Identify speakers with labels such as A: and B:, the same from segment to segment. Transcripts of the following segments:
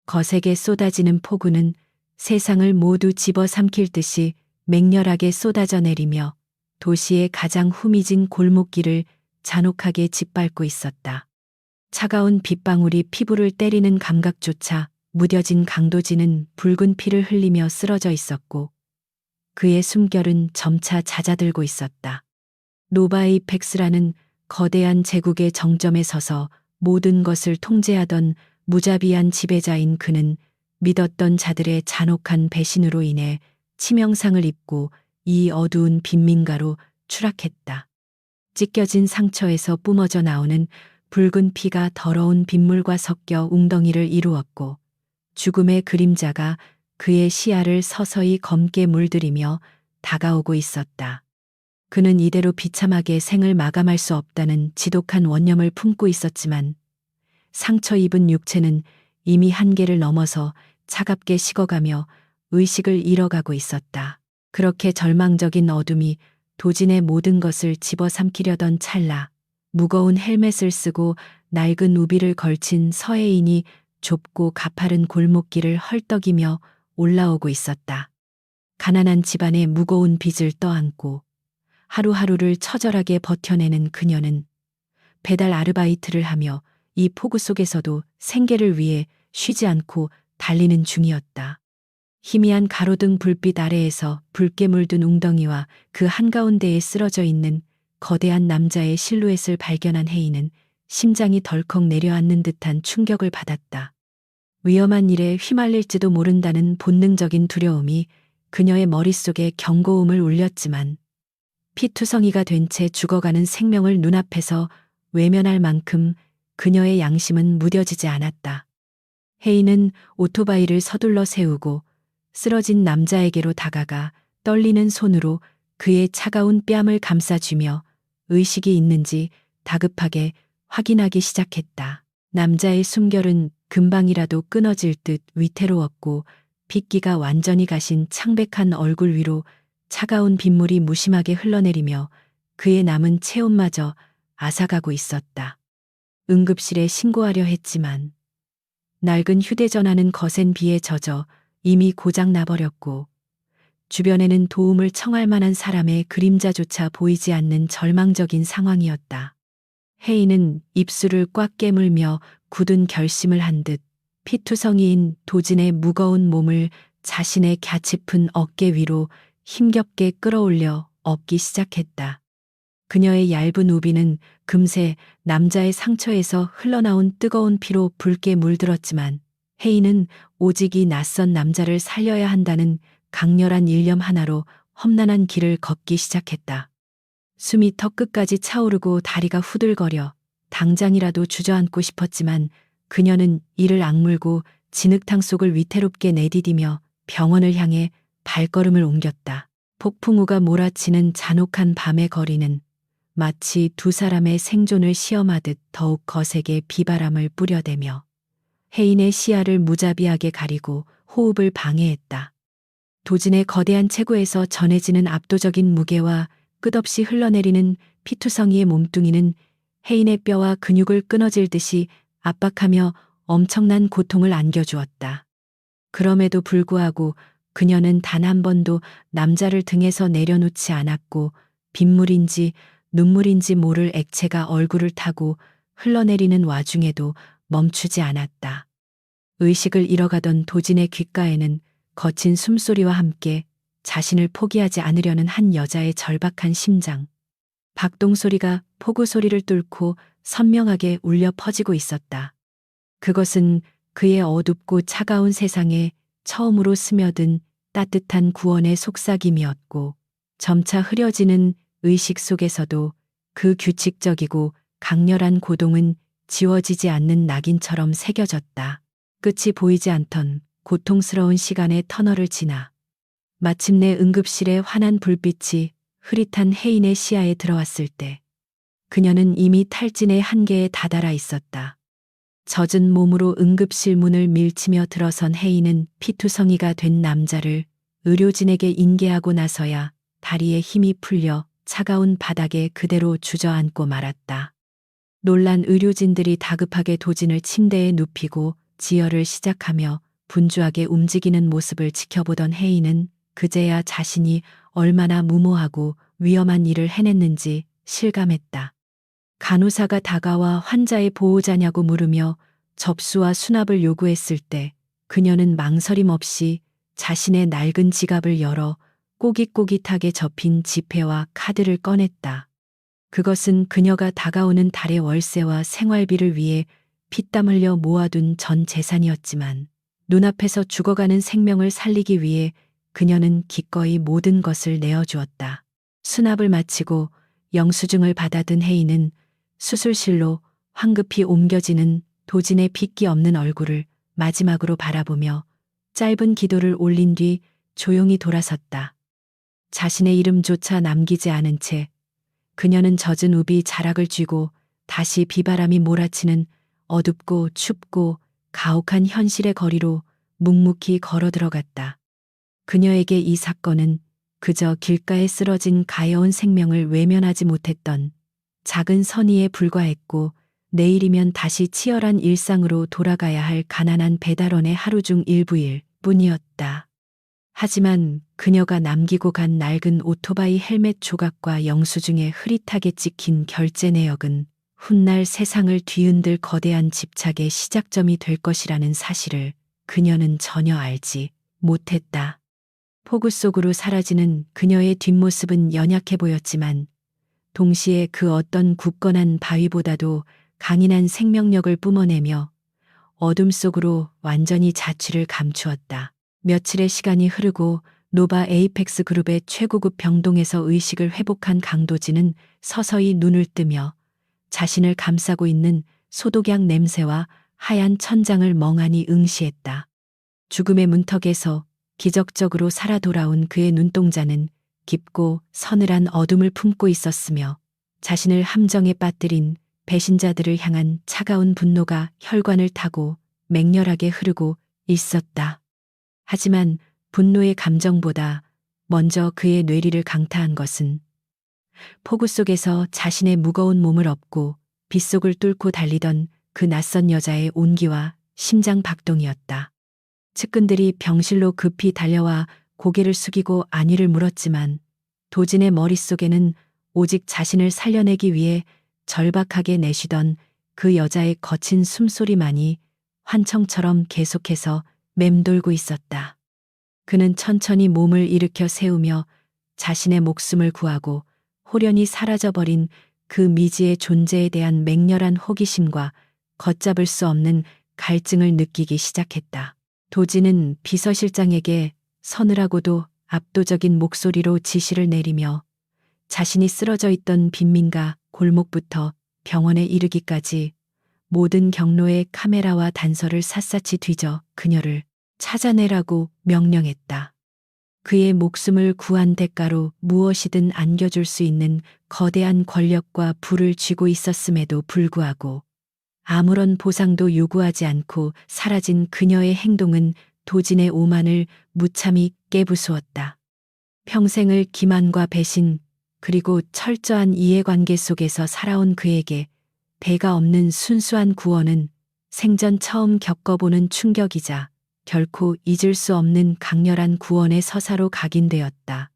A: 거세게 쏟아지는 폭우는 세상을 모두 집어삼킬 듯이 맹렬하게 쏟아져 내리며 도시의 가장 후미진 골목길을 잔혹하게 짓밟고 있었다. 차가운 빗방울이 피부를 때리는 감각조차 무뎌진 강도지는 붉은 피를 흘리며 쓰러져 있었고 그의 숨결은 점차 잦아들고 있었다. 노바이펙스라는 거대한 제국의 정점에 서서 모든 것을 통제하던 무자비한 지배자인 그는 믿었던 자들의 잔혹한 배신으로 인해 치명상을 입고 이 어두운 빈민가로 추락했다. 찢겨진 상처에서 뿜어져 나오는 붉은 피가 더러운 빗물과 섞여 웅덩이를 이루었고 죽음의 그림자가 그의 시야를 서서히 검게 물들이며 다가오고 있었다. 그는 이대로 비참하게 생을 마감할 수 없다는 지독한 원념을 품고 있었지만 상처 입은 육체는 이미 한계를 넘어서 차갑게 식어가며 의식을 잃어가고 있었다. 그렇게 절망적인 어둠이 도진의 모든 것을 집어삼키려던 찰나 무거운 헬멧을 쓰고 낡은 우비를 걸친 서해인이 좁고 가파른 골목길을 헐떡이며 올라오고 있었다. 가난한 집안의 무거운 빚을 떠안고 하루하루를 처절하게 버텨내는 그녀는 배달 아르바이트를 하며 이 폭우 속에서도 생계를 위해 쉬지 않고 달리는 중이었다. 희미한 가로등 불빛 아래에서 붉게 물든 웅덩이와 그 한가운데에 쓰러져 있는 거대한 남자의 실루엣을 발견한 혜인은 심장이 덜컥 내려앉는 듯한 충격을 받았다. 위험한 일에 휘말릴지도 모른다는 본능적인 두려움이 그녀의 머릿속에 경고음을 울렸지만 피투성이가 된 채 죽어가는 생명을 눈앞에서 외면할 만큼 그녀의 양심은 무뎌지지 않았다. 혜인은 오토바이를 서둘러 세우고 쓰러진 남자에게로 다가가 떨리는 손으로 그의 차가운 뺨을 감싸주며 의식이 있는지 다급하게 확인하기 시작했다. 남자의 숨결은 금방이라도 끊어질 듯 위태로웠고 핏기가 완전히 가신 창백한 얼굴 위로 차가운 빗물이 무심하게 흘러내리며 그의 남은 체온마저 앗아가고 있었다. 응급실에 신고하려 했지만 낡은 휴대전화는 거센 비에 젖어 이미 고장 나버렸고 주변에는 도움을 청할 만한 사람의 그림자조차 보이지 않는 절망적인 상황이었다. 혜인은 입술을 꽉 깨물며 굳은 결심을 한 듯 피투성이인 도진의 무거운 몸을 자신의 갸짚은 어깨 위로 힘겹게 끌어올려 업기 시작했다. 그녀의 얇은 우비는 금세 남자의 상처에서 흘러나온 뜨거운 피로 붉게 물들었지만 혜인은 오직 이 낯선 남자를 살려야 한다는 강렬한 일념 하나로 험난한 길을 걷기 시작했다. 숨이 턱끝까지 차오르고 다리가 후들거려 당장이라도 주저앉고 싶었지만 그녀는 이를 악물고 진흙탕 속을 위태롭게 내디디며 병원을 향해 발걸음을 옮겼다. 폭풍우가 몰아치는 잔혹한 밤의 거리는 마치 두 사람의 생존을 시험하듯 더욱 거세게 비바람을 뿌려대며 혜인의 시야를 무자비하게 가리고 호흡을 방해했다. 도진의 거대한 체구에서 전해지는 압도적인 무게와 끝없이 흘러내리는 피투성이의 몸뚱이는 혜인의 뼈와 근육을 끊어질 듯이 압박하며 엄청난 고통을 안겨주었다. 그럼에도 불구하고 그녀는 단 한 번도 남자를 등에서 내려놓지 않았고 빗물인지 눈물인지 모를 액체가 얼굴을 타고 흘러내리는 와중에도 멈추지 않았다. 의식을 잃어가던 도진의 귓가에는 거친 숨소리와 함께 자신을 포기하지 않으려는 한 여자의 절박한 심장, 박동 소리가 폭우 소리를 뚫고 선명하게 울려 퍼지고 있었다. 그것은 그의 어둡고 차가운 세상에 처음으로 스며든 따뜻한 구원의 속삭임이었고 점차 흐려지는 의식 속에서도 그 규칙적이고 강렬한 고동은 지워지지 않는 낙인처럼 새겨졌다. 끝이 보이지 않던 고통스러운 시간의 터널을 지나 마침내 응급실의 환한 불빛이 흐릿한 혜인의 시야에 들어왔을 때 그녀는 이미 탈진의 한계에 다다라 있었다. 젖은 몸으로 응급실 문을 밀치며 들어선 혜인은 피투성이가 된 남자를 의료진에게 인계하고 나서야 다리에 힘이 풀려 차가운 바닥에 그대로 주저앉고 말았다. 놀란 의료진들이 다급하게 도진을 침대에 눕히고 지혈을 시작하며 분주하게 움직이는 모습을 지켜보던 혜인은 그제야 자신이 얼마나 무모하고 위험한 일을 해냈는지 실감했다. 간호사가 다가와 환자의 보호자냐고 물으며 접수와 수납을 요구했을 때 그녀는 망설임 없이 자신의 낡은 지갑을 열어 꼬깃꼬깃하게 접힌 지폐와 카드를 꺼냈다. 그것은 그녀가 다가오는 달의 월세와 생활비를 위해 피땀 흘려 모아둔 전 재산이었지만 눈앞에서 죽어가는 생명을 살리기 위해 그녀는 기꺼이 모든 것을 내어주었다. 수납을 마치고 영수증을 받아든 혜인은 수술실로 황급히 옮겨지는 도진의 핏기 없는 얼굴을 마지막으로 바라보며 짧은 기도를 올린 뒤 조용히 돌아섰다. 자신의 이름조차 남기지 않은 채 그녀는 젖은 우비 자락을 쥐고 다시 비바람이 몰아치는 어둡고 춥고 가혹한 현실의 거리로 묵묵히 걸어 들어갔다. 그녀에게 이 사건은 그저 길가에 쓰러진 가여운 생명을 외면하지 못했던 작은 선의에 불과했고 내일이면 다시 치열한 일상으로 돌아가야 할 가난한 배달원의 하루 중 일부일 뿐이었다. 하지만 그녀가 남기고 간 낡은 오토바이 헬멧 조각과 영수증에 흐릿하게 찍힌 결제 내역은 훗날 세상을 뒤흔들 거대한 집착의 시작점이 될 것이라는 사실을 그녀는 전혀 알지 못했다. 폭우 속으로 사라지는 그녀의 뒷모습은 연약해 보였지만 동시에 그 어떤 굳건한 바위보다도 강인한 생명력을 뿜어내며 어둠 속으로 완전히 자취를 감추었다. 며칠의 시간이 흐르고 노바 에이펙스 그룹의 최고급 병동에서 의식을 회복한 강도진은 서서히 눈을 뜨며 자신을 감싸고 있는 소독약 냄새와 하얀 천장을 멍하니 응시했다. 죽음의 문턱에서 기적적으로 살아 돌아온 그의 눈동자는 깊고 서늘한 어둠을 품고 있었으며 자신을 함정에 빠뜨린 배신자들을 향한 차가운 분노가 혈관을 타고 맹렬하게 흐르고 있었다. 하지만 분노의 감정보다 먼저 그의 뇌리를 강타한 것은 폭우 속에서 자신의 무거운 몸을 업고 빗속을 뚫고 달리던 그 낯선 여자의 온기와 심장 박동이었다. 측근들이 병실로 급히 달려와 고개를 숙이고 안위를 물었지만 도진의 머릿속에는 오직 자신을 살려내기 위해 절박하게 내쉬던 그 여자의 거친 숨소리만이 환청처럼 계속해서 맴돌고 있었다. 그는 천천히 몸을 일으켜 세우며 자신의 목숨을 구하고 호련히 사라져버린 그 미지의 존재에 대한 맹렬한 호기심과 걷잡을 수 없는 갈증을 느끼기 시작했다. 도진은 비서실장에게 서늘하고도 압도적인 목소리로 지시를 내리며 자신이 쓰러져 있던 빈민가 골목부터 병원에 이르기까지 모든 경로의 카메라와 단서를 샅샅이 뒤져 그녀를 찾아내라고 명령했다. 그의 목숨을 구한 대가로 무엇이든 안겨줄 수 있는 거대한 권력과 부를 쥐고 있었음에도 불구하고 아무런 보상도 요구하지 않고 사라진 그녀의 행동은 도진의 오만을 무참히 깨부수었다. 평생을 기만과 배신 그리고 철저한 이해관계 속에서 살아온 그에게 배가 없는 순수한 구원은 생전 처음 겪어보는 충격이자 결코 잊을 수 없는 강렬한 구원의 서사로 각인되었다.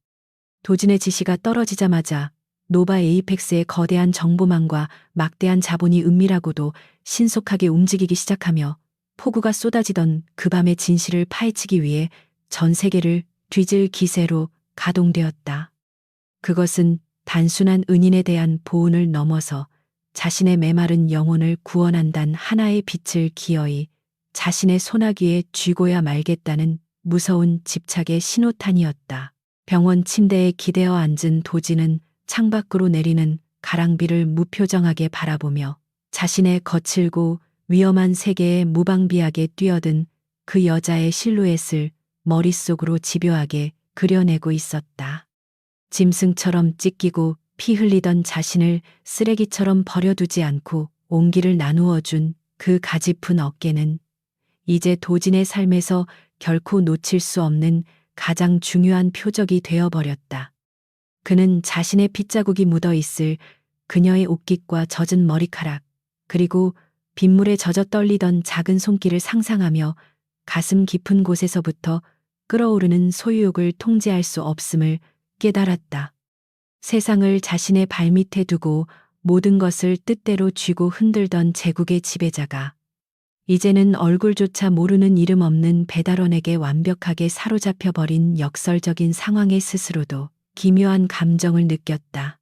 A: 도진의 지시가 떨어지자마자 노바 에이펙스의 거대한 정보망과 막대한 자본이 은밀하고도 신속하게 움직이기 시작하며 폭우가 쏟아지던 그 밤의 진실을 파헤치기 위해 전 세계를 뒤질 기세로 가동되었다. 그것은 단순한 은인에 대한 보훈을 넘어서 자신의 메마른 영혼을 구원한다는 하나의 빛을 기어이 자신의 소나기에 쥐고야 말겠다는 무서운 집착의 신호탄이었다. 병원 침대에 기대어 앉은 도진은 창밖으로 내리는 가랑비를 무표정하게 바라보며 자신의 거칠고 위험한 세계에 무방비하게 뛰어든 그 여자의 실루엣을 머릿속으로 집요하게 그려내고 있었다. 짐승처럼 찢기고 피 흘리던 자신을 쓰레기처럼 버려두지 않고 온기를 나누어 준 그 가짚은 어깨는 이제 도진의 삶에서 결코 놓칠 수 없는 가장 중요한 표적이 되어버렸다. 그는 자신의 핏자국이 묻어 있을 그녀의 옷깃과 젖은 머리카락, 그리고 빗물에 젖어 떨리던 작은 손길을 상상하며 가슴 깊은 곳에서부터 끓어오르는 소유욕을 통제할 수 없음을 깨달았다. 세상을 자신의 발밑에 두고 모든 것을 뜻대로 쥐고 흔들던 제국의 지배자가 이제는 얼굴조차 모르는 이름 없는 배달원에게 완벽하게 사로잡혀 버린 역설적인 상황에 스스로도 기묘한 감정을 느꼈다.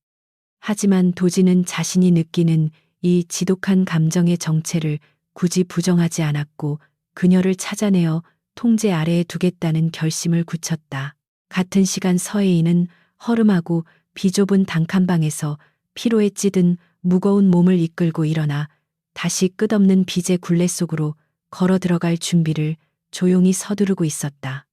A: 하지만 도지는 자신이 느끼는 이 지독한 감정의 정체를 굳이 부정하지 않았고 그녀를 찾아내어 통제 아래에 두겠다는 결심을 굳혔다. 같은 시간 서혜인은 허름하고 비좁은 단칸방에서 피로에 찌든 무거운 몸을 이끌고 일어나 다시 끝없는 빚의 굴레 속으로 걸어 들어갈 준비를 조용히 서두르고 있었다.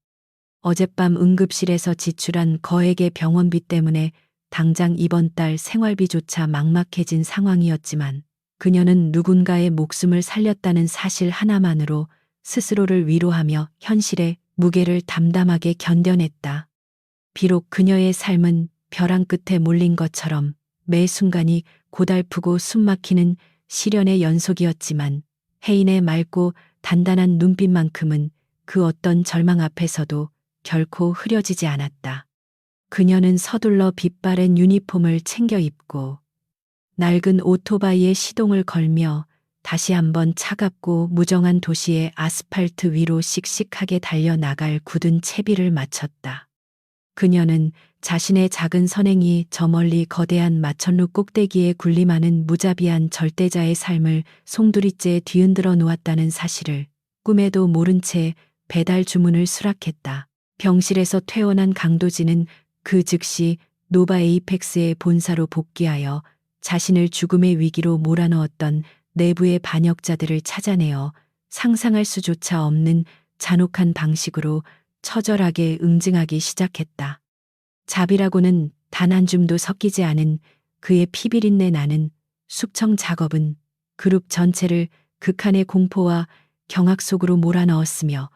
A: 어젯밤 응급실에서 지출한 거액의 병원비 때문에 당장 이번 달 생활비조차 막막해진 상황이었지만 그녀는 누군가의 목숨을 살렸다는 사실 하나만으로 스스로를 위로하며 현실의 무게를 담담하게 견뎌냈다. 비록 그녀의 삶은 벼랑 끝에 몰린 것처럼 매 순간이 고달프고 숨막히는 시련의 연속이었지만 혜인의 맑고 단단한 눈빛만큼은 그 어떤 절망 앞에서도 결코 흐려지지 않았다. 그녀는 서둘러 빛바랜 유니폼을 챙겨 입고 낡은 오토바이에 시동을 걸며 다시 한번 차갑고 무정한 도시의 아스팔트 위로 씩씩하게 달려나갈 굳은 채비를 마쳤다. 그녀는 자신의 작은 선행이 저 멀리 거대한 마천루 꼭대기에 군림하는 무자비한 절대자의 삶을 송두리째 뒤흔들어 놓았다는 사실을 꿈에도 모른 채 배달 주문을 수락했다. 병실에서 퇴원한 강도진은 그 즉시 노바 에이펙스의 본사로 복귀하여 자신을 죽음의 위기로 몰아넣었던 내부의 반역자들을 찾아내어 상상할 수조차 없는 잔혹한 방식으로 처절하게 응징하기 시작했다. 자비라고는 단 한 줌도 섞이지 않은 그의 피비린내 나는 숙청 작업은 그룹 전체를 극한의 공포와 경악 속으로 몰아넣었으며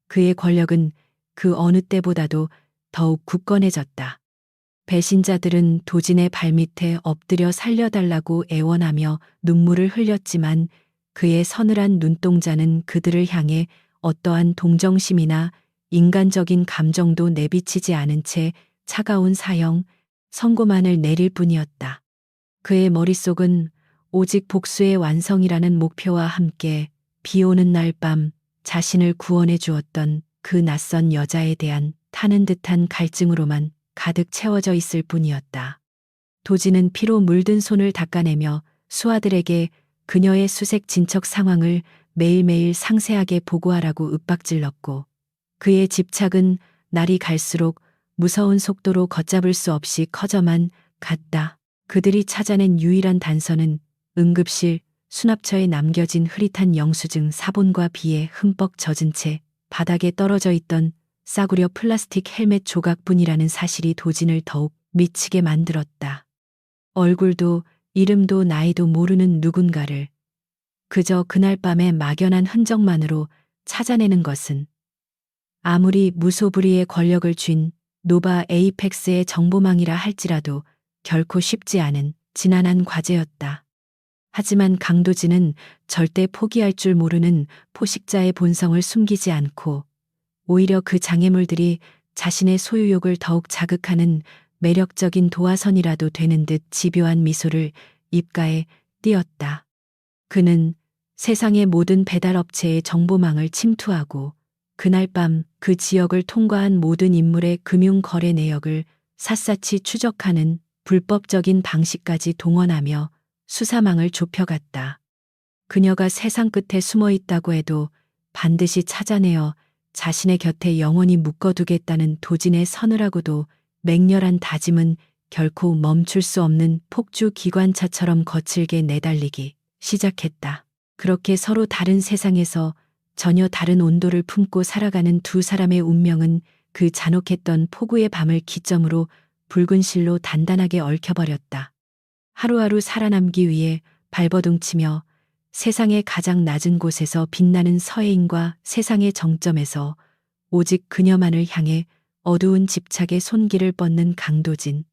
A: 그의 권력은 그 어느 때보다도 더욱 굳건해졌다. 배신자들은 도진의 발밑에 엎드려 살려달라고 애원하며 눈물을 흘렸지만 그의 서늘한 눈동자는 그들을 향해 어떠한 동정심이나 인간적인 감정도 내비치지 않은 채 차가운 사형, 선고만을 내릴 뿐이었다. 그의 머릿속은 오직 복수의 완성이라는 목표와 함께 비 오는 날 밤 자신을 구원해 주었던 그 낯선 여자에 대한 타는 듯한 갈증으로만 가득 채워져 있을 뿐이었다. 도지는 피로 물든 손을 닦아내며 수하들에게 그녀의 수색 진척 상황을 매일매일 상세하게 보고하라고 윽박질렀고 그의 집착은 날이 갈수록 무서운 속도로 걷잡을 수 없이 커져만 갔다. 그들이 찾아낸 유일한 단서는 응급실 수납처에 남겨진 흐릿한 영수증 사본과 비에 흠뻑 젖은 채 바닥에 떨어져 있던 싸구려 플라스틱 헬멧 조각뿐이라는 사실이 도진을 더욱 미치게 만들었다. 얼굴도 이름도 나이도 모르는 누군가를 그저 그날 밤의 막연한 흔적만으로 찾아내는 것은 아무리 무소불위의 권력을 쥔 노바 에이펙스의 정보망이라 할지라도 결코 쉽지 않은 지난한 과제였다. 하지만 강도진은 절대 포기할 줄 모르는 포식자의 본성을 숨기지 않고 오히려 그 장애물들이 자신의 소유욕을 더욱 자극하는 매력적인 도화선이라도 되는 듯 집요한 미소를 입가에 띄었다. 그는 세상의 모든 배달업체의 정보망을 침투하고 그날 밤 그 지역을 통과한 모든 인물의 금융거래 내역을 샅샅이 추적하는 불법적인 방식까지 동원하며 수사망을 좁혀갔다. 그녀가 세상 끝에 숨어 있다고 해도 반드시 찾아내어 자신의 곁에 영원히 묶어두겠다는 도진의 서늘하고도 맹렬한 다짐은 결코 멈출 수 없는 폭주 기관차처럼 거칠게 내달리기 시작했다. 그렇게 서로 다른 세상에서 전혀 다른 온도를 품고 살아가는 두 사람의 운명은 그 잔혹했던 폭우의 밤을 기점으로 붉은 실로 단단하게 얽혀버렸다. 하루하루 살아남기 위해 발버둥치며 세상의 가장 낮은 곳에서 빛나는 서해인과 세상의 정점에서 오직 그녀만을 향해 어두운 집착의 손길을 뻗는 강도진.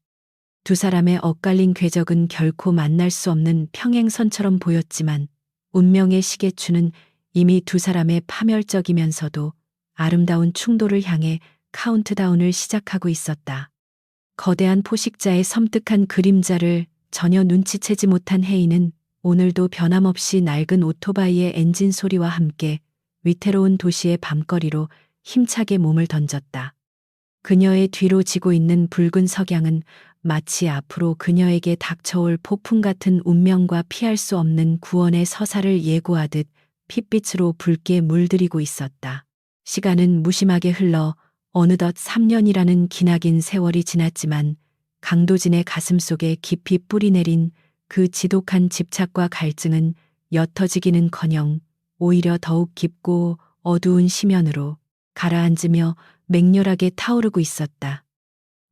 A: 두 사람의 엇갈린 궤적은 결코 만날 수 없는 평행선처럼 보였지만 운명의 시계추는 이미 두 사람의 파멸적이면서도 아름다운 충돌을 향해 카운트다운을 시작하고 있었다. 거대한 포식자의 섬뜩한 그림자를 전혀 눈치채지 못한 혜인은 오늘도 변함없이 낡은 오토바이의 엔진 소리와 함께 위태로운 도시의 밤거리로 힘차게 몸을 던졌다. 그녀의 뒤로 지고 있는 붉은 석양은 마치 앞으로 그녀에게 닥쳐올 폭풍 같은 운명과 피할 수 없는 구원의 서사를 예고하듯 핏빛으로 붉게 물들이고 있었다. 시간은 무심하게 흘러 어느덧 3년이라는 기나긴 세월이 지났지만 강도진의 가슴 속에 깊이 뿌리내린 그 지독한 집착과 갈증은 옅어지기는커녕 오히려 더욱 깊고 어두운 심연으로 가라앉으며 맹렬하게 타오르고 있었다.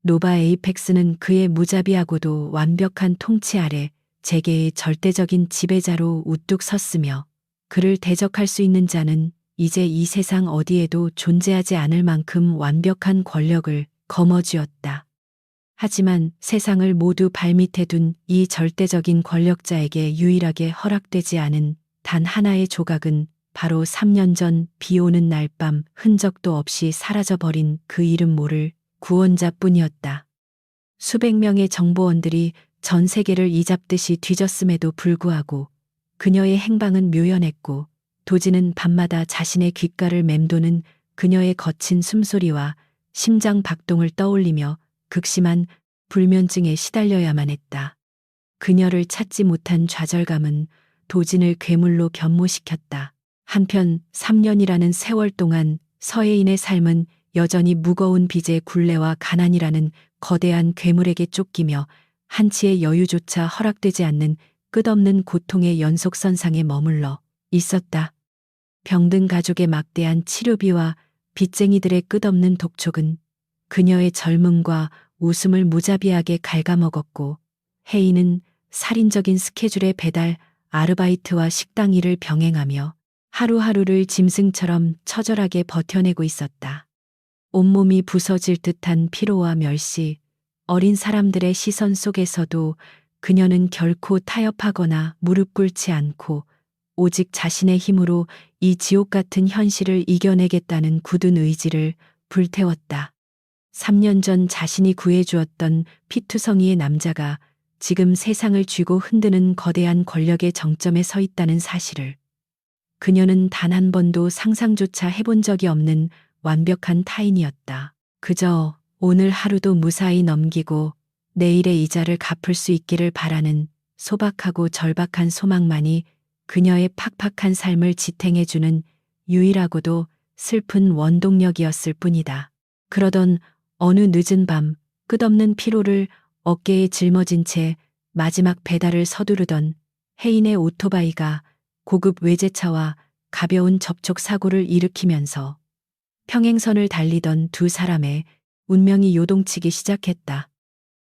A: 노바 에이펙스는 그의 무자비하고도 완벽한 통치 아래 재계의 절대적인 지배자로 우뚝 섰으며 그를 대적할 수 있는 자는 이제 이 세상 어디에도 존재하지 않을 만큼 완벽한 권력을 거머쥐었다. 하지만 세상을 모두 발밑에 둔 이 절대적인 권력자에게 유일하게 허락되지 않은 단 하나의 조각은 바로 3년 전 비 오는 날 밤 흔적도 없이 사라져버린 그 이름 모를 구원자뿐이었다. 수백 명의 정보원들이 전 세계를 이잡듯이 뒤졌음에도 불구하고 그녀의 행방은 묘연했고 도지는 밤마다 자신의 귓가를 맴도는 그녀의 거친 숨소리와 심장 박동을 떠올리며 극심한 불면증에 시달려야만 했다. 그녀를 찾지 못한 좌절감은 도진을 괴물로 견모시켰다. 한편 3년이라는 세월 동안 서혜인의 삶은 여전히 무거운 빚의 굴레와 가난이라는 거대한 괴물에게 쫓기며 한치의 여유조차 허락되지 않는 끝없는 고통의 연속선상에 머물러 있었다. 병든 가족의 막대한 치료비와 빚쟁이들의 끝없는 독촉은 그녀의 젊음과 웃음을 무자비하게 갉아먹었고 혜인은 살인적인 스케줄의 배달, 아르바이트와 식당 일을 병행하며 하루하루를 짐승처럼 처절하게 버텨내고 있었다. 온몸이 부서질 듯한 피로와 멸시, 어린 사람들의 시선 속에서도 그녀는 결코 타협하거나 무릎 꿇지 않고 오직 자신의 힘으로 이 지옥 같은 현실을 이겨내겠다는 굳은 의지를 불태웠다. 3년 전 자신이 구해주었던 피투성이의 남자가 지금 세상을 쥐고 흔드는 거대한 권력의 정점에 서 있다는 사실을 그녀는 단 한 번도 상상조차 해본 적이 없는 완벽한 타인이었다. 그저 오늘 하루도 무사히 넘기고 내일의 이자를 갚을 수 있기를 바라는 소박하고 절박한 소망만이 그녀의 팍팍한 삶을 지탱해주는 유일하고도 슬픈 원동력이었을 뿐이다. 그러던 어느 늦은 밤 끝없는 피로를 어깨에 짊어진 채 마지막 배달을 서두르던 혜인의 오토바이가 고급 외제차와 가벼운 접촉 사고를 일으키면서 평행선을 달리던 두 사람의 운명이 요동치기 시작했다.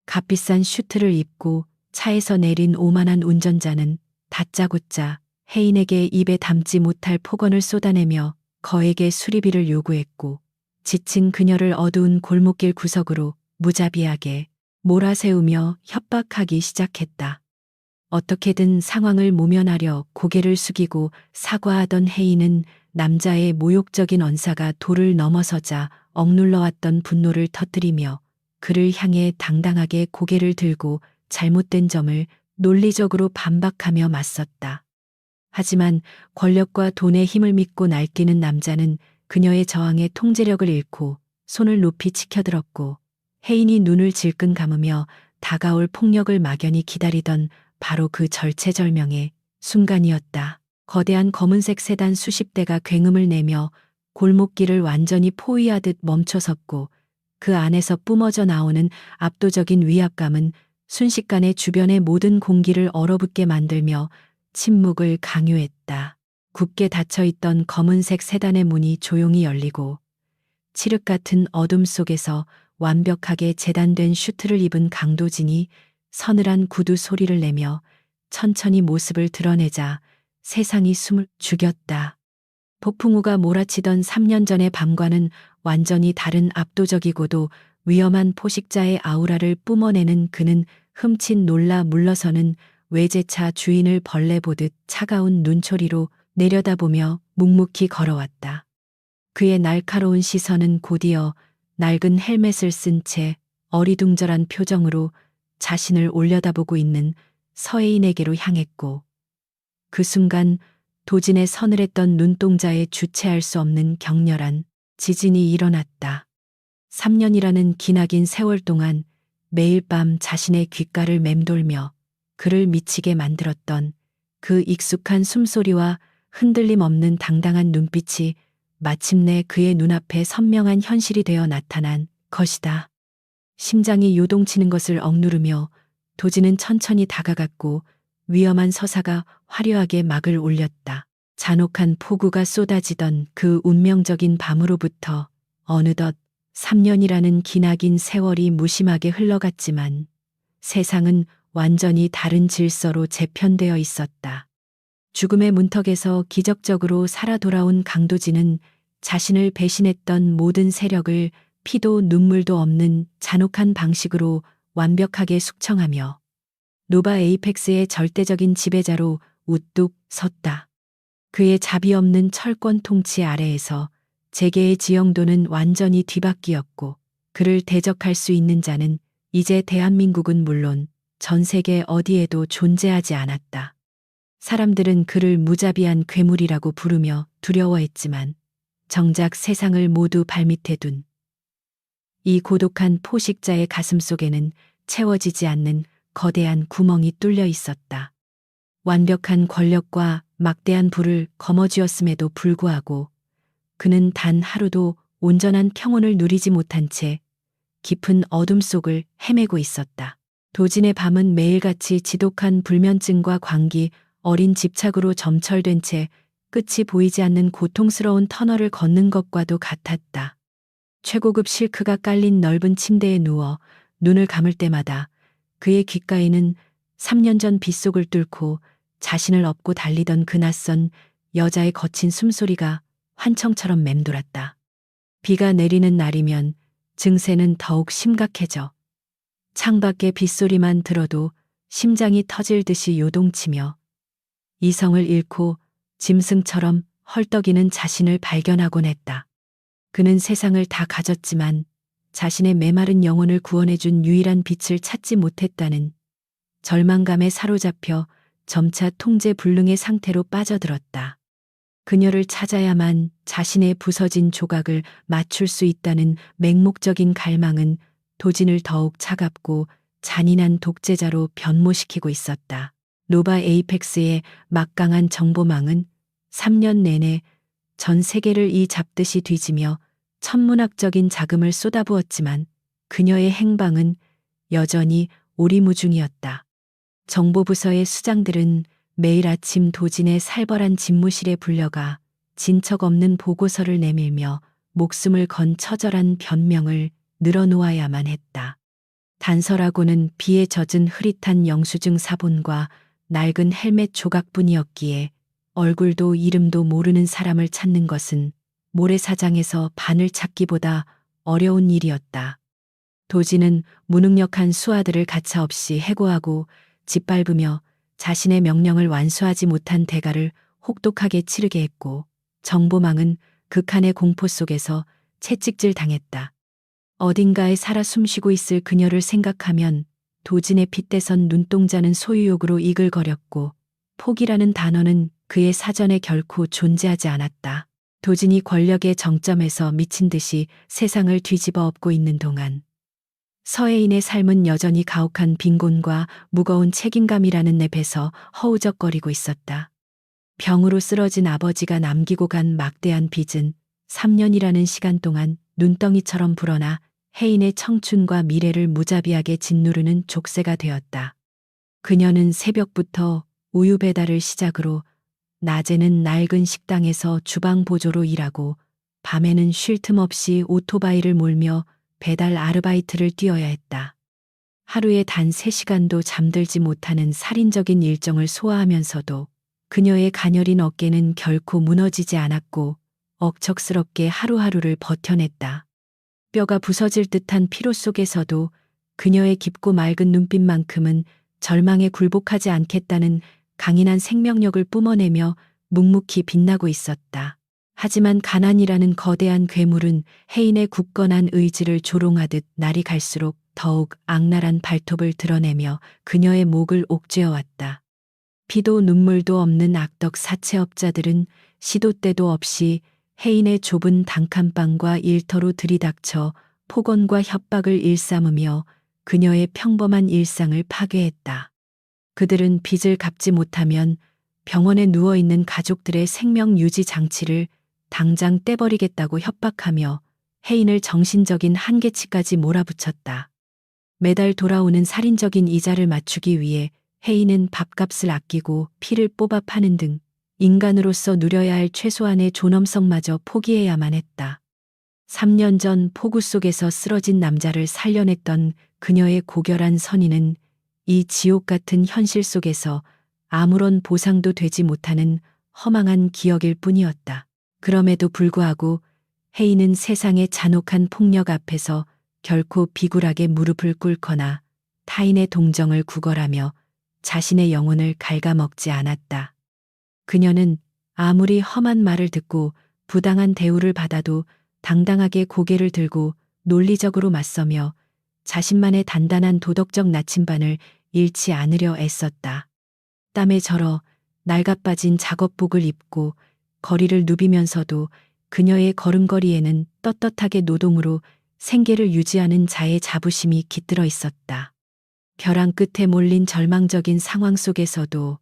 A: 값비싼 슈트를 입고 차에서 내린 오만한 운전자는 다짜고짜 혜인에게 입에 담지 못할 폭언을 쏟아내며 거액의 수리비를 요구했고 지친 그녀를 어두운 골목길 구석으로 무자비하게 몰아세우며 협박하기 시작했다. 어떻게든 상황을 모면하려 고개를 숙이고 사과하던 혜인은 남자의 모욕적인 언사가 도를 넘어서자 억눌러왔던 분노를 터뜨리며 그를 향해 당당하게 고개를 들고 잘못된 점을 논리적으로 반박하며 맞섰다. 하지만 권력과 돈의 힘을 믿고 날뛰는 남자는 그녀의 저항에 통제력을 잃고 손을 높이 치켜들었고 혜인이 눈을 질끈 감으며 다가올 폭력을 막연히 기다리던 바로 그 절체절명의 순간이었다. 거대한 검은색 세단 수십 대가 굉음을 내며 골목길을 완전히 포위하듯 멈춰섰고 그 안에서 뿜어져 나오는 압도적인 위압감은 순식간에 주변의 모든 공기를 얼어붙게 만들며 침묵을 강요했다. 굳게 닫혀있던 검은색 세단의 문이 조용히 열리고 칠흑 같은 어둠 속에서 완벽하게 재단된 슈트를 입은 강도진이 서늘한 구두 소리를 내며 천천히 모습을 드러내자 세상이 숨을 죽였다. 폭풍우가 몰아치던 3년 전의 밤과는 완전히 다른 압도적이고도 위험한 포식자의 아우라를 뿜어내는 그는 흠칫 놀라 물러서는 외제차 주인을 벌레 보듯 차가운 눈초리로 내려다보며 묵묵히 걸어왔다. 그의 날카로운 시선은 곧이어 낡은 헬멧을 쓴 채 어리둥절한 표정으로 자신을 올려다보고 있는 서혜인에게로 향했고, 그 순간 도진의 서늘했던 눈동자에 주체할 수 없는 격렬한 지진이 일어났다. 3년이라는 기나긴 세월 동안 매일 밤 자신의 귓가를 맴돌며 그를 미치게 만들었던 그 익숙한 숨소리와 흔들림 없는 당당한 눈빛이 마침내 그의 눈앞에 선명한 현실이 되어 나타난 것이다. 심장이 요동치는 것을 억누르며 도진은 천천히 다가갔고 위험한 서사가 화려하게 막을 올렸다. 잔혹한 폭우가 쏟아지던 그 운명적인 밤으로부터 어느덧 3년이라는 기나긴 세월이 무심하게 흘러갔지만 세상은 완전히 다른 질서로 재편되어 있었다. 죽음의 문턱에서 기적적으로 살아 돌아온 강도진은 자신을 배신했던 모든 세력을 피도 눈물도 없는 잔혹한 방식으로 완벽하게 숙청하며 노바 에이펙스의 절대적인 지배자로 우뚝 섰다. 그의 자비 없는 철권 통치 아래에서 재계의 지형도는 완전히 뒤바뀌었고, 그를 대적할 수 있는 자는 이제 대한민국은 물론 전 세계 어디에도 존재하지 않았다. 사람들은 그를 무자비한 괴물이라고 부르며 두려워했지만 정작 세상을 모두 발밑에 둔 이 고독한 포식자의 가슴 속에는 채워지지 않는 거대한 구멍이 뚫려 있었다. 완벽한 권력과 막대한 부를 거머쥐었음에도 불구하고 그는 단 하루도 온전한 평온을 누리지 못한 채 깊은 어둠 속을 헤매고 있었다. 도진의 밤은 매일같이 지독한 불면증과 광기, 어린 집착으로 점철된 채 끝이 보이지 않는 고통스러운 터널을 걷는 것과도 같았다. 최고급 실크가 깔린 넓은 침대에 누워 눈을 감을 때마다 그의 귓가에는 3년 전 빗속을 뚫고 자신을 업고 달리던 그 낯선 여자의 거친 숨소리가 환청처럼 맴돌았다. 비가 내리는 날이면 증세는 더욱 심각해져 창밖의 빗소리만 들어도 심장이 터질 듯이 요동치며 이성을 잃고 짐승처럼 헐떡이는 자신을 발견하곤 했다. 그는 세상을 다 가졌지만 자신의 메마른 영혼을 구원해준 유일한 빛을 찾지 못했다는 절망감에 사로잡혀 점차 통제불능의 상태로 빠져들었다. 그녀를 찾아야만 자신의 부서진 조각을 맞출 수 있다는 맹목적인 갈망은 도진을 더욱 차갑고 잔인한 독재자로 변모시키고 있었다. 노바 에이펙스의 막강한 정보망은 3년 내내 전 세계를 이 잡듯이 뒤지며 천문학적인 자금을 쏟아부었지만 그녀의 행방은 여전히 오리무중이었다. 정보부서의 수장들은 매일 아침 도진의 살벌한 집무실에 불려가 진척 없는 보고서를 내밀며 목숨을 건 처절한 변명을 늘어놓아야만 했다. 단서라고는 비에 젖은 흐릿한 영수증 사본과 낡은 헬멧 조각뿐이었기에 얼굴도 이름도 모르는 사람을 찾는 것은 모래사장에서 바늘 찾기보다 어려운 일이었다. 도진은 무능력한 수하들을 가차없이 해고하고 짓밟으며 자신의 명령을 완수하지 못한 대가를 혹독하게 치르게 했고, 정보망은 극한의 공포 속에서 채찍질 당했다. 어딘가에 살아 숨쉬고 있을 그녀를 생각하면 도진의 핏대선 눈동자는 소유욕으로 이글거렸고, 포기라는 단어는 그의 사전에 결코 존재하지 않았다. 도진이 권력의 정점에서 미친 듯이 세상을 뒤집어 엎고 있는 동안 서혜인의 삶은 여전히 가혹한 빈곤과 무거운 책임감이라는 냅에서 허우적거리고 있었다. 병으로 쓰러진 아버지가 남기고 간 막대한 빚은 3년이라는 시간 동안 눈덩이처럼 불어나 혜인의 청춘과 미래를 무자비하게 짓누르는 족쇄가 되었다. 그녀는 새벽부터 우유 배달을 시작으로 낮에는 낡은 식당에서 주방 보조로 일하고 밤에는 쉴 틈 없이 오토바이를 몰며 배달 아르바이트를 뛰어야 했다. 하루에 단 3시간도 잠들지 못하는 살인적인 일정을 소화하면서도 그녀의 가녀린 어깨는 결코 무너지지 않았고 억척스럽게 하루하루를 버텨냈다. 뼈가 부서질 듯한 피로 속에서도 그녀의 깊고 맑은 눈빛만큼은 절망에 굴복하지 않겠다는 강인한 생명력을 뿜어내며 묵묵히 빛나고 있었다. 하지만 가난이라는 거대한 괴물은 혜인의 굳건한 의지를 조롱하듯 날이 갈수록 더욱 악랄한 발톱을 드러내며 그녀의 목을 옥죄어 왔다. 피도 눈물도 없는 악덕 사채업자들은 시도 때도 없이 혜인의 좁은 단칸방과 일터로 들이닥쳐 폭언과 협박을 일삼으며 그녀의 평범한 일상을 파괴했다. 그들은 빚을 갚지 못하면 병원에 누워있는 가족들의 생명 유지 장치를 당장 떼버리겠다고 협박하며 혜인을 정신적인 한계치까지 몰아붙였다. 매달 돌아오는 살인적인 이자를 맞추기 위해 혜인은 밥값을 아끼고 피를 뽑아 파는 등 인간으로서 누려야 할 최소한의 존엄성마저 포기해야만 했다. 3년 전 폭우 속에서 쓰러진 남자를 살려냈던 그녀의 고결한 선의는 이 지옥 같은 현실 속에서 아무런 보상도 되지 못하는 허망한 기억일 뿐이었다. 그럼에도 불구하고 혜인은 세상의 잔혹한 폭력 앞에서 결코 비굴하게 무릎을 꿇거나 타인의 동정을 구걸하며 자신의 영혼을 갉아먹지 않았다. 그녀는 아무리 험한 말을 듣고 부당한 대우를 받아도 당당하게 고개를 들고 논리적으로 맞서며 자신만의 단단한 도덕적 나침반을 잃지 않으려 애썼다. 땀에 절어 낡아빠진 작업복을 입고 거리를 누비면서도 그녀의 걸음걸이에는 떳떳하게 노동으로 생계를 유지하는 자의 자부심이 깃들어 있었다. 벼랑 끝에 몰린 절망적인 상황 속에서도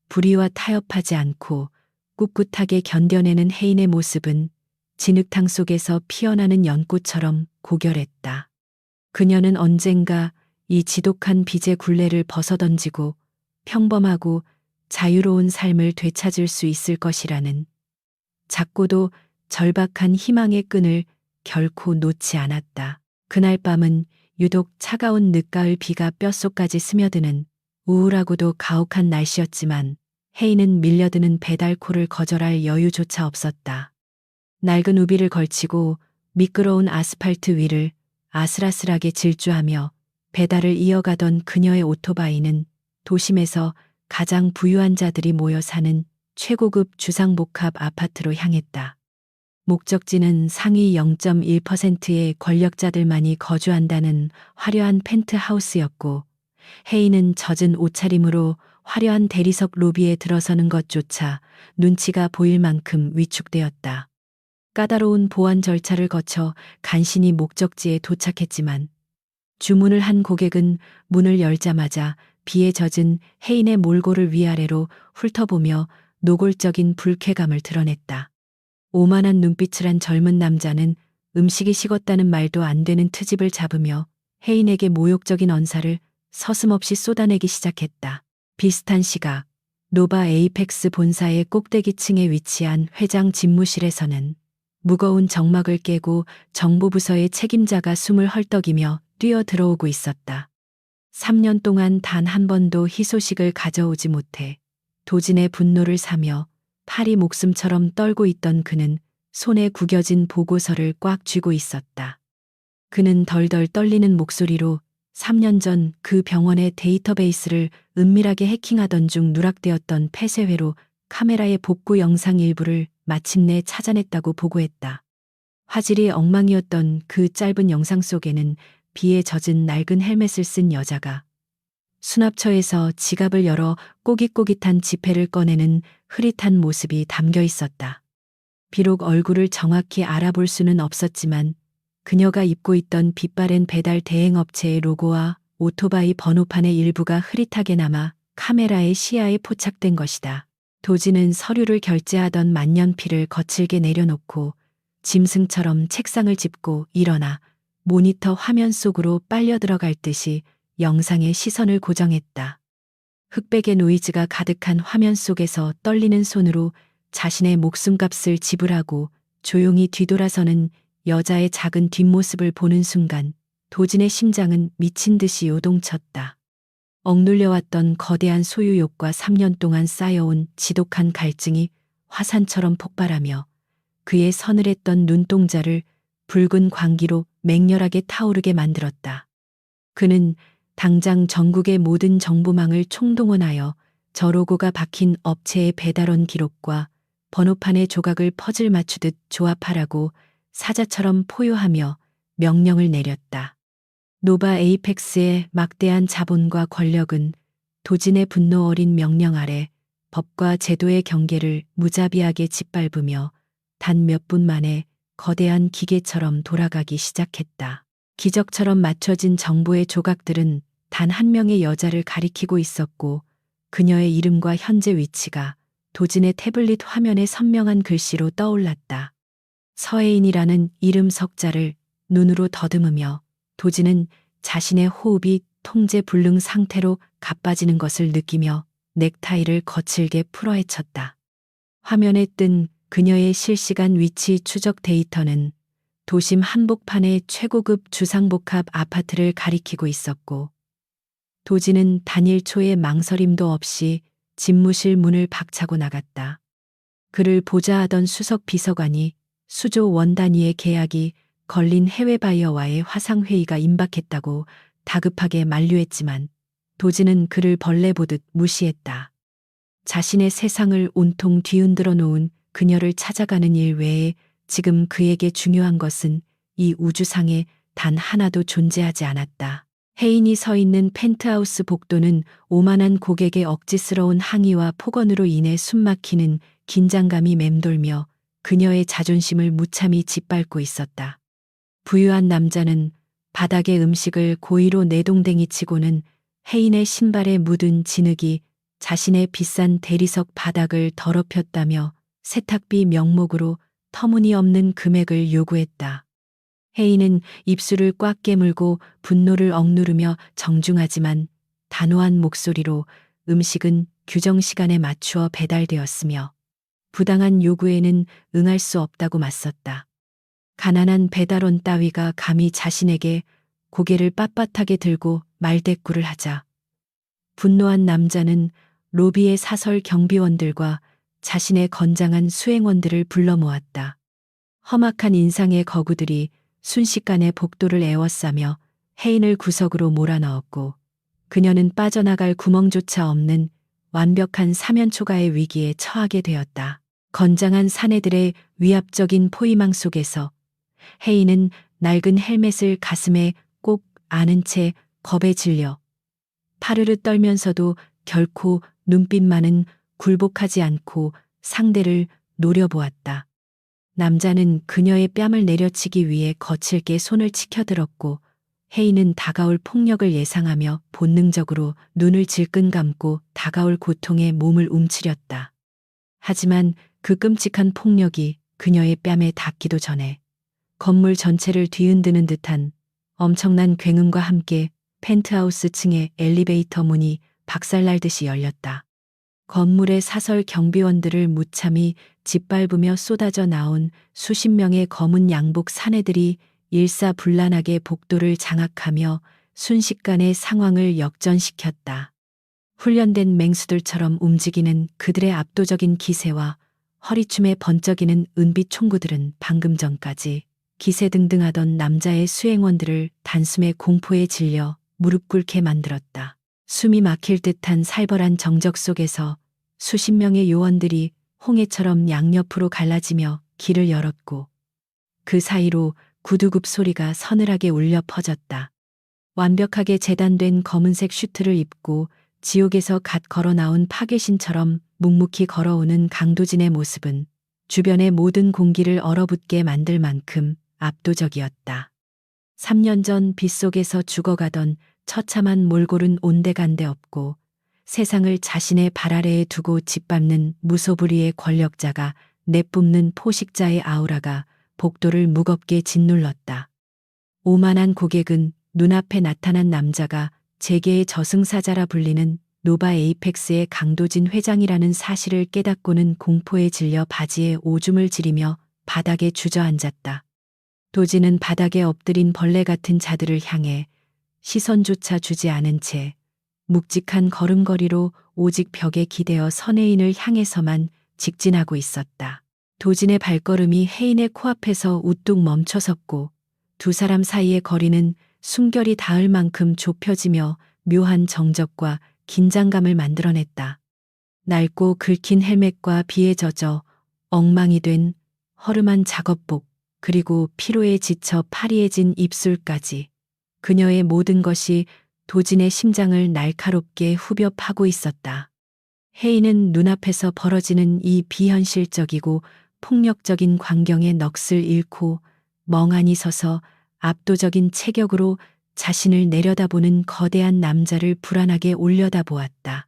A: 불의와 타협하지 않고 꿋꿋하게 견뎌내는 혜인의 모습은 진흙탕 속에서 피어나는 연꽃처럼 고결했다. 그녀는 언젠가 이 지독한 빚의 굴레를 벗어던지고 평범하고 자유로운 삶을 되찾을 수 있을 것이라는 작고도 절박한 희망의 끈을 결코 놓지 않았다. 그날 밤은 유독 차가운 늦가을 비가 뼛속까지 스며드는 우울하고도 가혹한 날씨였지만 혜인은 밀려드는 배달콜을 거절할 여유조차 없었다. 낡은 우비를 걸치고 미끄러운 아스팔트 위를 아슬아슬하게 질주하며 배달을 이어가던 그녀의 오토바이는 도심에서 가장 부유한 자들이 모여 사는 최고급 주상복합 아파트로 향했다. 목적지는 상위 0.1%의 권력자들만이 거주한다는 화려한 펜트하우스였고 혜인은 젖은 옷차림으로 화려한 대리석 로비에 들어서는 것조차 눈치가 보일 만큼 위축되었다. 까다로운 보안 절차를 거쳐 간신히 목적지에 도착했지만 주문을 한 고객은 문을 열자마자 비에 젖은 혜인의 몰골을 위아래로 훑어보며 노골적인 불쾌감을 드러냈다. 오만한 눈빛을 한 젊은 남자는 음식이 식었다는 말도 안 되는 트집을 잡으며 혜인에게 모욕적인 언사를 서슴없이 쏟아내기 시작했다. 비슷한 시각, 노바 에이펙스 본사의 꼭대기층에 위치한 회장 집무실에서는 무거운 정막을 깨고 정보부서의 책임자가 숨을 헐떡이며 뛰어 들어오고 있었다. 3년 동안 단 한 번도 희소식을 가져오지 못해 도진의 분노를 사며 팔이 목숨처럼 떨고 있던 그는 손에 구겨진 보고서를 꽉 쥐고 있었다. 그는 덜덜 떨리는 목소리로 3년 전 그 병원의 데이터베이스를 은밀하게 해킹하던 중 누락되었던 폐쇄회로 카메라의 복구 영상 일부를 마침내 찾아냈다고 보고했다. 화질이 엉망이었던 그 짧은 영상 속에는 비에 젖은 낡은 헬멧을 쓴 여자가 수납처에서 지갑을 열어 꼬깃꼬깃한 지폐를 꺼내는 흐릿한 모습이 담겨 있었다. 비록 얼굴을 정확히 알아볼 수는 없었지만 그녀가 입고 있던 빛바랜 배달 대행업체의 로고와 오토바이 번호판의 일부가 흐릿하게 남아 카메라의 시야에 포착된 것이다. 도진은 서류를 결제하던 만년필을 거칠게 내려놓고 짐승처럼 책상을 짚고 일어나 모니터 화면 속으로 빨려 들어갈 듯이 영상에 시선을 고정했다. 흑백의 노이즈가 가득한 화면 속에서 떨리는 손으로 자신의 목숨값을 지불하고 조용히 뒤돌아서는 여자의 작은 뒷모습을 보는 순간 도진의 심장은 미친 듯이 요동쳤다. 억눌려왔던 거대한 소유욕과 3년 동안 쌓여온 지독한 갈증이 화산처럼 폭발하며 그의 서늘했던 눈동자를 붉은 광기로 맹렬하게 타오르게 만들었다. 그는 당장 전국의 모든 정보망을 총동원하여 저 로고가 박힌 업체의 배달원 기록과 번호판의 조각을 퍼즐 맞추듯 조합하라고 사자처럼 포효하며 명령을 내렸다. 노바 에이펙스의 막대한 자본과 권력은 도진의 분노 어린 명령 아래 법과 제도의 경계를 무자비하게 짓밟으며 단 몇 분 만에 거대한 기계처럼 돌아가기 시작했다. 기적처럼 맞춰진 정보의 조각들은 단 한 명의 여자를 가리키고 있었고 그녀의 이름과 현재 위치가 도진의 태블릿 화면에 선명한 글씨로 떠올랐다. 서혜인이라는 이름 석자를 눈으로 더듬으며 도진은 자신의 호흡이 통제 불능 상태로 가빠지는 것을 느끼며 넥타이를 거칠게 풀어헤쳤다. 화면에 뜬 그녀의 실시간 위치 추적 데이터는 도심 한복판의 최고급 주상복합 아파트를 가리키고 있었고 도진은 단일 초의 망설임도 없이 집무실 문을 박차고 나갔다. 그를 보좌하던 수석 비서관이 수조 원 단위의 계약이 걸린 해외 바이어와의 화상회의가 임박했다고 다급하게 만류했지만 도진은 그를 벌레 보듯 무시했다. 자신의 세상을 온통 뒤흔들어 놓은 그녀를 찾아가는 일 외에 지금 그에게 중요한 것은 이 우주상에 단 하나도 존재하지 않았다. 혜인이 서 있는 펜트하우스 복도는 오만한 고객의 억지스러운 항의와 폭언으로 인해 숨막히는 긴장감이 맴돌며 그녀의 자존심을 무참히 짓밟고 있었다. 부유한 남자는 바닥에 음식을 고의로 내동댕이 치고는 혜인의 신발에 묻은 진흙이 자신의 비싼 대리석 바닥을 더럽혔다며 세탁비 명목으로 터무니없는 금액을 요구했다. 혜인은 입술을 꽉 깨물고 분노를 억누르며 정중하지만 단호한 목소리로 음식은 규정 시간에 맞추어 배달되었으며 부당한 요구에는 응할 수 없다고 맞섰다. 가난한 배달원 따위가 감히 자신에게 고개를 빳빳하게 들고 말대꾸를 하자 분노한 남자는 로비의 사설 경비원들과 자신의 건장한 수행원들을 불러 모았다. 험악한 인상의 거구들이 순식간에 복도를 에워싸며 혜인을 구석으로 몰아넣었고 그녀는 빠져나갈 구멍조차 없는 완벽한 사면초가의 위기에 처하게 되었다. 건장한 사내들의 위압적인 포위망 속에서 혜인은 낡은 헬멧을 가슴에 꼭 안은 채 겁에 질려 파르르 떨면서도 결코 눈빛만은 굴복하지 않고 상대를 노려보았다. 남자는 그녀의 뺨을 내려치기 위해 거칠게 손을 치켜들었고 혜인은 다가올 폭력을 예상하며 본능적으로 눈을 질끈 감고 다가올 고통에 몸을 움츠렸다. 하지만 그 끔찍한 폭력이 그녀의 뺨에 닿기도 전에 건물 전체를 뒤흔드는 듯한 엄청난 굉음과 함께 펜트하우스 층의 엘리베이터 문이 박살날듯이 열렸다. 건물의 사설 경비원들을 무참히 짓밟으며 쏟아져 나온 수십 명의 검은 양복 사내들이 일사불란하게 복도를 장악하며 순식간에 상황을 역전시켰다. 훈련된 맹수들처럼 움직이는 그들의 압도적인 기세와 허리춤에 번쩍이는 은빛 총구들은 방금 전까지 기세등등하던 남자의 수행원들을 단숨에 공포에 질려 무릎 꿇게 만들었다. 숨이 막힐 듯한 살벌한 정적 속에서 수십 명의 요원들이 홍해처럼 양옆으로 갈라지며 길을 열었고 그 사이로 구두굽 소리가 서늘하게 울려 퍼졌다. 완벽하게 재단된 검은색 슈트를 입고 지옥에서 갓 걸어 나온 파괴신처럼 묵묵히 걸어오는 강도진의 모습은 주변의 모든 공기를 얼어붙게 만들 만큼 압도적이었다. 3년 전 빗속에서 죽어가던 처참한 몰골은 온데간데 없고 세상을 자신의 발 아래에 두고 짓밟는 무소불위의 권력자가 내뿜는 포식자의 아우라가 복도를 무겁게 짓눌렀다. 오만한 고객은 눈앞에 나타난 남자가 재계의 저승사자라 불리는 노바 에이펙스의 강도진 회장이라는 사실을 깨닫고는 공포에 질려 바지에 오줌을 지리며 바닥에 주저앉았다. 도진은 바닥에 엎드린 벌레 같은 자들을 향해 시선조차 주지 않은 채 묵직한 걸음걸이로 오직 벽에 기대어 선혜인을 향해서만 직진하고 있었다. 도진의 발걸음이 혜인의 코앞에서 우뚝 멈춰섰고 두 사람 사이의 거리는 숨결이 닿을 만큼 좁혀지며 묘한 정적과 긴장감을 만들어냈다. 낡고 긁힌 헬멧과 비에 젖어 엉망이 된 허름한 작업복, 그리고 피로에 지쳐 파리해진 입술까지. 그녀의 모든 것이 도진의 심장을 날카롭게 후벼 파고 있었다. 혜인은 눈앞에서 벌어지는 이 비현실적이고 폭력적인 광경의 넋을 잃고 멍하니 서서 압도적인 체격으로 자신을 내려다보는 거대한 남자를 불안하게 올려다보았다.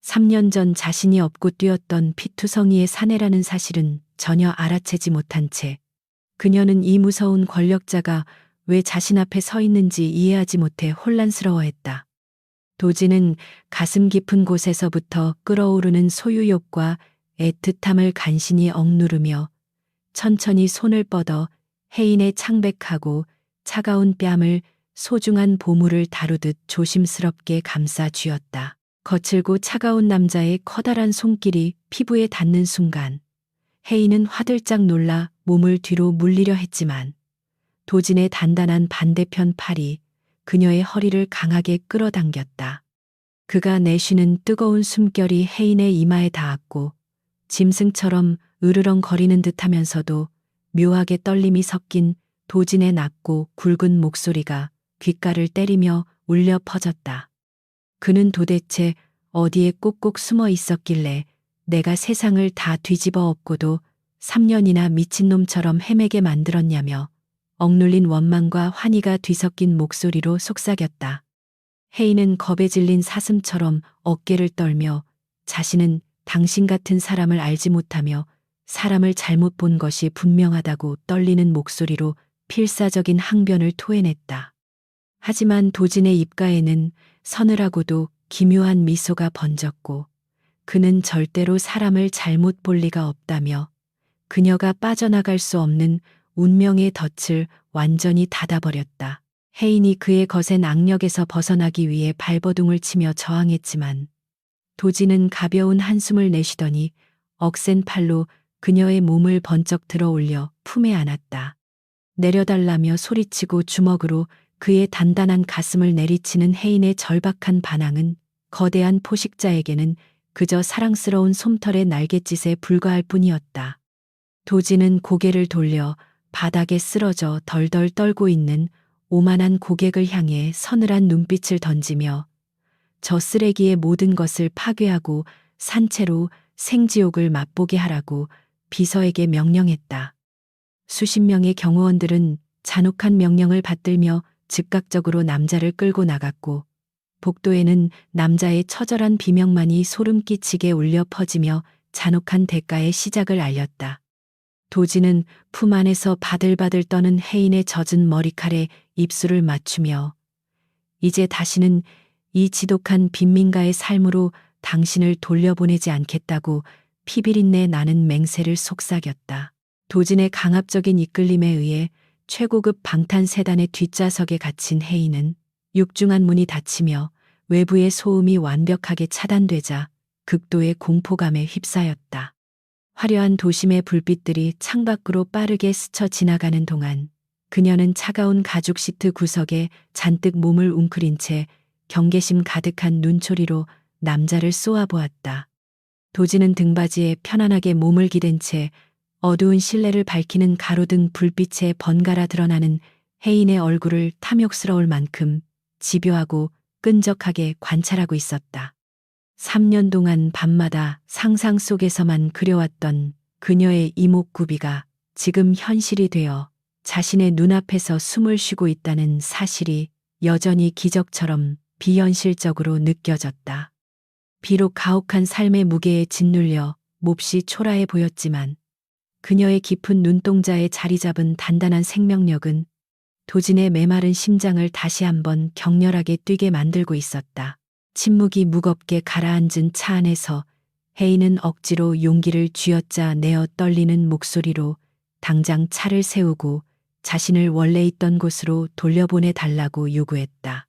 A: 3년 전 자신이 업고 뛰었던 피투성이의 사내라는 사실은 전혀 알아채지 못한 채 그녀는 이 무서운 권력자가 왜 자신 앞에 서 있는지 이해하지 못해 혼란스러워했다. 도지는 가슴 깊은 곳에서부터 끓어오르는 소유욕과 애틋함을 간신히 억누르며 천천히 손을 뻗어 혜인의 창백하고 차가운 뺨을 소중한 보물을 다루듯 조심스럽게 감싸 쥐었다. 거칠고 차가운 남자의 커다란 손길이 피부에 닿는 순간 혜인은 화들짝 놀라 몸을 뒤로 물리려 했지만 도진의 단단한 반대편 팔이 그녀의 허리를 강하게 끌어당겼다. 그가 내쉬는 뜨거운 숨결이 혜인의 이마에 닿았고 짐승처럼 으르렁거리는 듯하면서도 묘하게 떨림이 섞인 도진의 낮고 굵은 목소리가 귓가를 때리며 울려 퍼졌다. 그는 도대체 어디에 꼭꼭 숨어 있었길래 내가 세상을 다 뒤집어 엎고도 3년이나 미친놈처럼 헤매게 만들었냐며 억눌린 원망과 환희가 뒤섞인 목소리로 속삭였다. 혜인은 겁에 질린 사슴처럼 어깨를 떨며 자신은 당신 같은 사람을 알지 못하며 사람을 잘못 본 것이 분명하다고 떨리는 목소리로 필사적인 항변을 토해냈다. 하지만 도진의 입가에는 서늘하고도 기묘한 미소가 번졌고 그는 절대로 사람을 잘못 볼 리가 없다며 그녀가 빠져나갈 수 없는 운명의 덫을 완전히 닫아버렸다. 혜인이 그의 거센 악력에서 벗어나기 위해 발버둥을 치며 저항했지만 도진은 가벼운 한숨을 내쉬더니 억센 팔로 그녀의 몸을 번쩍 들어 올려 품에 안았다. 내려달라며 소리치고 주먹으로 그의 단단한 가슴을 내리치는 혜인의 절박한 반항은 거대한 포식자에게는 그저 사랑스러운 솜털의 날갯짓에 불과할 뿐이었다. 도진은 고개를 돌려 바닥에 쓰러져 덜덜 떨고 있는 오만한 고객을 향해 서늘한 눈빛을 던지며 저 쓰레기의 모든 것을 파괴하고 산채로 생지옥을 맛보게 하라고 비서에게 명령했다. 수십 명의 경호원들은 잔혹한 명령을 받들며 즉각적으로 남자를 끌고 나갔고 복도에는 남자의 처절한 비명만이 소름 끼치게 울려 퍼지며 잔혹한 대가의 시작을 알렸다. 도진은 품 안에서 바들바들 떠는 혜인의 젖은 머리칼에 입술을 맞추며 이제 다시는 이 지독한 빈민가의 삶으로 당신을 돌려보내지 않겠다고 피비린내 나는 맹세를 속삭였다. 도진의 강압적인 이끌림에 의해 최고급 방탄세단의 뒷좌석에 갇힌 혜인은 육중한 문이 닫히며 외부의 소음이 완벽하게 차단되자 극도의 공포감에 휩싸였다. 화려한 도심의 불빛들이 창밖으로 빠르게 스쳐 지나가는 동안 그녀는 차가운 가죽 시트 구석에 잔뜩 몸을 웅크린 채 경계심 가득한 눈초리로 남자를 쏘아보았다. 도진은 등받이에 편안하게 몸을 기댄 채 어두운 실내를 밝히는 가로등 불빛에 번갈아 드러나는 혜인의 얼굴을 탐욕스러울 만큼 집요하고 끈적하게 관찰하고 있었다. 3년 동안 밤마다 상상 속에서만 그려왔던 그녀의 이목구비가 지금 현실이 되어 자신의 눈앞에서 숨을 쉬고 있다는 사실이 여전히 기적처럼 비현실적으로 느껴졌다. 비록 가혹한 삶의 무게에 짓눌려 몹시 초라해 보였지만 그녀의 깊은 눈동자에 자리 잡은 단단한 생명력은 도진의 메마른 심장을 다시 한번 격렬하게 뛰게 만들고 있었다. 침묵이 무겁게 가라앉은 차 안에서 혜인은 억지로 용기를 쥐어짜 내어 떨리는 목소리로 당장 차를 세우고 자신을 원래 있던 곳으로 돌려보내 달라고 요구했다.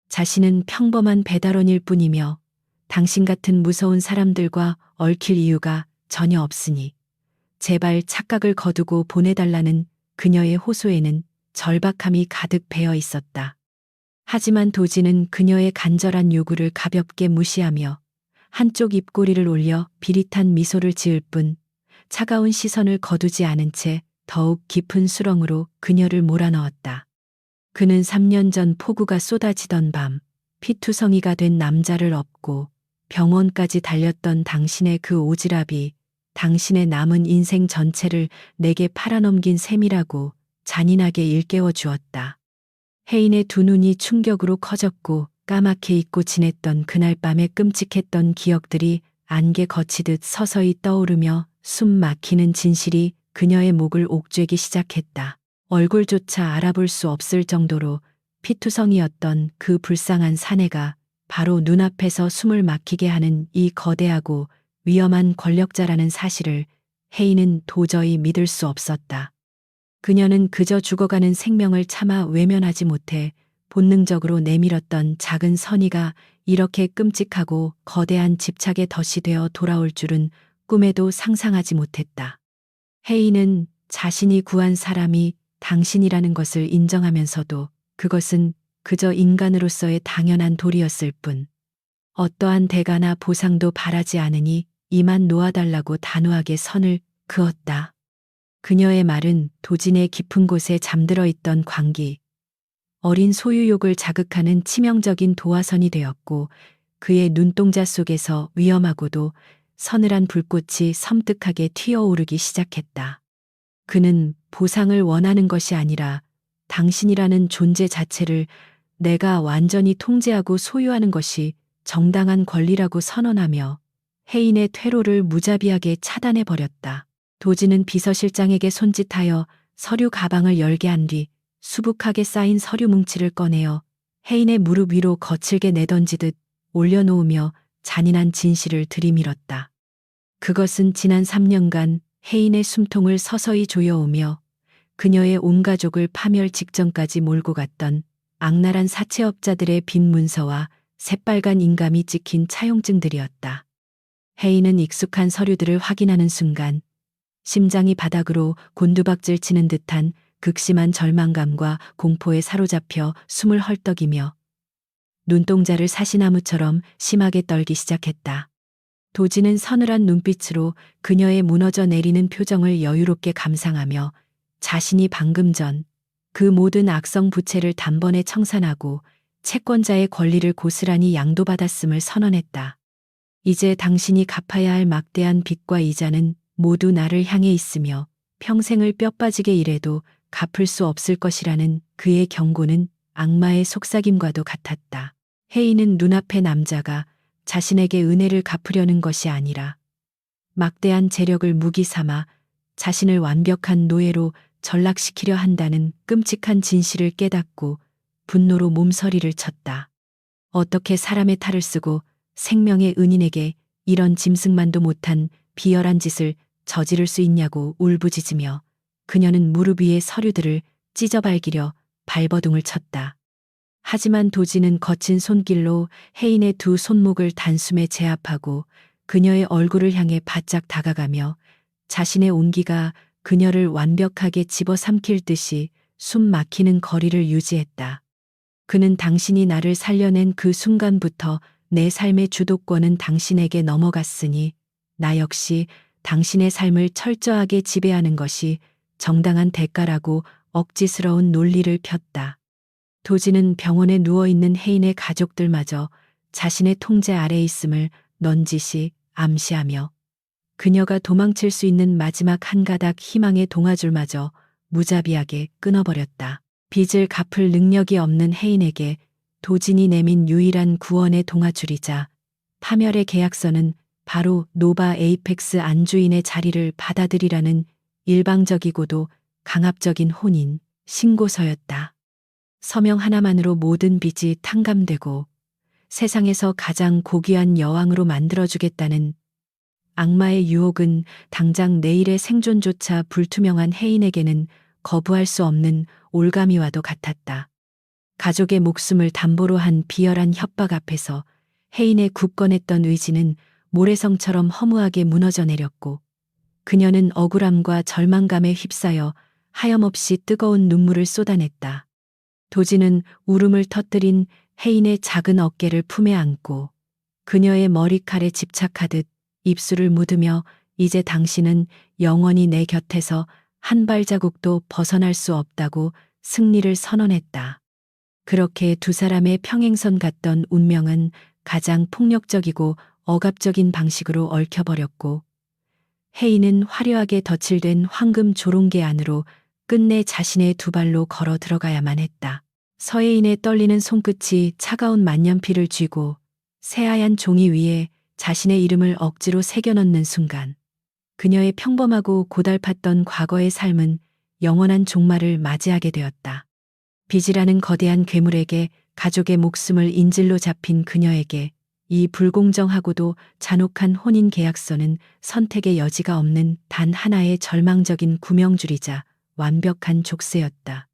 A: 자신은 평범한 배달원일 뿐이며 당신 같은 무서운 사람들과 얽힐 이유가 전혀 없으니 제발 착각을 거두고 보내달라는 그녀의 호소에는 절박함이 가득 배어 있었다. 하지만 도지는 그녀의 간절한 요구를 가볍게 무시하며 한쪽 입꼬리를 올려 비릿한 미소를 지을 뿐 차가운 시선을 거두지 않은 채 더욱 깊은 수렁으로 그녀를 몰아넣었다. 그는 3년 전 폭우가 쏟아지던 밤 피투성이가 된 남자를 업고 병원까지 달렸던 당신의 그 오지랖이 당신의 남은 인생 전체를 내게 팔아넘긴 셈이라고 잔인하게 일깨워 주었다. 혜인의 두 눈이 충격으로 커졌고 까맣게 잊고 지냈던 그날 밤의 끔찍했던 기억들이 안개 거치듯 서서히 떠오르며 숨 막히는 진실이 그녀의 목을 옥죄기 시작했다. 얼굴조차 알아볼 수 없을 정도로 피투성이었던 그 불쌍한 사내가 바로 눈앞에서 숨을 막히게 하는 이 거대하고 위험한 권력자라는 사실을 혜인은 도저히 믿을 수 없었다. 그녀는 그저 죽어가는 생명을 차마 외면하지 못해 본능적으로 내밀었던 작은 선의가 이렇게 끔찍하고 거대한 집착의 덫이 되어 돌아올 줄은 꿈에도 상상하지 못했다. 혜인은 자신이 구한 사람이 당신이라는 것을 인정하면서도 그것은 그저 인간으로서의 당연한 도리였을 뿐 어떠한 대가나 보상도 바라지 않으니 이만 놓아달라고 단호하게 선을 그었다. 그녀의 말은 도진의 깊은 곳에 잠들어 있던 광기, 어린 소유욕을 자극하는 치명적인 도화선이 되었고 그의 눈동자 속에서 위험하고도 서늘한 불꽃이 섬뜩하게 튀어오르기 시작했다. 그는 보상을 원하는 것이 아니라 당신이라는 존재 자체를 내가 완전히 통제하고 소유하는 것이 정당한 권리라고 선언하며 혜인의 퇴로를 무자비하게 차단해 버렸다. 도지는 비서실장에게 손짓하여 서류 가방을 열게 한 뒤 수북하게 쌓인 서류 뭉치를 꺼내어 혜인의 무릎 위로 거칠게 내던지듯 올려놓으며 잔인한 진실을 들이밀었다. 그것은 지난 3년간 혜인의 숨통을 서서히 조여오며 그녀의 온 가족을 파멸 직전까지 몰고 갔던 악랄한 사채업자들의 빈 문서와 새빨간 인감이 찍힌 차용증들이었다. 혜인은 익숙한 서류들을 확인하는 순간 심장이 바닥으로 곤두박질 치는 듯한 극심한 절망감과 공포에 사로잡혀 숨을 헐떡이며 눈동자를 사시나무처럼 심하게 떨기 시작했다. 도지는 서늘한 눈빛으로 그녀의 무너져 내리는 표정을 여유롭게 감상하며 자신이 방금 전 그 모든 악성 부채를 단번에 청산하고 채권자의 권리를 고스란히 양도받았음을 선언했다. 이제 당신이 갚아야 할 막대한 빚과 이자는 모두 나를 향해 있으며 평생을 뼈 빠지게 일해도 갚을 수 없을 것이라는 그의 경고는 악마의 속삭임과도 같았다. 혜인은 눈앞의 남자가 자신에게 은혜를 갚으려는 것이 아니라 막대한 재력을 무기 삼아 자신을 완벽한 노예로 전락시키려 한다는 끔찍한 진실을 깨닫고 분노로 몸서리를 쳤다. 어떻게 사람의 탈을 쓰고 생명의 은인에게 이런 짐승만도 못한 비열한 짓을 저지를 수 있냐고 울부짖으며 그녀는 무릎 위의 서류들을 찢어발기려 발버둥을 쳤다. 하지만 도지는 거친 손길로 혜인의 두 손목을 단숨에 제압하고 그녀의 얼굴을 향해 바짝 다가가며 자신의 온기가 그녀를 완벽하게 집어삼킬 듯이 숨 막히는 거리를 유지했다. 그는 당신이 나를 살려낸 그 순간부터 내 삶의 주도권은 당신에게 넘어갔으니 나 역시 당신의 삶을 철저하게 지배하는 것이 정당한 대가라고 억지스러운 논리를 폈다. 도지는 병원에 누워있는 혜인의 가족들마저 자신의 통제 아래에 있음을 넌지시 암시하며 그녀가 도망칠 수 있는 마지막 한 가닥 희망의 동아줄마저 무자비하게 끊어버렸다. 빚을 갚을 능력이 없는 혜인에게 도진이 내민 유일한 구원의 동아줄이자 파멸의 계약서는 바로 노바 에이펙스 안주인의 자리를 받아들이라는 일방적이고도 강압적인 혼인 신고서였다. 서명 하나만으로 모든 빚이 탕감되고 세상에서 가장 고귀한 여왕으로 만들어주겠다는 악마의 유혹은 당장 내일의 생존조차 불투명한 혜인에게는 거부할 수 없는 올가미와도 같았다. 가족의 목숨을 담보로 한 비열한 협박 앞에서 혜인의 굳건했던 의지는 모래성처럼 허무하게 무너져 내렸고 그녀는 억울함과 절망감에 휩싸여 하염없이 뜨거운 눈물을 쏟아냈다. 도진은 울음을 터뜨린 혜인의 작은 어깨를 품에 안고 그녀의 머리칼에 집착하듯 입술을 묻으며 이제 당신은 영원히 내 곁에서 한 발자국도 벗어날 수 없다고 승리를 선언했다. 그렇게 두 사람의 평행선 같던 운명은 가장 폭력적이고 억압적인 방식으로 얽혀버렸고 혜인은 화려하게 덧칠된 황금 조롱개 안으로 끝내 자신의 두 발로 걸어 들어가야만 했다. 서혜인의 떨리는 손끝이 차가운 만년필을 쥐고 새하얀 종이 위에 자신의 이름을 억지로 새겨넣는 순간 그녀의 평범하고 고달팠던 과거의 삶은 영원한 종말을 맞이하게 되었다. 빚이라는 거대한 괴물에게 가족의 목숨을 인질로 잡힌 그녀에게 이 불공정하고도 잔혹한 혼인 계약서는 선택의 여지가 없는 단 하나의 절망적인 구명줄이자 완벽한 족쇄였다.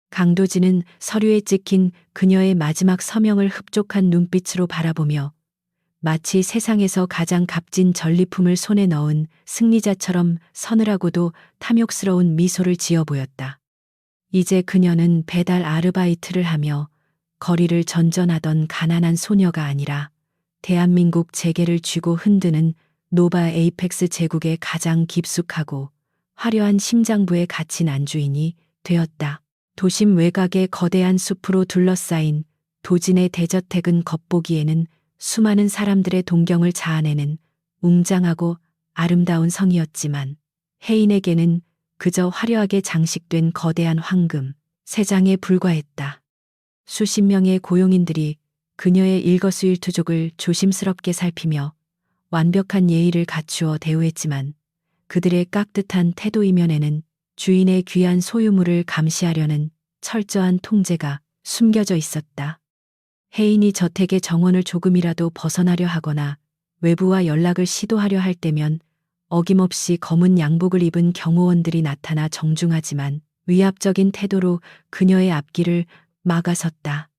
A: 강도진은 서류에 찍힌 그녀의 마지막 서명을 흡족한 눈빛으로 바라보며 마치 세상에서 가장 값진 전리품을 손에 넣은 승리자처럼 서늘하고도 탐욕스러운 미소를 지어 보였다. 이제 그녀는 배달 아르바이트를 하며 거리를 전전하던 가난한 소녀가 아니라 대한민국 재계를 쥐고 흔드는 노바 에이펙스 제국의 가장 깊숙하고 화려한 심장부에 갇힌 안주인이 되었다. 도심 외곽의 거대한 숲으로 둘러싸인 도진의 대저택은 겉보기에는 수많은 사람들의 동경을 자아내는 웅장하고 아름다운 성이었지만 혜인에게는 그저 화려하게 장식된 거대한 황금 세장에 불과했다. 수십 명의 고용인들이 그녀의 일거수일투족을 조심스럽게 살피며 완벽한 예의를 갖추어 대우했지만 그들의 깍듯한 태도 이면에는 주인의 귀한 소유물을 감시하려는 철저한 통제가 숨겨져 있었다. 혜인이 저택의 정원을 조금이라도 벗어나려 하거나 외부와 연락을 시도하려 할 때면 어김없이 검은 양복을 입은 경호원들이 나타나 정중하지만 위압적인 태도로 그녀의 앞길을 막아섰다.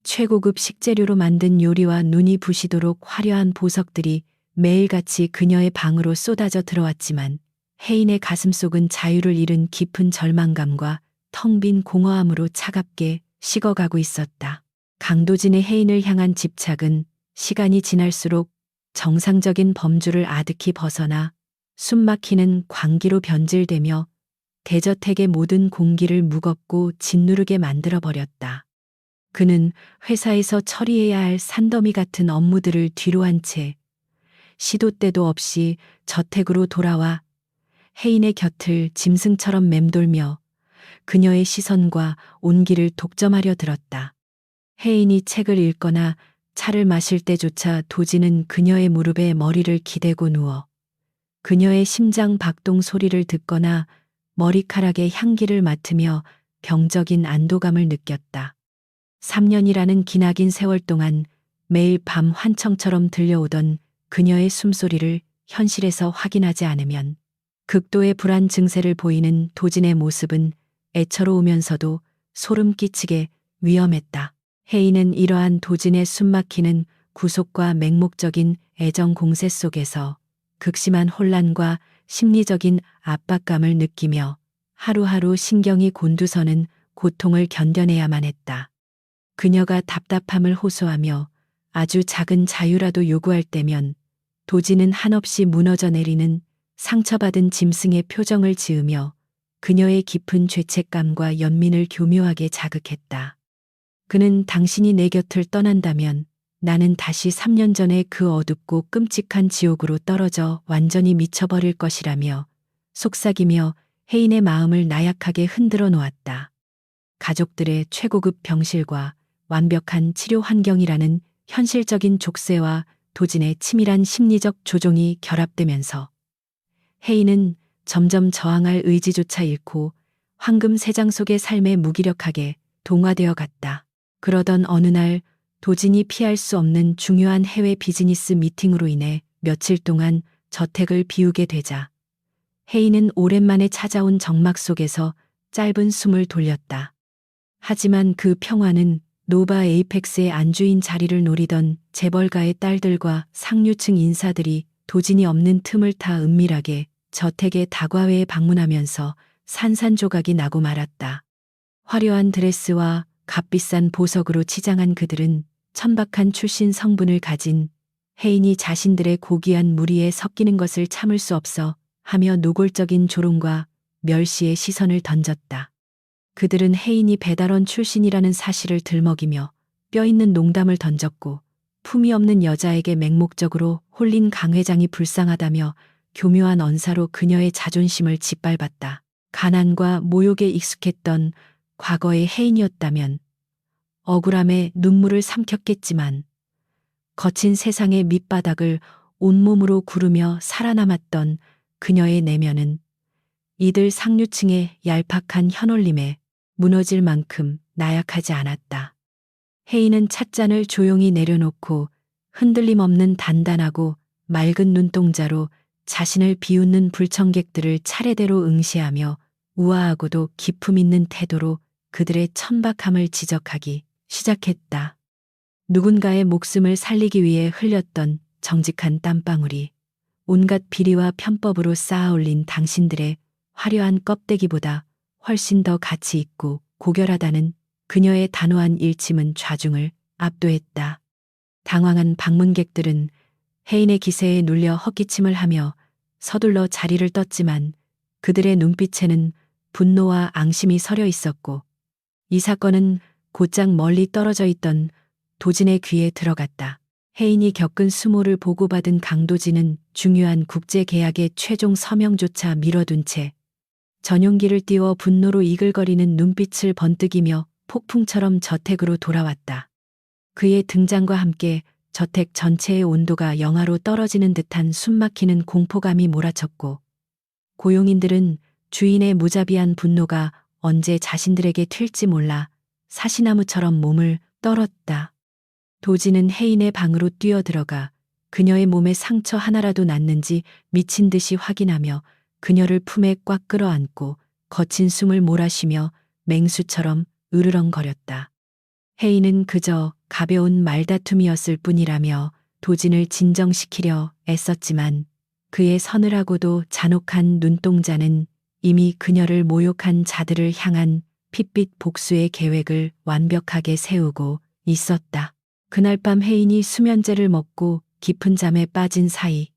A: 최고급 식재료로 만든 요리와 눈이 부시도록 화려한 보석들이 매일같이 그녀의 방으로 쏟아져 들어왔지만 혜인의 가슴속은 자유를 잃은 깊은 절망감과 텅 빈 공허함으로 차갑게 식어가고 있었다. 강도진의 혜인을 향한 집착은 시간이 지날수록 정상적인 범주를 아득히 벗어나 숨막히는 광기로 변질되며 대저택의 모든 공기를 무겁고 짓누르게 만들어버렸다. 그는 회사에서 처리해야 할 산더미 같은 업무들을 뒤로한 채 시도 때도 없이 저택으로 돌아와 혜인의 곁을 짐승처럼 맴돌며 그녀의 시선과 온기를 독점하려 들었다. 혜인이 책을 읽거나 차를 마실 때조차 도진은 그녀의 무릎에 머리를 기대고 누워 그녀의 심장 박동 소리를 듣거나 머리카락의 향기를 맡으며 병적인 안도감을 느꼈다. 3년이라는 기나긴 세월 동안 매일 밤 환청처럼 들려오던 그녀의 숨소리를 현실에서 확인하지 않으면 극도의 불안 증세를 보이는 도진의 모습은 애처로우면서도 소름 끼치게 위험했다. 혜인은 이러한 도진의 숨막히는 구속과 맹목적인 애정 공세 속에서 극심한 혼란과 심리적인 압박감을 느끼며 하루하루 신경이 곤두서는 고통을 견뎌내야만 했다. 그녀가 답답함을 호소하며 아주 작은 자유라도 요구할 때면 도진은 한없이 무너져 내리는 상처받은 짐승의 표정을 지으며 그녀의 깊은 죄책감과 연민을 교묘하게 자극했다. 그는 당신이 내 곁을 떠난다면 나는 다시 3년 전의 그 어둡고 끔찍한 지옥으로 떨어져 완전히 미쳐버릴 것이라며 속삭이며 혜인의 마음을 나약하게 흔들어 놓았다. 가족들의 최고급 병실과 완벽한 치료 환경이라는 현실적인 족쇄와 도진의 치밀한 심리적 조종이 결합되면서 혜인은 점점 저항할 의지조차 잃고 황금 세장 속의 삶에 무기력하게 동화되어 갔다. 그러던 어느 날 도진이 피할 수 없는 중요한 해외 비즈니스 미팅으로 인해 며칠 동안 저택을 비우게 되자 혜인은 오랜만에 찾아온 정막 속에서 짧은 숨을 돌렸다. 하지만 그 평화는 노바 에이펙스의 안주인 자리를 노리던 재벌가의 딸들과 상류층 인사들이 도진이 없는 틈을 타 은밀하게 저택의 다과회에 방문하면서 산산조각이 나고 말았다. 화려한 드레스와 값비싼 보석으로 치장한 그들은 천박한 출신 성분을 가진 혜인이 자신들의 고귀한 무리에 섞이는 것을 참을 수 없어 하며 노골적인 조롱과 멸시의 시선을 던졌다. 그들은 혜인이 배달원 출신이라는 사실을 들먹이며 뼈있는 농담을 던졌고 품위 없는 여자에게 맹목적으로 홀린 강 회장이 불쌍하다며 교묘한 언사로 그녀의 자존심을 짓밟았다. 가난과 모욕에 익숙했던 과거의 혜인이었다면 억울함에 눈물을 삼켰겠지만 거친 세상의 밑바닥을 온몸으로 구르며 살아남았던 그녀의 내면은 이들 상류층의 얄팍한 현올림에 무너질 만큼 나약하지 않았다. 혜인은 찻잔을 조용히 내려놓고 흔들림 없는 단단하고 맑은 눈동자로 자신을 비웃는 불청객들을 차례대로 응시하며 우아하고도 기품 있는 태도로 그들의 천박함을 지적하기 시작했다. 누군가의 목숨을 살리기 위해 흘렸던 정직한 땀방울이 온갖 비리와 편법으로 쌓아올린 당신들의 화려한 껍데기보다 훨씬 더 가치 있고 고결하다는 그녀의 단호한 일침은 좌중을 압도했다. 당황한 방문객들은 혜인의 기세에 눌려 헛기침을 하며 서둘러 자리를 떴지만 그들의 눈빛에는 분노와 앙심이 서려 있었고 이 사건은 곧장 멀리 떨어져 있던 도진의 귀에 들어갔다. 혜인이 겪은 수모를 보고받은 강도진은 중요한 국제계약의 최종 서명조차 미뤄둔 채 전용기를 띄워 분노로 이글거리는 눈빛을 번뜩이며 폭풍처럼 저택으로 돌아왔다. 그의 등장과 함께 저택 전체의 온도가 영하로 떨어지는 듯한 숨막히는 공포감이 몰아쳤고 고용인들은 주인의 무자비한 분노가 언제 자신들에게 튈지 몰라 사시나무처럼 몸을 떨었다. 도진은 혜인의 방으로 뛰어들어가 그녀의 몸에 상처 하나라도 났는지 미친 듯이 확인하며 그녀를 품에 꽉 끌어안고 거친 숨을 몰아쉬며 맹수처럼 으르렁거렸다. 혜인은 그저 가벼운 말다툼이었을 뿐이라며 도진을 진정시키려 애썼지만 그의 서늘하고도 잔혹한 눈동자는 이미 그녀를 모욕한 자들을 향한 핏빛 복수의 계획을 완벽하게 세우고 있었다. 그날 밤 혜인이 수면제를 먹고 깊은 잠에 빠진 사이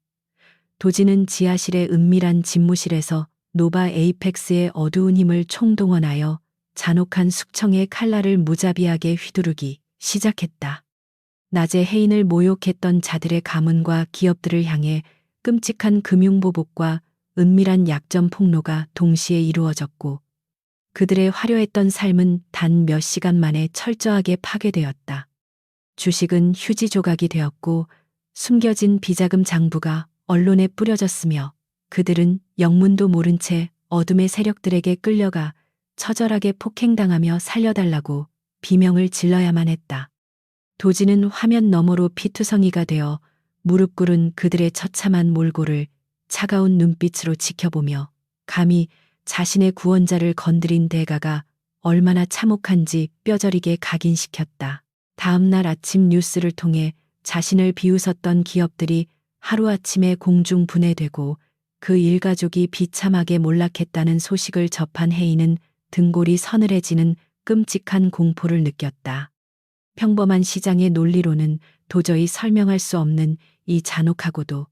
A: 도진은 지하실의 은밀한 집무실에서 노바 에이펙스의 어두운 힘을 총동원하여 잔혹한 숙청의 칼날을 무자비하게 휘두르기 시작했다. 낮에 혜인을 모욕했던 자들의 가문과 기업들을 향해 끔찍한 금융보복과 은밀한 약점 폭로가 동시에 이루어졌고 그들의 화려했던 삶은 단 몇 시간 만에 철저하게 파괴되었다. 주식은 휴지 조각이 되었고 숨겨진 비자금 장부가 언론에 뿌려졌으며 그들은 영문도 모른 채 어둠의 세력들에게 끌려가 처절하게 폭행당하며 살려달라고 비명을 질러야만 했다. 도진은 화면 너머로 피투성이가 되어 무릎 꿇은 그들의 처참한 몰골을 차가운 눈빛으로 지켜보며 감히 자신의 구원자를 건드린 대가가 얼마나 참혹한지 뼈저리게 각인시켰다. 다음 날 아침 뉴스를 통해 자신을 비웃었던 기업들이 하루아침에 공중 분해되고 그 일가족이 비참하게 몰락했다는 소식을 접한 혜인은 등골이 서늘해지는 끔찍한 공포를 느꼈다. 평범한 시장의 논리로는 도저히 설명할 수 없는 이 잔혹하고도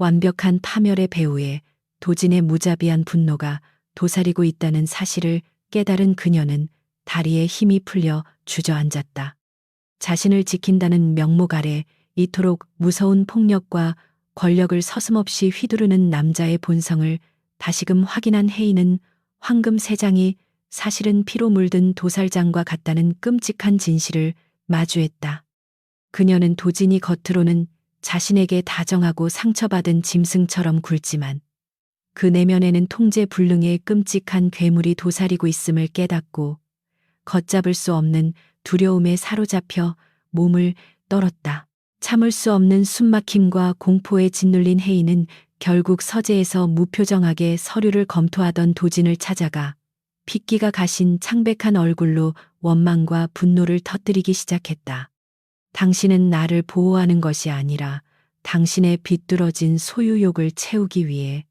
A: 완벽한 파멸의 배후에 도진의 무자비한 분노가 도사리고 있다는 사실을 깨달은 그녀는 다리에 힘이 풀려 주저앉았다. 자신을 지킨다는 명목 아래 이토록 무서운 폭력과 권력을 서슴없이 휘두르는 남자의 본성을 다시금 확인한 혜인은 황금 세 장이 사실은 피로 물든 도살장과 같다는 끔찍한 진실을 마주했다. 그녀는 도진이 겉으로는 자신에게 다정하고 상처받은 짐승처럼 굴지만 그 내면에는 통제불능의 끔찍한 괴물이 도사리고 있음을 깨닫고 걷잡을 수 없는 두려움에 사로잡혀 몸을 떨었다. 참을 수 없는 숨막힘과 공포에 짓눌린 혜인은 결국 서재에서 무표정하게 서류를 검토하던 도진을 찾아가 핏기가 가신 창백한 얼굴로 원망과 분노를 터뜨리기 시작했다. 당신은 나를 보호하는 것이 아니라 당신의 비뚤어진 소유욕을 채우기 위해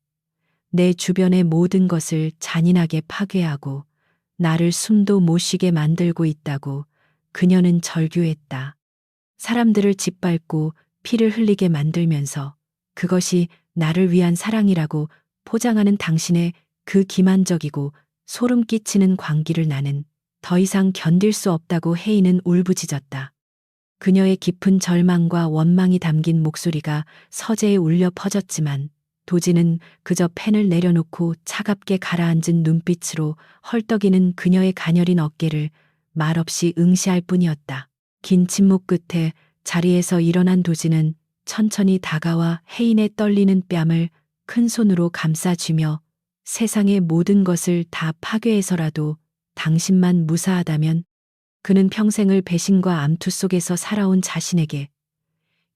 A: 내 주변의 모든 것을 잔인하게 파괴하고 나를 숨도 못 쉬게 만들고 있다고 그녀는 절규했다. 사람들을 짓밟고 피를 흘리게 만들면서 그것이 나를 위한 사랑이라고 포장하는 당신의 그 기만적이고 소름 끼치는 광기를 나는 더 이상 견딜 수 없다고 혜인은 울부짖었다. 그녀의 깊은 절망과 원망이 담긴 목소리가 서재에 울려 퍼졌지만 도진은 그저 펜을 내려놓고 차갑게 가라앉은 눈빛으로 헐떡이는 그녀의 가녀린 어깨를 말없이 응시할 뿐이었다. 긴 침묵 끝에 자리에서 일어난 도진은 천천히 다가와 혜인의 떨리는 뺨을 큰 손으로 감싸쥐며 세상의 모든 것을 다 파괴해서라도 당신만 무사하다면 그는 평생을 배신과 암투 속에서 살아온 자신에게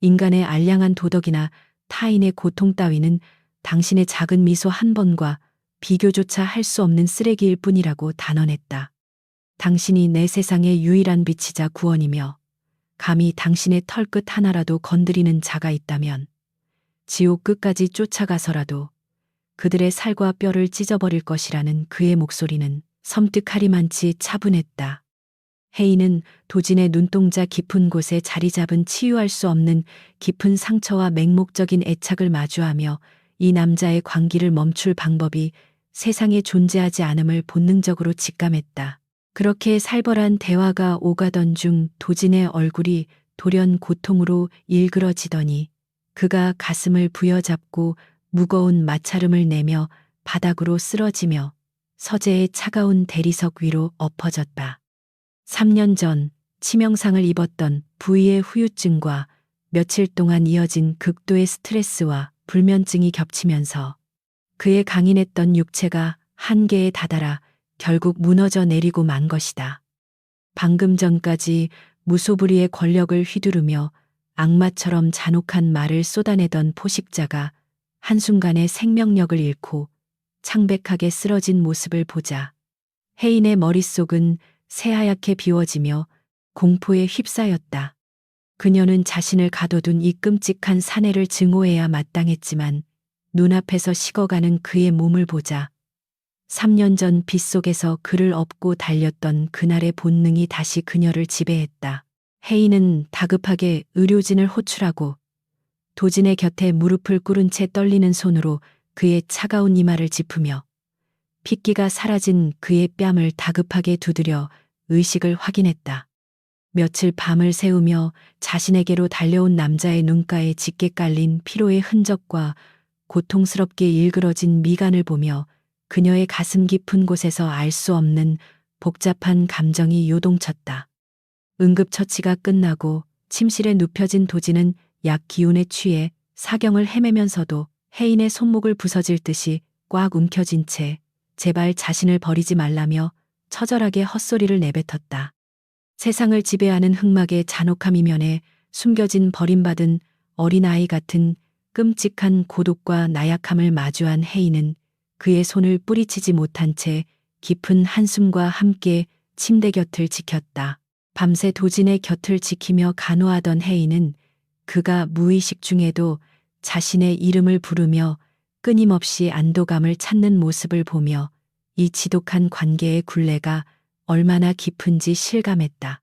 A: 인간의 알량한 도덕이나 타인의 고통 따위는 당신의 작은 미소 한 번과 비교조차 할 수 없는 쓰레기일 뿐이라고 단언했다. 당신이 내 세상의 유일한 빛이자 구원이며 감히 당신의 털끝 하나라도 건드리는 자가 있다면 지옥 끝까지 쫓아가서라도 그들의 살과 뼈를 찢어버릴 것이라는 그의 목소리는 섬뜩하리만치 차분했다. 혜인은 도진의 눈동자 깊은 곳에 자리 잡은 치유할 수 없는 깊은 상처와 맹목적인 애착을 마주하며 이 남자의 광기를 멈출 방법이 세상에 존재하지 않음을 본능적으로 직감했다. 그렇게 살벌한 대화가 오가던 중 도진의 얼굴이 돌연 고통으로 일그러지더니 그가 가슴을 부여잡고 무거운 마찰음을 내며 바닥으로 쓰러지며 서재의 차가운 대리석 위로 엎어졌다. 3년 전 치명상을 입었던 부위의 후유증과 며칠 동안 이어진 극도의 스트레스와 불면증이 겹치면서 그의 강인했던 육체가 한계에 다다라 결국 무너져 내리고 만 것이다. 방금 전까지 무소불위의 권력을 휘두르며 악마처럼 잔혹한 말을 쏟아내던 포식자가 한순간에 생명력을 잃고 창백하게 쓰러진 모습을 보자 혜인의 머릿속은 새하얗게 비워지며 공포에 휩싸였다. 그녀는 자신을 가둬둔 이 끔찍한 사내를 증오해야 마땅했지만 눈앞에서 식어가는 그의 몸을 보자 3년 전 빗속에서 그를 업고 달렸던 그날의 본능이 다시 그녀를 지배했다. 혜인은 다급하게 의료진을 호출하고 도진의 곁에 무릎을 꿇은 채 떨리는 손으로 그의 차가운 이마를 짚으며 핏기가 사라진 그의 뺨을 다급하게 두드려 의식을 확인했다. 며칠 밤을 새우며 자신에게로 달려온 남자의 눈가에 짙게 깔린 피로의 흔적과 고통스럽게 일그러진 미간을 보며 그녀의 가슴 깊은 곳에서 알 수 없는 복잡한 감정이 요동쳤다. 응급처치가 끝나고 침실에 눕혀진 도진은 약 기운에 취해 사경을 헤매면서도 혜인의 손목을 부서질 듯이 꽉 움켜쥔 채 제발 자신을 버리지 말라며 처절하게 헛소리를 내뱉었다. 세상을 지배하는 흑막의 잔혹함 이면에 숨겨진 버림받은 어린아이 같은 끔찍한 고독과 나약함을 마주한 혜인은 그의 손을 뿌리치지 못한 채 깊은 한숨과 함께 침대 곁을 지켰다. 밤새 도진의 곁을 지키며 간호하던 혜인은 그가 무의식 중에도 자신의 이름을 부르며 끊임없이 안도감을 찾는 모습을 보며 이 지독한 관계의 굴레가 얼마나 깊은지 실감했다.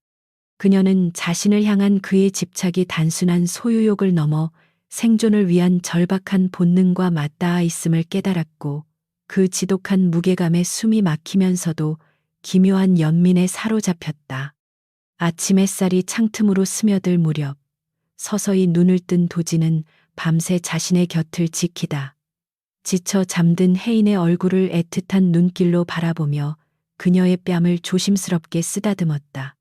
A: 그녀는 자신을 향한 그의 집착이 단순한 소유욕을 넘어 생존을 위한 절박한 본능과 맞닿아 있음을 깨달았고 그 지독한 무게감에 숨이 막히면서도 기묘한 연민에 사로잡혔다. 아침 햇살이 창틈으로 스며들 무렵 서서히 눈을 뜬 도진은 밤새 자신의 곁을 지키다 지쳐 잠든 혜인의 얼굴을 애틋한 눈길로 바라보며 그녀의 뺨을 조심스럽게 쓰다듬었다.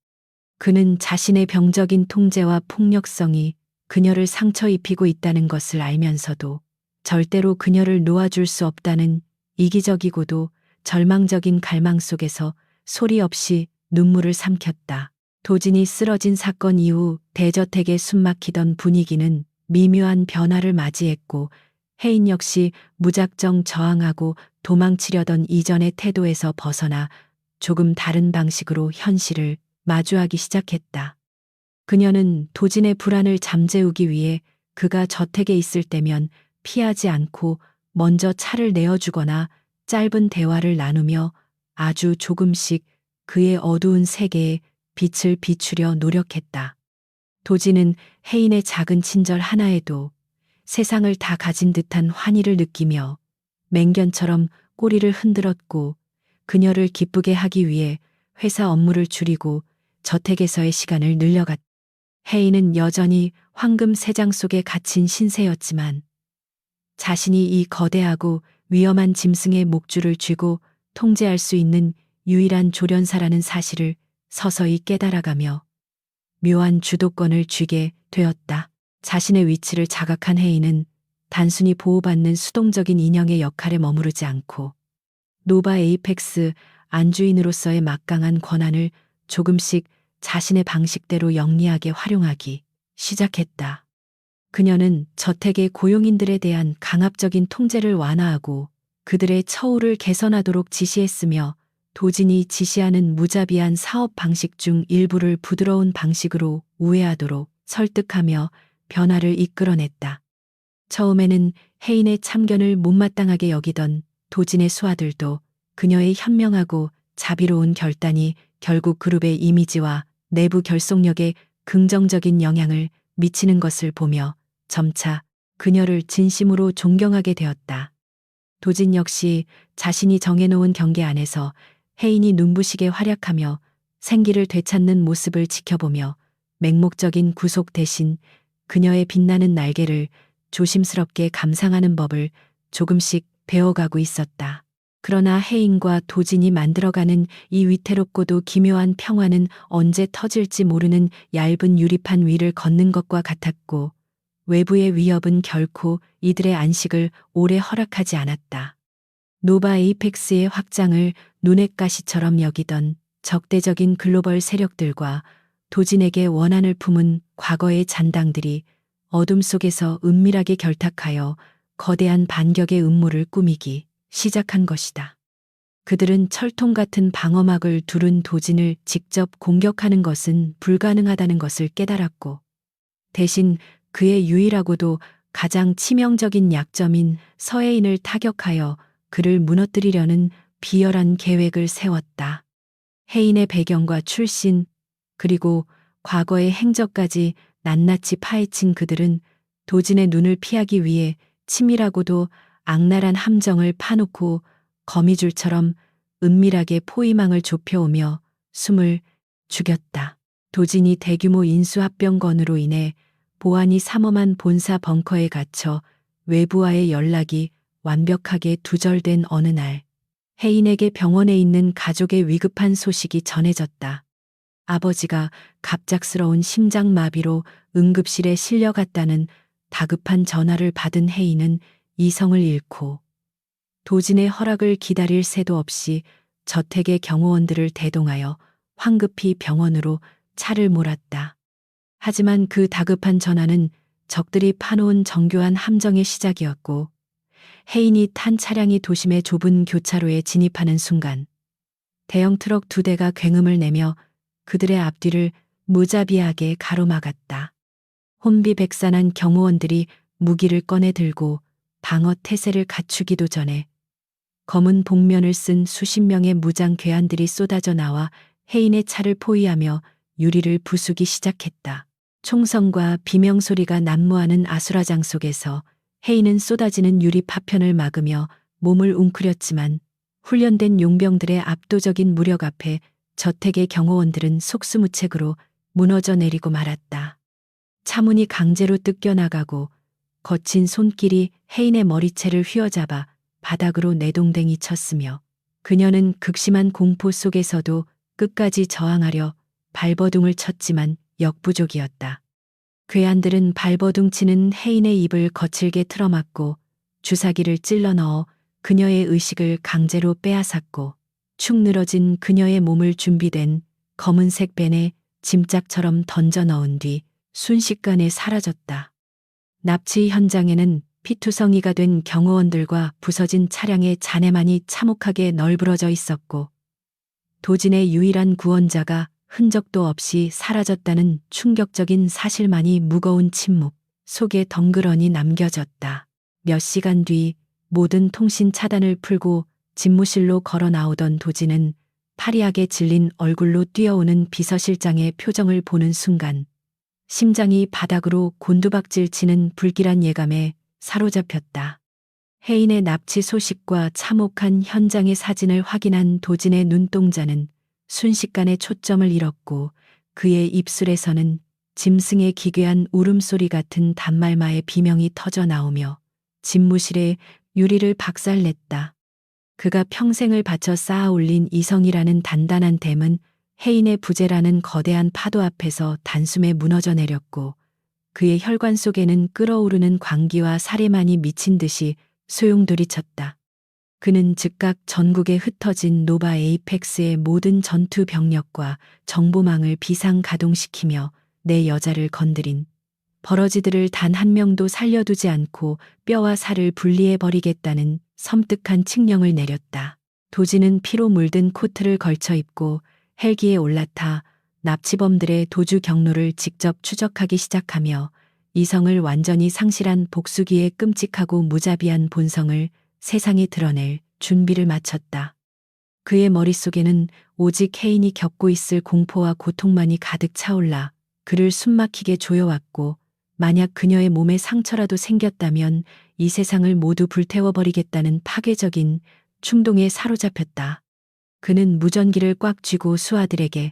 A: 그는 자신의 병적인 통제와 폭력성이 그녀를 상처 입히고 있다는 것을 알면서도 절대로 그녀를 놓아줄 수 없다는 이기적이고도 절망적인 갈망 속에서 소리 없이 눈물을 삼켰다. 도진이 쓰러진 사건 이후 대저택에 숨막히던 분위기는 미묘한 변화를 맞이했고 혜인 역시 무작정 저항하고 도망치려던 이전의 태도에서 벗어나 조금 다른 방식으로 현실을 마주하기 시작했다. 그녀는 도진의 불안을 잠재우기 위해 그가 저택에 있을 때면 피하지 않고 먼저 차를 내어주거나 짧은 대화를 나누며 아주 조금씩 그의 어두운 세계에 빛을 비추려 노력했다. 도진은 혜인의 작은 친절 하나에도 세상을 다 가진 듯한 환희를 느끼며 맹견처럼 꼬리를 흔들었고, 그녀를 기쁘게 하기 위해 회사 업무를 줄이고 저택에서의 시간을 늘려갔다. 혜인은 여전히 황금 세장 속에 갇힌 신세였지만 자신이 이 거대하고 위험한 짐승의 목줄을 쥐고 통제할 수 있는 유일한 조련사라는 사실을 서서히 깨달아가며 묘한 주도권을 쥐게 되었다. 자신의 위치를 자각한 혜인은 단순히 보호받는 수동적인 인형의 역할에 머무르지 않고 노바 에이펙스 안주인으로서의 막강한 권한을 조금씩 자신의 방식대로 영리하게 활용하기 시작했다. 그녀는 저택의 고용인들에 대한 강압적인 통제를 완화하고 그들의 처우를 개선하도록 지시했으며, 도진이 지시하는 무자비한 사업 방식 중 일부를 부드러운 방식으로 우회하도록 설득하며 변화를 이끌어냈다. 처음에는 혜인의 참견을 못마땅하게 여기던 도진의 수하들도 그녀의 현명하고 자비로운 결단이 결국 그룹의 이미지와 내부 결속력에 긍정적인 영향을 미치는 것을 보며 점차 그녀를 진심으로 존경하게 되었다. 도진 역시 자신이 정해놓은 경계 안에서 혜인이 눈부시게 활약하며 생기를 되찾는 모습을 지켜보며 맹목적인 구속 대신 그녀의 빛나는 날개를 조심스럽게 감상하는 법을 조금씩 배워가고 있었다. 그러나 혜인과 도진이 만들어가는 이 위태롭고도 기묘한 평화는 언제 터질지 모르는 얇은 유리판 위를 걷는 것과 같았고, 외부의 위협은 결코 이들의 안식을 오래 허락하지 않았다. 노바 에이펙스의 확장을 눈엣 가시처럼 여기던 적대적인 글로벌 세력들과 도진에게 원한을 품은 과거의 잔당들이 어둠 속에서 은밀하게 결탁하여 거대한 반격의 음모를 꾸미기 시작한 것이다. 그들은 철통 같은 방어막을 두른 도진을 직접 공격하는 것은 불가능하다는 것을 깨달았고, 대신 그의 유일하고도 가장 치명적인 약점인 서혜인을 타격하여 그를 무너뜨리려는 비열한 계획을 세웠다. 혜인의 배경과 출신, 그리고 과거의 행적까지 낱낱이 파헤친 그들은 도진의 눈을 피하기 위해 치밀하고도 악랄한 함정을 파놓고 거미줄처럼 은밀하게 포위망을 좁혀오며 숨을 죽였다. 도진이 대규모 인수합병건으로 인해 보안이 삼엄한 본사 벙커에 갇혀 외부와의 연락이 완벽하게 두절된 어느 날, 혜인에게 병원에 있는 가족의 위급한 소식이 전해졌다. 아버지가 갑작스러운 심장마비로 응급실에 실려갔다는 다급한 전화를 받은 혜인은 이성을 잃고 도진의 허락을 기다릴 새도 없이 저택의 경호원들을 대동하여 황급히 병원으로 차를 몰았다. 하지만 그 다급한 전화는 적들이 파놓은 정교한 함정의 시작이었고, 혜인이 탄 차량이 도심의 좁은 교차로에 진입하는 순간 대형 트럭 2대가 굉음을 내며 그들의 앞뒤를 무자비하게 가로막았다. 혼비백산한 경호원들이 무기를 꺼내 들고 방어 태세를 갖추기도 전에 검은 복면을 쓴 수십 명의 무장 괴한들이 쏟아져 나와 혜인의 차를 포위하며 유리를 부수기 시작했다. 총성과 비명소리가 난무하는 아수라장 속에서 혜인은 쏟아지는 유리 파편을 막으며 몸을 웅크렸지만 훈련된 용병들의 압도적인 무력 앞에 저택의 경호원들은 속수무책으로 무너져 내리고 말았다. 차문이 강제로 뜯겨나가고 거친 손길이 혜인의 머리채를 휘어잡아 바닥으로 내동댕이 쳤으며, 그녀는 극심한 공포 속에서도 끝까지 저항하려 발버둥을 쳤지만 역부족이었다. 괴한들은 발버둥 치는 혜인의 입을 거칠게 틀어막고 주사기를 찔러 넣어 그녀의 의식을 강제로 빼앗았고, 축 늘어진 그녀의 몸을 준비된 검은색 벤에 짐짝처럼 던져 넣은 뒤 순식간에 사라졌다. 납치 현장에는 피투성이가 된 경호원들과 부서진 차량의 잔해만이 참혹하게 널브러져 있었고, 도진의 유일한 구원자가 흔적도 없이 사라졌다는 충격적인 사실만이 무거운 침묵 속에 덩그러니 남겨졌다. 몇 시간 뒤 모든 통신 차단을 풀고 집무실로 걸어 나오던 도진은 파리하게 질린 얼굴로 뛰어오는 비서실장의 표정을 보는 순간 심장이 바닥으로 곤두박질 치는 불길한 예감에 사로잡혔다. 혜인의 납치 소식과 참혹한 현장의 사진을 확인한 도진의 눈동자는 순식간에 초점을 잃었고 그의 입술에서는 짐승의 기괴한 울음소리 같은 단말마의 비명이 터져 나오며 집무실의 유리를 박살냈다. 그가 평생을 바쳐 쌓아 올린 이성이라는 단단한 댐은 혜인의 부재라는 거대한 파도 앞에서 단숨에 무너져 내렸고 그의 혈관 속에는 끓어오르는 광기와 사례만이 미친 듯이 소용돌이쳤다. 그는 즉각 전국에 흩어진 노바 에이펙스의 모든 전투 병력과 정보망을 비상 가동시키며 내 여자를 건드린 버러지들을 단 한 명도 살려두지 않고 뼈와 살을 분리해버리겠다는 섬뜩한 칙령을 내렸다. 도진은 피로 물든 코트를 걸쳐 입고 헬기에 올라타 납치범들의 도주 경로를 직접 추적하기 시작하며 이성을 완전히 상실한 복수기의 끔찍하고 무자비한 본성을 세상에 드러낼 준비를 마쳤다. 그의 머릿속에는 오직 혜인이 겪고 있을 공포와 고통만이 가득 차올라 그를 숨막히게 조여왔고 만약 그녀의 몸에 상처라도 생겼다면 이 세상을 모두 불태워버리겠다는 파괴적인 충동에 사로잡혔다. 그는 무전기를 꽉 쥐고 수하들에게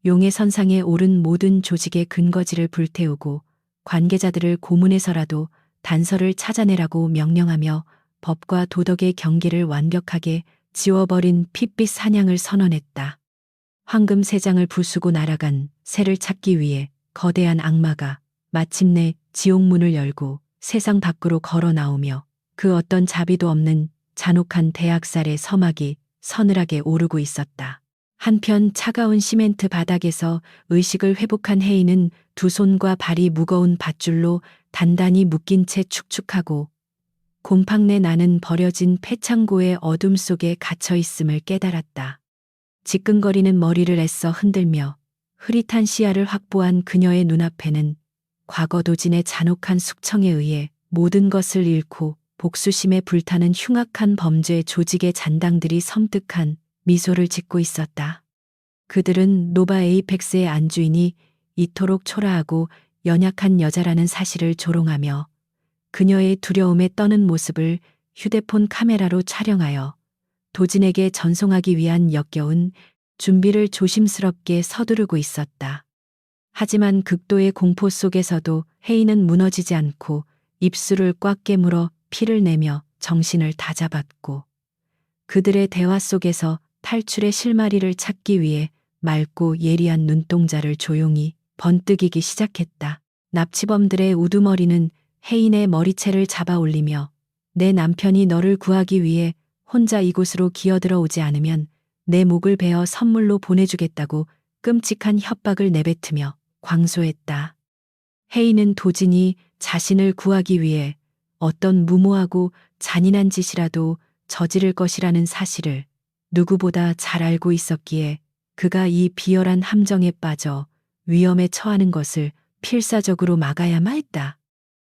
A: 용의 선상에 오른 모든 조직의 근거지를 불태우고 관계자들을 고문해서라도 단서를 찾아내라고 명령하며 법과 도덕의 경계를 완벽하게 지워버린 핏빛 사냥을 선언했다. 황금 세장을 부수고 날아간 새를 찾기 위해 거대한 악마가 마침내 지옥문을 열고 세상 밖으로 걸어 나오며 그 어떤 자비도 없는 잔혹한 대학살의 서막이 서늘하게 오르고 있었다. 한편 차가운 시멘트 바닥에서 의식을 회복한 혜인은 두 손과 발이 무거운 밧줄로 단단히 묶인 채 축축하고 곰팡내 나는 버려진 폐창고의 어둠 속에 갇혀 있음을 깨달았다. 지끈거리는 머리를 애써 흔들며 흐릿한 시야를 확보한 그녀의 눈앞에는 과거 도진의 잔혹한 숙청에 의해 모든 것을 잃고 복수심에 불타는 흉악한 범죄 조직의 잔당들이 섬뜩한 미소를 짓고 있었다. 그들은 노바 에이펙스의 안주인이 이토록 초라하고 연약한 여자라는 사실을 조롱하며 그녀의 두려움에 떠는 모습을 휴대폰 카메라로 촬영하여 도진에게 전송하기 위한 역겨운 준비를 조심스럽게 서두르고 있었다. 하지만 극도의 공포 속에서도 혜인은 무너지지 않고 입술을 꽉 깨물어 피를 내며 정신을 다잡았고 그들의 대화 속에서 탈출의 실마리를 찾기 위해 맑고 예리한 눈동자를 조용히 번뜩이기 시작했다. 납치범들의 우두머리는 혜인의 머리채를 잡아 올리며 내 남편이 너를 구하기 위해 혼자 이곳으로 기어들어 오지 않으면 내 목을 베어 선물로 보내주겠다고 끔찍한 협박을 내뱉으며 광소했다. 혜인은 도진이 자신을 구하기 위해 어떤 무모하고 잔인한 짓이라도 저지를 것이라는 사실을 누구보다 잘 알고 있었기에 그가 이 비열한 함정에 빠져 위험에 처하는 것을 필사적으로 막아야만 했다.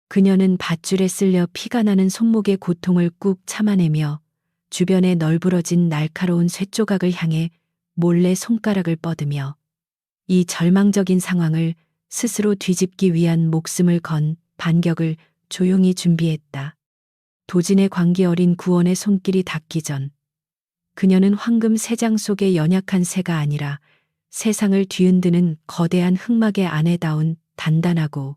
A: 그녀는 밧줄에 쓸려 피가 나는 손목의 고통을 꾹 참아내며 주변에 널브러진 날카로운 쇠조각을 향해 몰래 손가락을 뻗으며 이 절망적인 상황을 스스로 뒤집기 위한 목숨을 건 반격을 조용히 준비했다. 도진의 광기 어린 구원의 손길이 닿기 전 그녀는 황금 세장 속의 연약한 새가 아니라 세상을 뒤흔드는 거대한 흑막의 아내다운 단단하고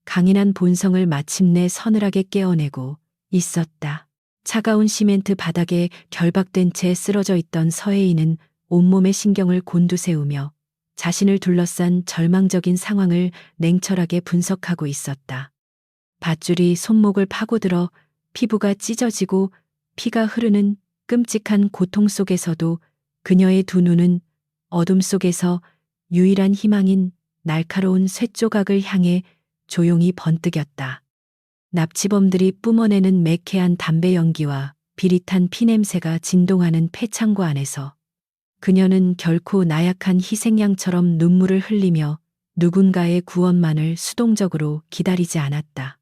A: 강인한 본성을 마침내 서늘하게 깨어내고 있었다. 차가운 시멘트 바닥에 결박된 채 쓰러져 있던 서혜인은 온몸의 신경을 곤두세우며 자신을 둘러싼 절망적인 상황을 냉철하게 분석하고 있었다. 밧줄이 손목을 파고들어 피부가 찢어지고 피가 흐르는 끔찍한 고통 속에서도 그녀의 두 눈은 어둠 속에서 유일한 희망인 날카로운 쇠조각을 향해 조용히 번뜩였다. 납치범들이 뿜어내는 매캐한 담배 연기와 비릿한 피냄새가 진동하는 폐창고 안에서 그녀는 결코 나약한 희생양처럼 눈물을 흘리며 누군가의 구원만을 수동적으로 기다리지 않았다.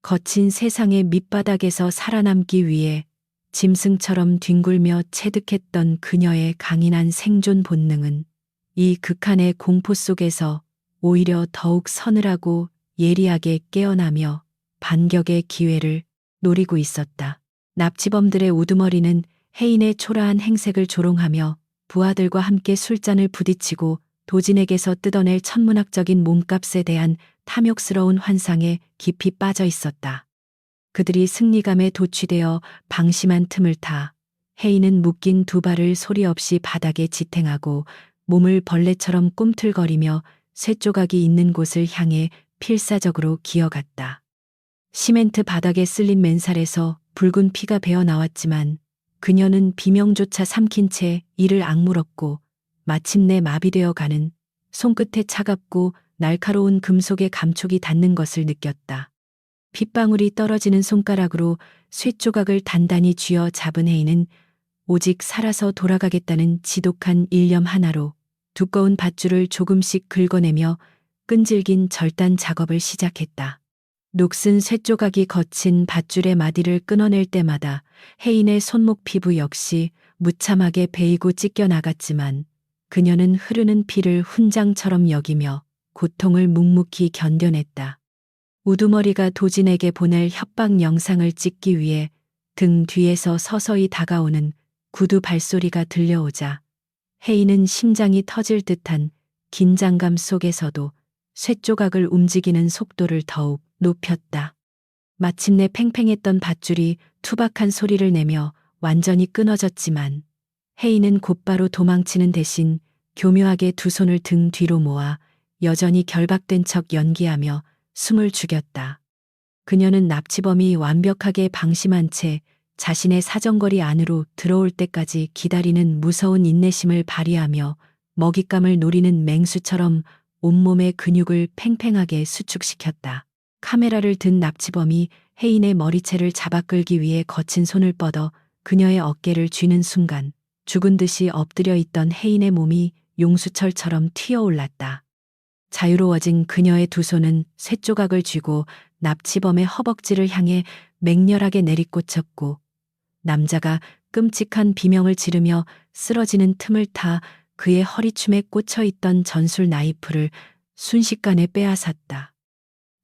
A: 거친 세상의 밑바닥에서 살아남기 위해 짐승처럼 뒹굴며 체득했던 그녀의 강인한 생존 본능은 이 극한의 공포 속에서 오히려 더욱 서늘하고 예리하게 깨어나며 반격의 기회를 노리고 있었다. 납치범들의 우두머리는 혜인의 초라한 행색을 조롱하며 부하들과 함께 술잔을 부딪히고 도진에게서 뜯어낼 천문학적인 몸값에 대한 탐욕스러운 환상에 깊이 빠져 있었다. 그들이 승리감에 도취되어 방심한 틈을 타 혜인은 묶인 두 발을 소리 없이 바닥에 지탱하고 몸을 벌레처럼 꿈틀거리며 쇠조각이 있는 곳을 향해 필사적으로 기어갔다. 시멘트 바닥에 쓸린 맨살에서 붉은 피가 배어 나왔지만 그녀는 비명조차 삼킨 채 이를 악물었고 마침내 마비되어 가는 손끝에 차갑고 날카로운 금속의 감촉이 닿는 것을 느꼈다. 핏방울이 떨어지는 손가락으로 쇠조각을 단단히 쥐어 잡은 혜인은 오직 살아서 돌아가겠다는 지독한 일념 하나로 두꺼운 밧줄을 조금씩 긁어내며 끈질긴 절단 작업을 시작했다. 녹슨 쇠조각이 거친 밧줄의 마디를 끊어낼 때마다 혜인의 손목 피부 역시 무참하게 베이고 찢겨 나갔지만 그녀는 흐르는 피를 훈장처럼 여기며 고통을 묵묵히 견뎌냈다. 우두머리가 도진에게 보낼 협박 영상을 찍기 위해 등 뒤에서 서서히 다가오는 구두 발소리가 들려오자 혜인은 심장이 터질 듯한 긴장감 속에서도 쇠조각을 움직이는 속도를 더욱 높였다. 마침내 팽팽했던 밧줄이 투박한 소리를 내며 완전히 끊어졌지만 혜인은 곧바로 도망치는 대신 교묘하게 두 손을 등 뒤로 모아 여전히 결박된 척 연기하며 숨을 죽였다. 그녀는 납치범이 완벽하게 방심한 채 자신의 사정거리 안으로 들어올 때까지 기다리는 무서운 인내심을 발휘하며 먹잇감을 노리는 맹수처럼 온몸의 근육을 팽팽하게 수축시켰다. 카메라를 든 납치범이 혜인의 머리채를 잡아 끌기 위해 거친 손을 뻗어 그녀의 어깨를 쥐는 순간 죽은 듯이 엎드려 있던 혜인의 몸이 용수철처럼 튀어올랐다. 자유로워진 그녀의 두 손은 쇠조각을 쥐고 납치범의 허벅지를 향해 맹렬하게 내리꽂혔고 남자가 끔찍한 비명을 지르며 쓰러지는 틈을 타 그의 허리춤에 꽂혀 있던 전술 나이프를 순식간에 빼앗았다.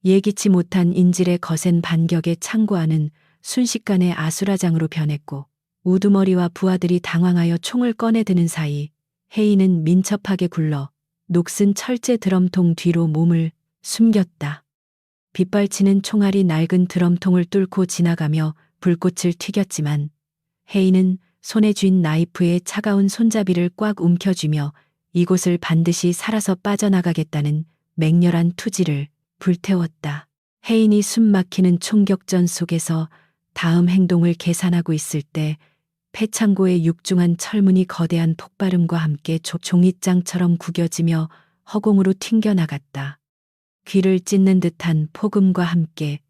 A: 예기치 못한 인질의 거센 반격에 창구하는 순식간에 아수라장으로 변했고 우두머리와 부하들이 당황하여 총을 꺼내드는 사이 혜인은 민첩하게 굴러 녹슨 철제 드럼통 뒤로 몸을 숨겼다. 빗발치는 총알이 낡은 드럼통을 뚫고 지나가며 불꽃을 튀겼지만 혜인은 손에 쥔 나이프의 차가운 손잡이를 꽉 움켜쥐며 이곳을 반드시 살아서 빠져나가겠다는 맹렬한 투지를 불태웠다. 혜인이 숨막히는 총격전 속에서 다음 행동을 계산하고 있을 때 폐창고의 육중한 철문이 거대한 폭발음과 함께 종잇장처럼 구겨지며 허공으로 튕겨나갔다. 귀를 찢는 듯한 폭음과 함께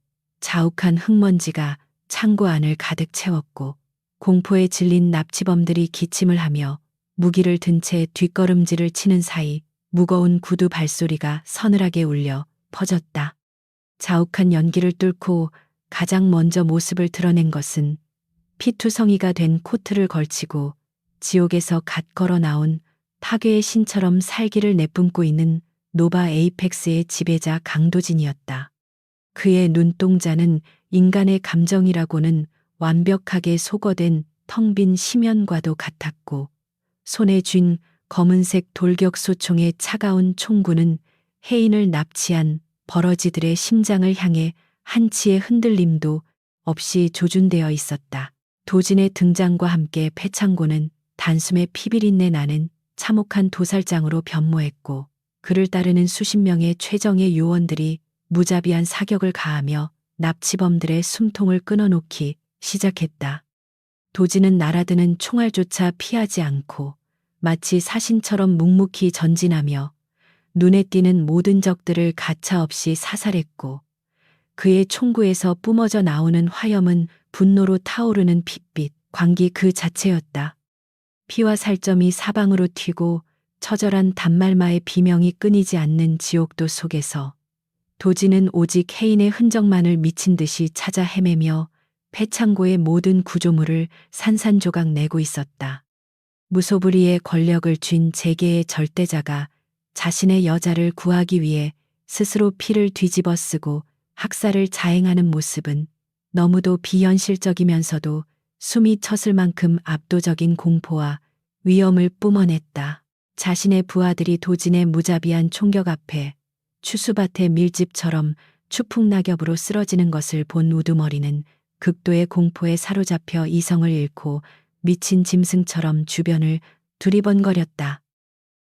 A: 자욱한 흙먼지가 창고 안을 가득 채웠고 공포에 질린 납치범들이 기침을 하며 무기를 든 채 뒷걸음질을 치는 사이 무거운 구두 발소리가 서늘하게 울려 퍼졌다. 자욱한 연기를 뚫고 가장 먼저 모습을 드러낸 것은 피투성이가 된 코트를 걸치고 지옥에서 갓 걸어 나온 파괴의 신처럼 살기를 내뿜고 있는 노바 에이펙스의 지배자 강도진이었다. 그의 눈동자는 인간의 감정이라고는 완벽하게 소거된 텅 빈 심연과도 같았고 손에 쥔 검은색 돌격소총의 차가운 총구는 혜인을 납치한 버러지들의 심장을 향해 한치의 흔들림도 없이 조준되어 있었다. 도진의 등장과 함께 폐창고는 단숨에 피비린내 나는 참혹한 도살장으로 변모했고 그를 따르는 수십 명의 최정예 요원들이 무자비한 사격을 가하며 납치범들의 숨통을 끊어놓기 시작했다. 도진은 날아드는 총알조차 피하지 않고 마치 사신처럼 묵묵히 전진하며 눈에 띄는 모든 적들을 가차없이 사살했고 그의 총구에서 뿜어져 나오는 화염은 분노로 타오르는 핏빛, 광기 그 자체였다. 피와 살점이 사방으로 튀고 처절한 단말마의 비명이 끊이지 않는 지옥도 속에서 도진은 오직 혜인의 흔적만을 미친 듯이 찾아 헤매며 폐창고의 모든 구조물을 산산조각 내고 있었다. 무소불위의 권력을 쥔 재계의 절대자가 자신의 여자를 구하기 위해 스스로 피를 뒤집어 쓰고 학살을 자행하는 모습은 너무도 비현실적이면서도 숨이 멎을 만큼 압도적인 공포와 위험을 뿜어냈다. 자신의 부하들이 도진의 무자비한 총격 앞에 추수밭의 밀집처럼 추풍낙엽으로 쓰러지는 것을 본 우두머리는 극도의 공포에 사로잡혀 이성을 잃고 미친 짐승처럼 주변을 두리번거렸다.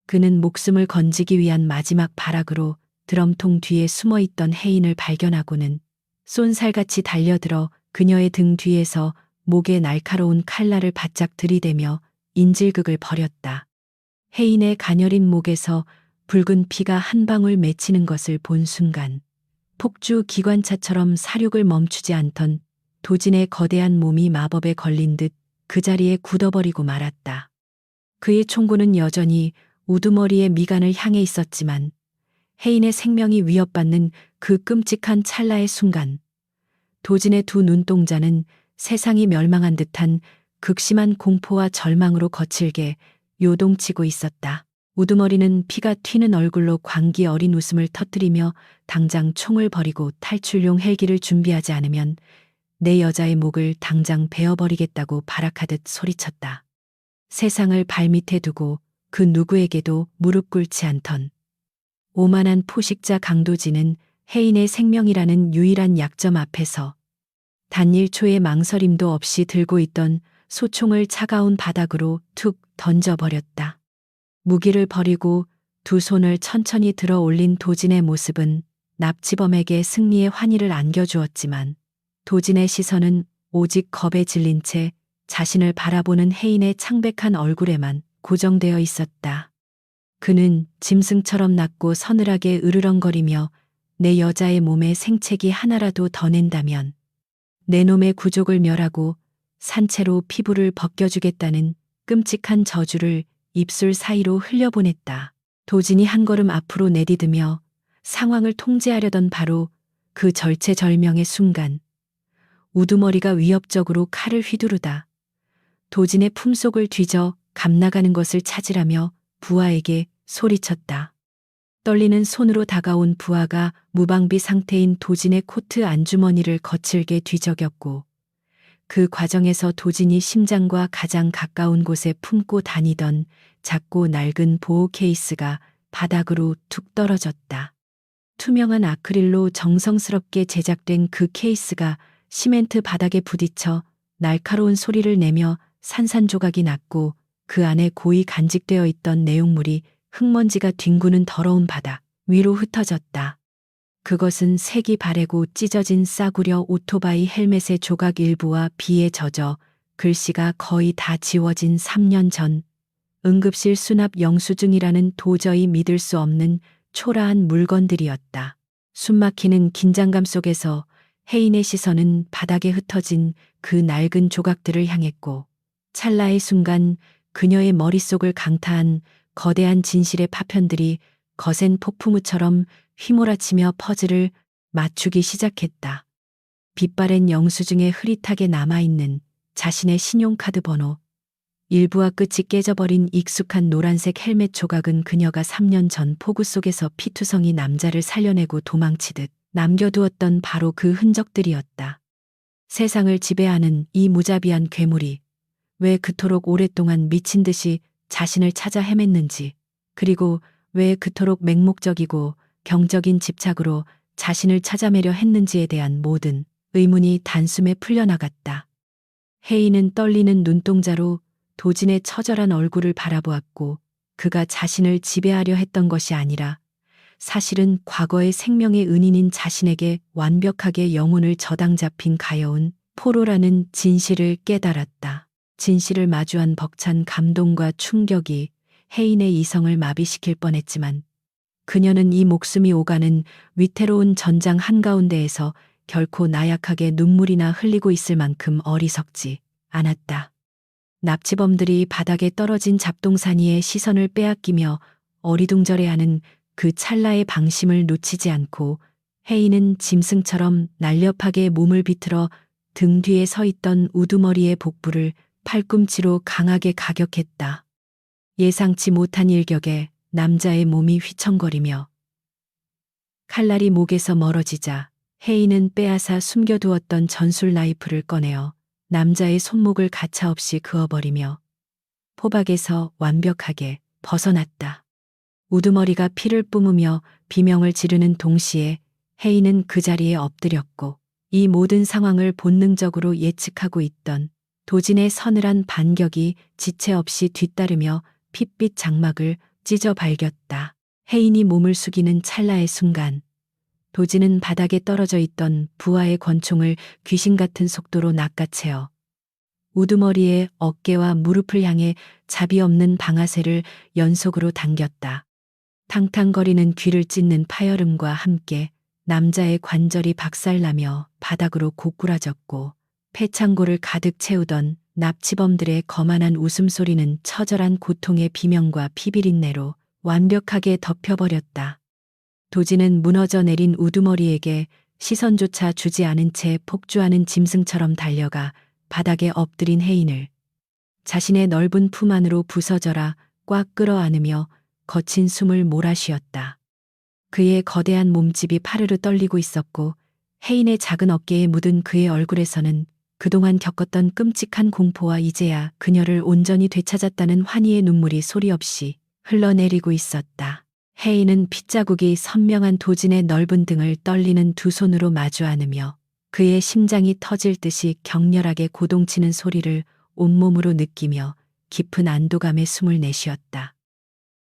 A: 그는 목숨을 건지기 위한 마지막 발악으로 드럼통 뒤에 숨어있던 혜인을 발견하고는 쏜살같이 달려들어 그녀의 등 뒤에서 목에 날카로운 칼날을 바짝 들이대며 인질극을 벌였다. 혜인의 가녀린 목에서 붉은 피가 한 방울 맺히는 것을 본 순간 폭주 기관차처럼 사륙을 멈추지 않던 도진의 거대한 몸이 마법에 걸린 듯 그 자리에 굳어버리고 말았다. 그의 총구는 여전히 우두머리의 미간을 향해 있었지만 혜인의 생명이 위협받는 그 끔찍한 찰나의 순간 도진의 두 눈동자는 세상이 멸망한 듯한 극심한 공포와 절망으로 거칠게 요동치고 있었다. 우두머리는 피가 튀는 얼굴로 광기 어린 웃음을 터뜨리며 당장 총을 버리고 탈출용 헬기를 준비하지 않으면 내 여자의 목을 당장 베어버리겠다고 발악하듯 소리쳤다. 세상을 발밑에 두고 그 누구에게도 무릎 꿇지 않던 오만한 포식자 강도진은 혜인의 생명이라는 유일한 약점 앞에서 단 1초의 망설임도 없이 들고 있던 소총을 차가운 바닥으로 툭 던져버렸다. 무기를 버리고 두 손을 천천히 들어 올린 도진의 모습은 납치범에게 승리의 환희를 안겨주었지만 도진의 시선은 오직 겁에 질린 채 자신을 바라보는 혜인의 창백한 얼굴에만 고정되어 있었다. 그는 짐승처럼 낮고 서늘하게 으르렁거리며 내 여자의 몸에 생채기 하나라도 더 낸다면 내 놈의 구족을 멸하고 산채로 피부를 벗겨주겠다는 끔찍한 저주를 입술 사이로 흘려보냈다. 도진이 한 걸음 앞으로 내디디며 상황을 통제하려던 바로 그 절체절명의 순간 우두머리가 위협적으로 칼을 휘두르다 도진의 품속을 뒤져 감나가는 것을 찾으라며 부하에게 소리쳤다. 떨리는 손으로 다가온 부하가 무방비 상태인 도진의 코트 안주머니를 거칠게 뒤적였고 그 과정에서 도진이 심장과 가장 가까운 곳에 품고 다니던 작고 낡은 보호 케이스가 바닥으로 툭 떨어졌다. 투명한 아크릴로 정성스럽게 제작된 그 케이스가 시멘트 바닥에 부딪혀 날카로운 소리를 내며 산산조각이 났고 그 안에 고이 간직되어 있던 내용물이 흙먼지가 뒹구는 더러운 바닥 위로 흩어졌다. 그것은 색이 바래고 찢어진 싸구려 오토바이 헬멧의 조각 일부와 비에 젖어 글씨가 거의 다 지워진 3년 전 응급실 수납 영수증이라는 도저히 믿을 수 없는 초라한 물건들이었다. 숨막히는 긴장감 속에서 혜인의 시선은 바닥에 흩어진 그 낡은 조각들을 향했고 찰나의 순간 그녀의 머릿속을 강타한 거대한 진실의 파편들이 거센 폭풍우처럼 휘몰아치며 퍼즐을 맞추기 시작했다. 빛바랜 영수증에 흐릿하게 남아있는 자신의 신용카드 번호, 일부와 끝이 깨져버린 익숙한 노란색 헬멧 조각은 그녀가 3년 전 폭우 속에서 피투성이 남자를 살려내고 도망치듯 남겨두었던 바로 그 흔적들이었다. 세상을 지배하는 이 무자비한 괴물이 왜 그토록 오랫동안 미친 듯이 자신을 찾아 헤맸는지, 그리고 왜 그토록 맹목적이고 경적인 집착으로 자신을 찾아매려 했는지에 대한 모든 의문이 단숨에 풀려나갔다. 혜인은 떨리는 눈동자로 도진의 처절한 얼굴을 바라보았고 그가 자신을 지배하려 했던 것이 아니라 사실은 과거의 생명의 은인인 자신에게 완벽하게 영혼을 저당 잡힌 가여운 포로라는 진실을 깨달았다. 진실을 마주한 벅찬 감동과 충격이 혜인의 이성을 마비시킬 뻔했지만 그녀는 이 목숨이 오가는 위태로운 전장 한가운데에서 결코 나약하게 눈물이나 흘리고 있을 만큼 어리석지 않았다. 납치범들이 바닥에 떨어진 잡동사니에 시선을 빼앗기며 어리둥절해하는 그 찰나의 방심을 놓치지 않고 혜인은 짐승처럼 날렵하게 몸을 비틀어 등 뒤에 서 있던 우두머리의 복부를 팔꿈치로 강하게 가격했다. 예상치 못한 일격에 남자의 몸이 휘청거리며 칼날이 목에서 멀어지자 혜인은 빼앗아 숨겨두었던 전술 나이프를 꺼내어 남자의 손목을 가차없이 그어버리며 포박에서 완벽하게 벗어났다. 우두머리가 피를 뿜으며 비명을 지르는 동시에 혜인은 그 자리에 엎드렸고 이 모든 상황을 본능적으로 예측하고 있던 도진의 서늘한 반격이 지체 없이 뒤따르며 핏빛 장막을 찢어 발겼다. 혜인이 몸을 숙이는 찰나의 순간 도진은 바닥에 떨어져 있던 부하의 권총을 귀신 같은 속도로 낚아채어 우두머리의 어깨와 무릎을 향해 자비 없는 방아쇠를 연속으로 당겼다. 탕탕거리는 귀를 찢는 파열음과 함께 남자의 관절이 박살나며 바닥으로 고꾸라졌고 폐창고를 가득 채우던 납치범들의 거만한 웃음소리는 처절한 고통의 비명과 피비린내로 완벽하게 덮여버렸다. 도진은 무너져 내린 우두머리에게 시선조차 주지 않은 채 폭주하는 짐승처럼 달려가 바닥에 엎드린 혜인을 자신의 넓은 품 안으로 부서져라 꽉 끌어안으며 거친 숨을 몰아쉬었다. 그의 거대한 몸집이 파르르 떨리고 있었고 혜인의 작은 어깨에 묻은 그의 얼굴에서는 그동안 겪었던 끔찍한 공포와 이제야 그녀를 온전히 되찾았다는 환희의 눈물이 소리 없이 흘러내리고 있었다. 혜인은 핏자국이 선명한 도진의 넓은 등을 떨리는 두 손으로 마주 안으며 그의 심장이 터질 듯이 격렬하게 고동치는 소리를 온몸으로 느끼며 깊은 안도감에 숨을 내쉬었다.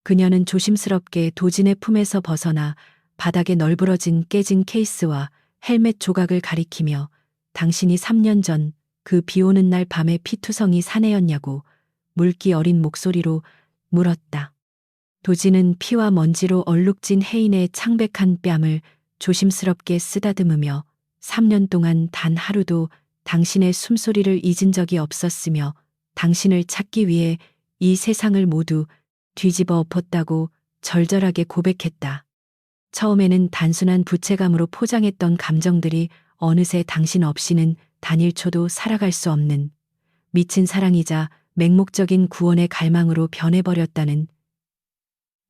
A: 그녀는 조심스럽게 도진의 품에서 벗어나 바닥에 널브러진 깨진 케이스와 헬멧 조각을 가리키며 당신이 3년 전 그 비오는 날 밤에 피투성이 사내였냐고 물기 어린 목소리로 물었다. 도진은 피와 먼지로 얼룩진 혜인의 창백한 뺨을 조심스럽게 쓰다듬으며 3년 동안 단 하루도 당신의 숨소리를 잊은 적이 없었으며 당신을 찾기 위해 이 세상을 모두 뒤집어 엎었다고 절절하게 고백했다. 처음에는 단순한 부채감으로 포장했던 감정들이 어느새 당신 없이는 단 1초도 살아갈 수 없는 미친 사랑이자 맹목적인 구원의 갈망으로 변해버렸다는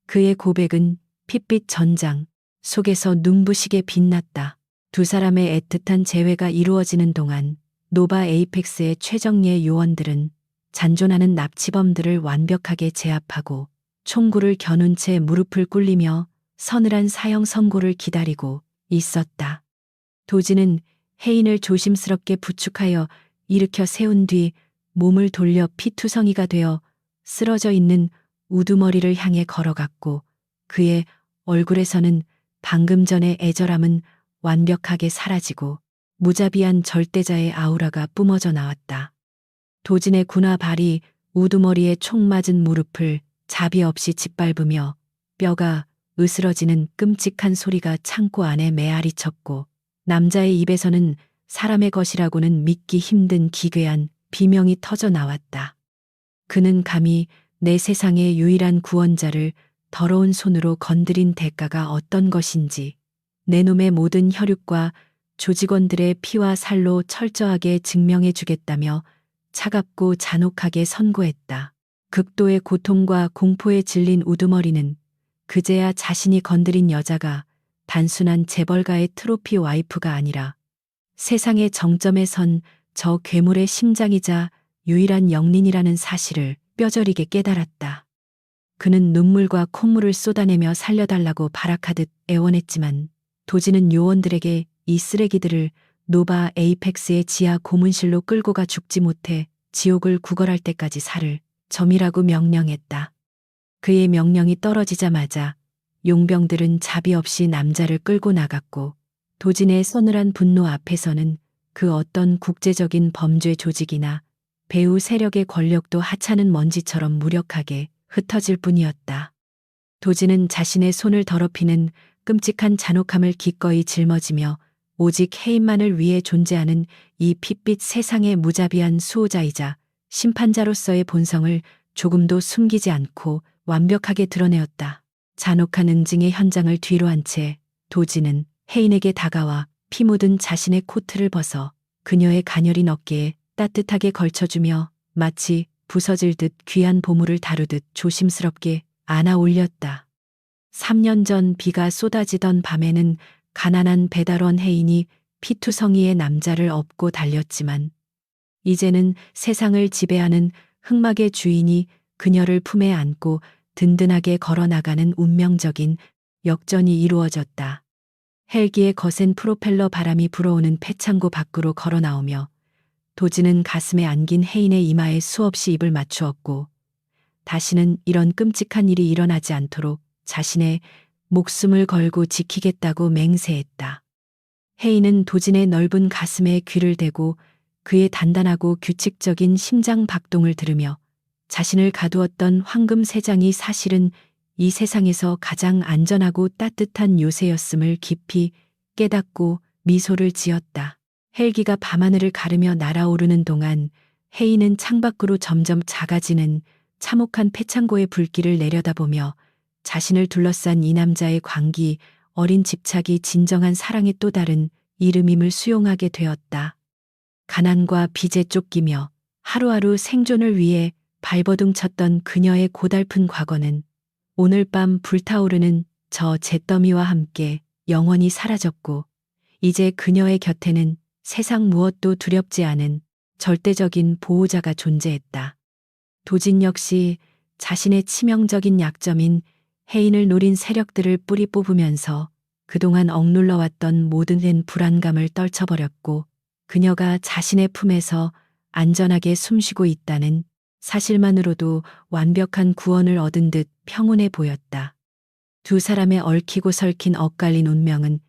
A: 그의 고백은 핏빛 전장 속에서 눈부시게 빛났다. 두 사람의 애틋한 재회가 이루어지는 동안 노바 에이펙스의 최정예 요원들은 잔존하는 납치범들을 완벽하게 제압하고 총구를 겨눈 채 무릎을 꿇리며 서늘한 사형 선고를 기다리고 있었다. 도진은 혜인을 조심스럽게 부축하여 일으켜 세운 뒤 몸을 돌려 피투성이가 되어 쓰러져 있는 우두머리를 향해 걸어갔고 그의 얼굴에서는 방금 전의 애절함은 완벽하게 사라지고 무자비한 절대자의 아우라가 뿜어져 나왔다. 도진의 군화 발이 우두머리에 총 맞은 무릎을 자비 없이 짓밟으며 뼈가 으스러지는 끔찍한 소리가 창고 안에 메아리 쳤고 남자의 입에서는 사람의 것이라고는 믿기 힘든 기괴한 비명이 터져 나왔다. 그는 감히 내 세상의 유일한 구원자를 더러운 손으로 건드린 대가가 어떤 것인지 내 놈의 모든 혈육과 조직원들의 피와 살로 철저하게 증명해 주겠다며 차갑고 잔혹하게 선고했다. 극도의 고통과 공포에 질린 우두머리는 그제야 자신이 건드린 여자가 단순한 재벌가의 트로피 와이프가 아니라 세상의 정점에 선 저 괴물의 심장이자 유일한 영린이라는 사실을 뼈저리게 깨달았다. 그는 눈물과 콧물을 쏟아내며 살려달라고 발악하듯 애원했지만 도진은 요원들에게 이 쓰레기들을 노바 에이펙스의 지하 고문실로 끌고 가 죽지 못해 지옥을 구걸할 때까지 살을 점이라고 명령했다. 그의 명령이 떨어지자마자 용병들은 자비 없이 남자를 끌고 나갔고 도진의 서늘한 분노 앞에서는 그 어떤 국제적인 범죄 조직이나 배후 세력의 권력도 하찮은 먼지처럼 무력하게 흩어질 뿐이었다. 도진은 자신의 손을 더럽히는 끔찍한 잔혹함을 기꺼이 짊어지며 오직 혜인만을 위해 존재하는 이 핏빛 세상의 무자비한 수호자이자 심판자로서의 본성을 조금도 숨기지 않고 완벽하게 드러내었다. 잔혹한 응징의 현장을 뒤로 한 채 도진은 혜인에게 다가와 피 묻은 자신의 코트를 벗어 그녀의 가녀린 어깨에 따뜻하게 걸쳐주며 마치 부서질 듯 귀한 보물을 다루듯 조심스럽게 안아 올렸다. 3년 전 비가 쏟아지던 밤에는 가난한 배달원 혜인이 피투성이의 남자를 업고 달렸지만 이제는 세상을 지배하는 흑막의 주인이 그녀를 품에 안고 든든하게 걸어나가는 운명적인 역전이 이루어졌다. 헬기의 거센 프로펠러 바람이 불어오는 폐창고 밖으로 걸어 나오며 도지는 가슴에 안긴 혜인의 이마에 수없이 입을 맞추었고 다시는 이런 끔찍한 일이 일어나지 않도록 자신의 목숨을 걸고 지키겠다고 맹세했다. 혜인은 도진의 넓은 가슴에 귀를 대고 그의 단단하고 규칙적인 심장 박동을 들으며 자신을 가두었던 황금 세장이 사실은 이 세상에서 가장 안전하고 따뜻한 요새였음을 깊이 깨닫고 미소를 지었다. 헬기가 밤하늘을 가르며 날아오르는 동안 혜인은 창밖으로 점점 작아지는 참혹한 폐창고의 불길을 내려다보며 자신을 둘러싼 이 남자의 광기, 어린 집착이 진정한 사랑의 또 다른 이름임을 수용하게 되었다. 가난과 빚에 쫓기며 하루하루 생존을 위해 발버둥 쳤던 그녀의 고달픈 과거는 오늘 밤 불타오르는 저 잿더미와 함께 영원히 사라졌고 이제 그녀의 곁에는 세상 무엇도 두렵지 않은 절대적인 보호자가 존재했다. 도진 역시 자신의 치명적인 약점인 혜인을 노린 세력들을 뿌리 뽑으면서 그동안 억눌러왔던 모든 불안감을 떨쳐버렸고 그녀가 자신의 품에서 안전하게 숨쉬고 있다는 사실만으로도 완벽한 구원을 얻은 듯 평온해 보였다. 두 사람의 얽히고 설킨 엇갈린 운명은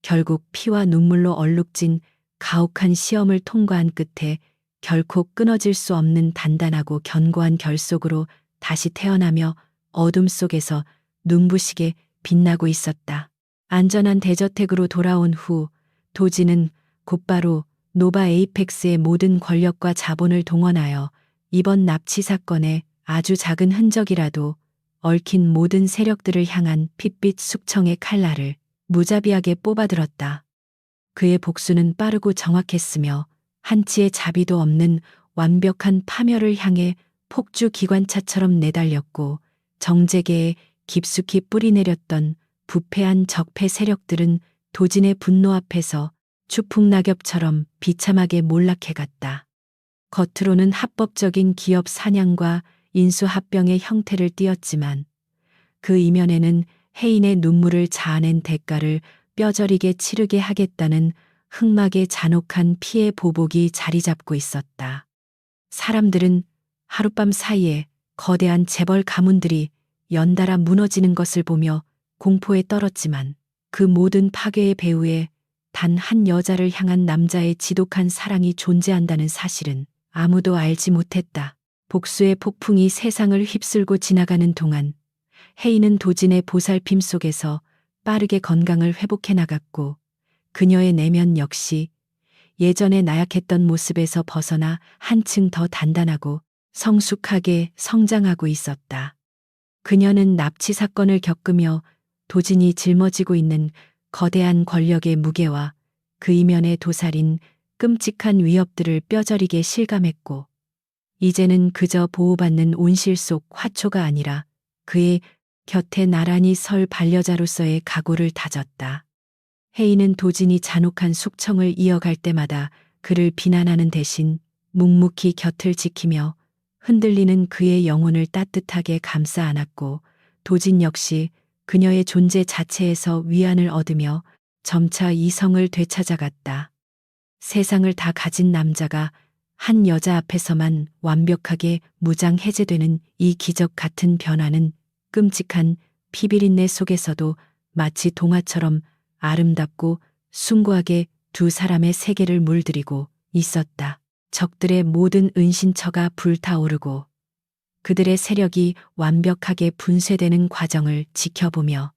A: 결국 피와 눈물로 얼룩진 가혹한 시험을 통과한 끝에 결코 끊어질 수 없는 단단하고 견고한 결속으로 다시 태어나며 어둠 속에서 눈부시게 빛나고 있었다. 안전한 대저택으로 돌아온 후 도지는 곧바로 노바 에이펙스의 모든 권력과 자본을 동원하여 이번 납치 사건에 아주 작은 흔적이라도 얽힌 모든 세력들을 향한 핏빛 숙청의 칼날을 무자비하게 뽑아들었다. 그의 복수는 빠르고 정확했으며 한치의 자비도 없는 완벽한 파멸을 향해 폭주 기관차처럼 내달렸고 정재계에 깊숙이 뿌리내렸던 부패한 적폐 세력들은 도진의 분노 앞에서 추풍낙엽처럼 비참하게 몰락해갔다. 겉으로는 합법적인 기업 사냥과 인수합병의 형태를 띠었지만 그 이면에는 혜인의 눈물을 자아낸 대가를 뼈저리게 치르게 하겠다는 흑막의 잔혹한 피해 보복이 자리 잡고 있었다. 사람들은 하룻밤 사이에 거대한 재벌 가문들이 연달아 무너지는 것을 보며 공포에 떨었지만 그 모든 파괴의 배후에 단 한 여자를 향한 남자의 지독한 사랑이 존재한다는 사실은 아무도 알지 못했다. 복수의 폭풍이 세상을 휩쓸고 지나가는 동안 혜인은 도진의 보살핌 속에서 빠르게 건강을 회복해 나갔고 그녀의 내면 역시 예전에 나약했던 모습에서 벗어나 한층 더 단단하고 성숙하게 성장하고 있었다. 그녀는 납치 사건을 겪으며 도진이 짊어지고 있는 거대한 권력의 무게와 그 이면에 도사린 끔찍한 위협들을 뼈저리게 실감했고 이제는 그저 보호받는 온실 속 화초가 아니라 그의 곁에 나란히 설 반려자로서의 각오를 다졌다. 혜인은 도진이 잔혹한 숙청을 이어갈 때마다 그를 비난하는 대신 묵묵히 곁을 지키며 흔들리는 그의 영혼을 따뜻하게 감싸 안았고 도진 역시 그녀의 존재 자체에서 위안을 얻으며 점차 이성을 되찾아갔다. 세상을 다 가진 남자가 한 여자 앞에서만 완벽하게 무장 해제되는 이 기적 같은 변화는 끔찍한 피비린내 속에서도 마치 동화처럼 아름답고 숭고하게 두 사람의 세계를 물들이고 있었다. 적들의 모든 은신처가 불타오르고 그들의 세력이 완벽하게 분쇄되는 과정을 지켜보며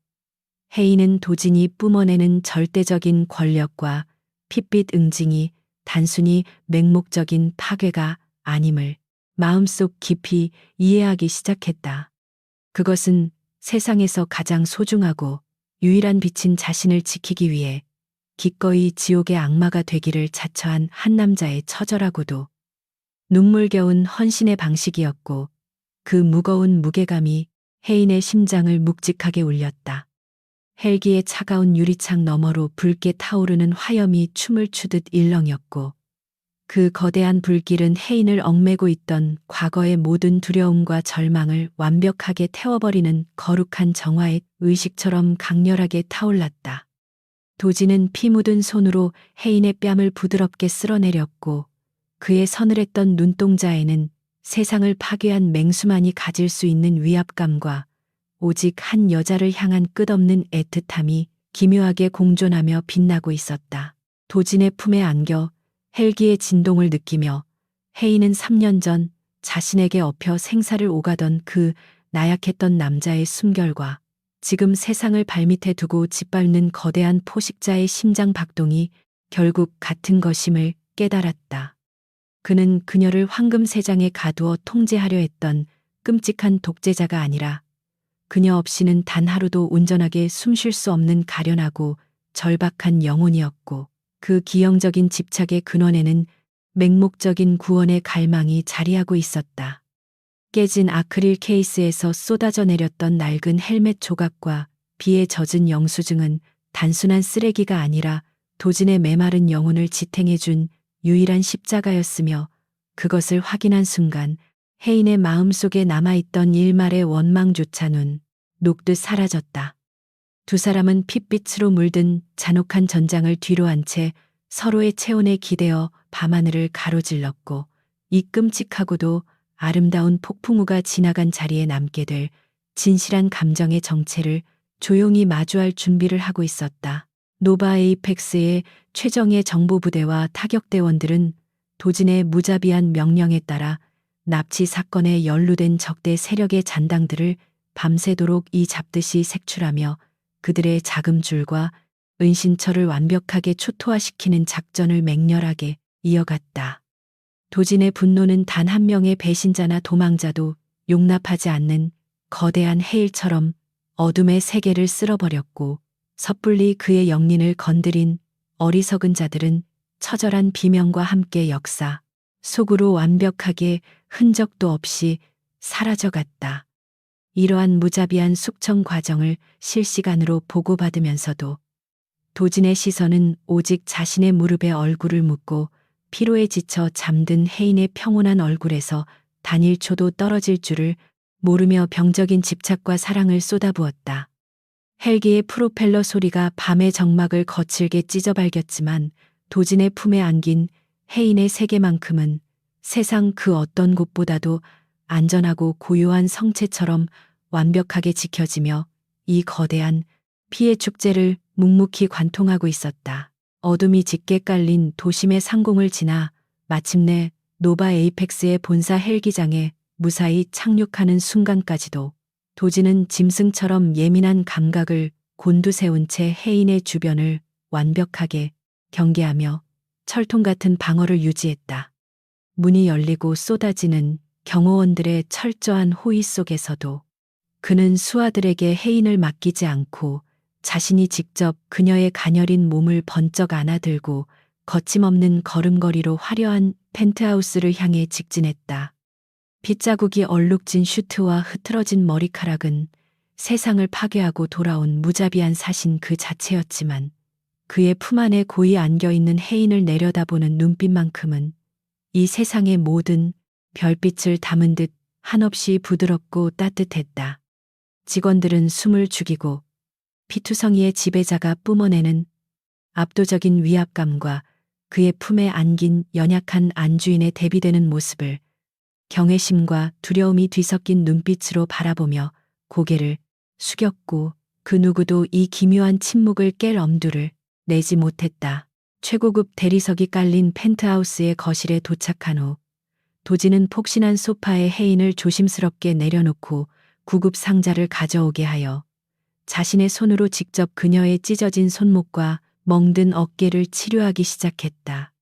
A: 혜인은 도진이 뿜어내는 절대적인 권력과 핏빛 응징이 단순히 맹목적인 파괴가 아님을 마음속 깊이 이해하기 시작했다. 그것은 세상에서 가장 소중하고 유일한 빛인 자신을 지키기 위해 기꺼이 지옥의 악마가 되기를 자처한 한 남자의 처절하고도 눈물겨운 헌신의 방식이었고 그 무거운 무게감이 혜인의 심장을 묵직하게 울렸다. 헬기의 차가운 유리창 너머로 붉게 타오르는 화염이 춤을 추듯 일렁였고 그 거대한 불길은 혜인을 얽매고 있던 과거의 모든 두려움과 절망을 완벽하게 태워버리는 거룩한 정화의 의식처럼 강렬하게 타올랐다. 도지는 피 묻은 손으로 혜인의 뺨을 부드럽게 쓸어내렸고 그의 서늘했던 눈동자에는 세상을 파괴한 맹수만이 가질 수 있는 위압감과 오직 한 여자를 향한 끝없는 애틋함이 기묘하게 공존하며 빛나고 있었다. 도진의 품에 안겨 헬기의 진동을 느끼며 혜인은 3년 전 자신에게 엎여 생사를 오가던 그 나약했던 남자의 숨결과 지금 세상을 발밑에 두고 짓밟는 거대한 포식자의 심장 박동이 결국 같은 것임을 깨달았다. 그는 그녀를 황금세장에 가두어 통제하려 했던 끔찍한 독재자가 아니라 그녀 없이는 단 하루도 온전하게 숨 쉴 수 없는 가련하고 절박한 영혼이었고 그 기형적인 집착의 근원에는 맹목적인 구원의 갈망이 자리하고 있었다. 깨진 아크릴 케이스에서 쏟아져 내렸던 낡은 헬멧 조각과 비에 젖은 영수증은 단순한 쓰레기가 아니라 도진의 메마른 영혼을 지탱해준 유일한 십자가였으며 그것을 확인한 순간 혜인의 마음속에 남아있던 일말의 원망조차 눈 녹듯 사라졌다. 두 사람은 핏빛으로 물든 잔혹한 전장을 뒤로 한 채 서로의 체온에 기대어 밤하늘을 가로질렀고 이 끔찍하고도 아름다운 폭풍우가 지나간 자리에 남게 될 진실한 감정의 정체를 조용히 마주할 준비를 하고 있었다. 노바 에이펙스의 최정예 정보부대와 타격대원들은 도진의 무자비한 명령에 따라 납치 사건에 연루된 적대 세력의 잔당들을 밤새도록 이 잡듯이 색출하며 그들의 자금줄과 은신처를 완벽하게 초토화시키는 작전을 맹렬하게 이어갔다. 도진의 분노는 단 한 명의 배신자나 도망자도 용납하지 않는 거대한 해일처럼 어둠의 세계를 쓸어버렸고 섣불리 그의 영린을 건드린 어리석은 자들은 처절한 비명과 함께 역사 속으로 완벽하게 흔적도 없이 사라져갔다. 이러한 무자비한 숙청 과정을 실시간으로 보고받으면서도 도진의 시선은 오직 자신의 무릎에 얼굴을 묻고 피로에 지쳐 잠든 혜인의 평온한 얼굴에서 단일초도 떨어질 줄을 모르며 병적인 집착과 사랑을 쏟아부었다. 헬기의 프로펠러 소리가 밤의 정막을 거칠게 찢어발겼지만 도진의 품에 안긴 혜인의 세계만큼은 세상 그 어떤 곳보다도 안전하고 고요한 성체처럼 완벽하게 지켜지며 이 거대한 피의 축제를 묵묵히 관통하고 있었다. 어둠이 짙게 깔린 도심의 상공을 지나 마침내 노바 에이펙스의 본사 헬기장에 무사히 착륙하는 순간까지도 도진은 짐승처럼 예민한 감각을 곤두세운 채 혜인의 주변을 완벽하게 경계하며 철통 같은 방어를 유지했다. 문이 열리고 쏟아지는 경호원들의 철저한 호의 속에서도 그는 수하들에게 혜인을 맡기지 않고 자신이 직접 그녀의 가녀린 몸을 번쩍 안아들고 거침없는 걸음걸이로 화려한 펜트하우스를 향해 직진했다. 빗자국이 얼룩진 슈트와 흐트러진 머리카락은 세상을 파괴하고 돌아온 무자비한 사신 그 자체였지만 그의 품 안에 고이 안겨있는 혜인을 내려다보는 눈빛만큼은 이 세상의 모든 별빛을 담은 듯 한없이 부드럽고 따뜻했다. 직원들은 숨을 죽이고 피투성이의 지배자가 뿜어내는 압도적인 위압감과 그의 품에 안긴 연약한 안주인의 대비되는 모습을 경외심과 두려움이 뒤섞인 눈빛으로 바라보며 고개를 숙였고 그 누구도 이 기묘한 침묵을 깰 엄두를 내지 못했다. 최고급 대리석이 깔린 펜트하우스의 거실에 도착한 후 도진은 폭신한 소파에 혜인을 조심스럽게 내려놓고 구급 상자를 가져오게 하여 자신의 손으로 직접 그녀의 찢어진 손목과 멍든 어깨를 치료하기 시작했다.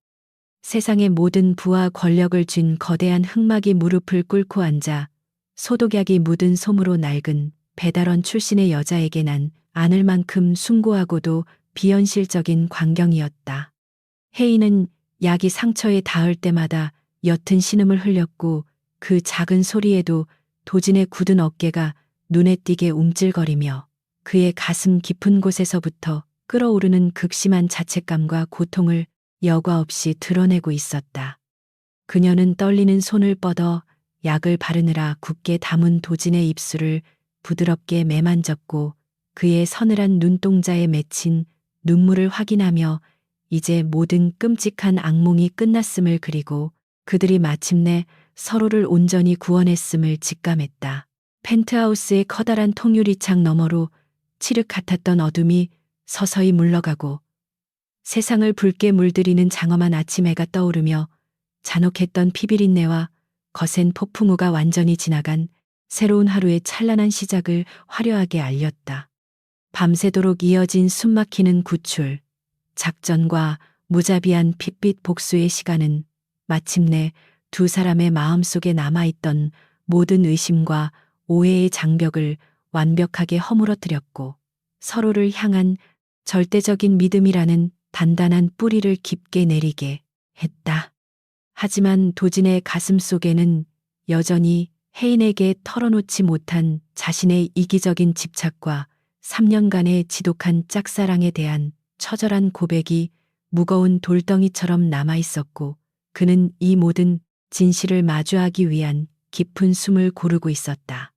A: 세상의 모든 부와 권력을 쥔 거대한 흑막이 무릎을 꿇고 앉아 소독약이 묻은 솜으로 낡은 배달원 출신의 여자에게 난 안을 만큼 숭고하고도 비현실적인 광경이었다. 혜인은 약이 상처에 닿을 때마다 옅은 신음을 흘렸고 그 작은 소리에도 도진의 굳은 어깨가 눈에 띄게 움찔거리며 그의 가슴 깊은 곳에서부터 끓어오르는 극심한 자책감과 고통을 여과 없이 드러내고 있었다. 그녀는 떨리는 손을 뻗어 약을 바르느라 굳게 담은 도진의 입술을 부드럽게 매만졌고 그의 서늘한 눈동자에 맺힌 눈물을 확인하며 이제 모든 끔찍한 악몽이 끝났음을 그리고 그들이 마침내 서로를 온전히 구원했음을 직감했다. 펜트하우스의 커다란 통유리창 너머로 칠흑 같았던 어둠이 서서히 물러가고 세상을 붉게 물들이는 장엄한 아침 해가 떠오르며 잔혹했던 피비린내와 거센 폭풍우가 완전히 지나간 새로운 하루의 찬란한 시작을 화려하게 알렸다. 밤새도록 이어진 숨막히는 구출, 작전과 무자비한 핏빛 복수의 시간은 마침내 두 사람의 마음속에 남아있던 모든 의심과 오해의 장벽을 완벽하게 허물어뜨렸고 서로를 향한 절대적인 믿음이라는 단단한 뿌리를 깊게 내리게 했다. 하지만 도진의 가슴 속에는 여전히 혜인에게 털어놓지 못한 자신의 이기적인 집착과 3년간의 지독한 짝사랑에 대한 처절한 고백이 무거운 돌덩이처럼 남아있었고 그는 이 모든 진실을 마주하기 위한 깊은 숨을 고르고 있었다.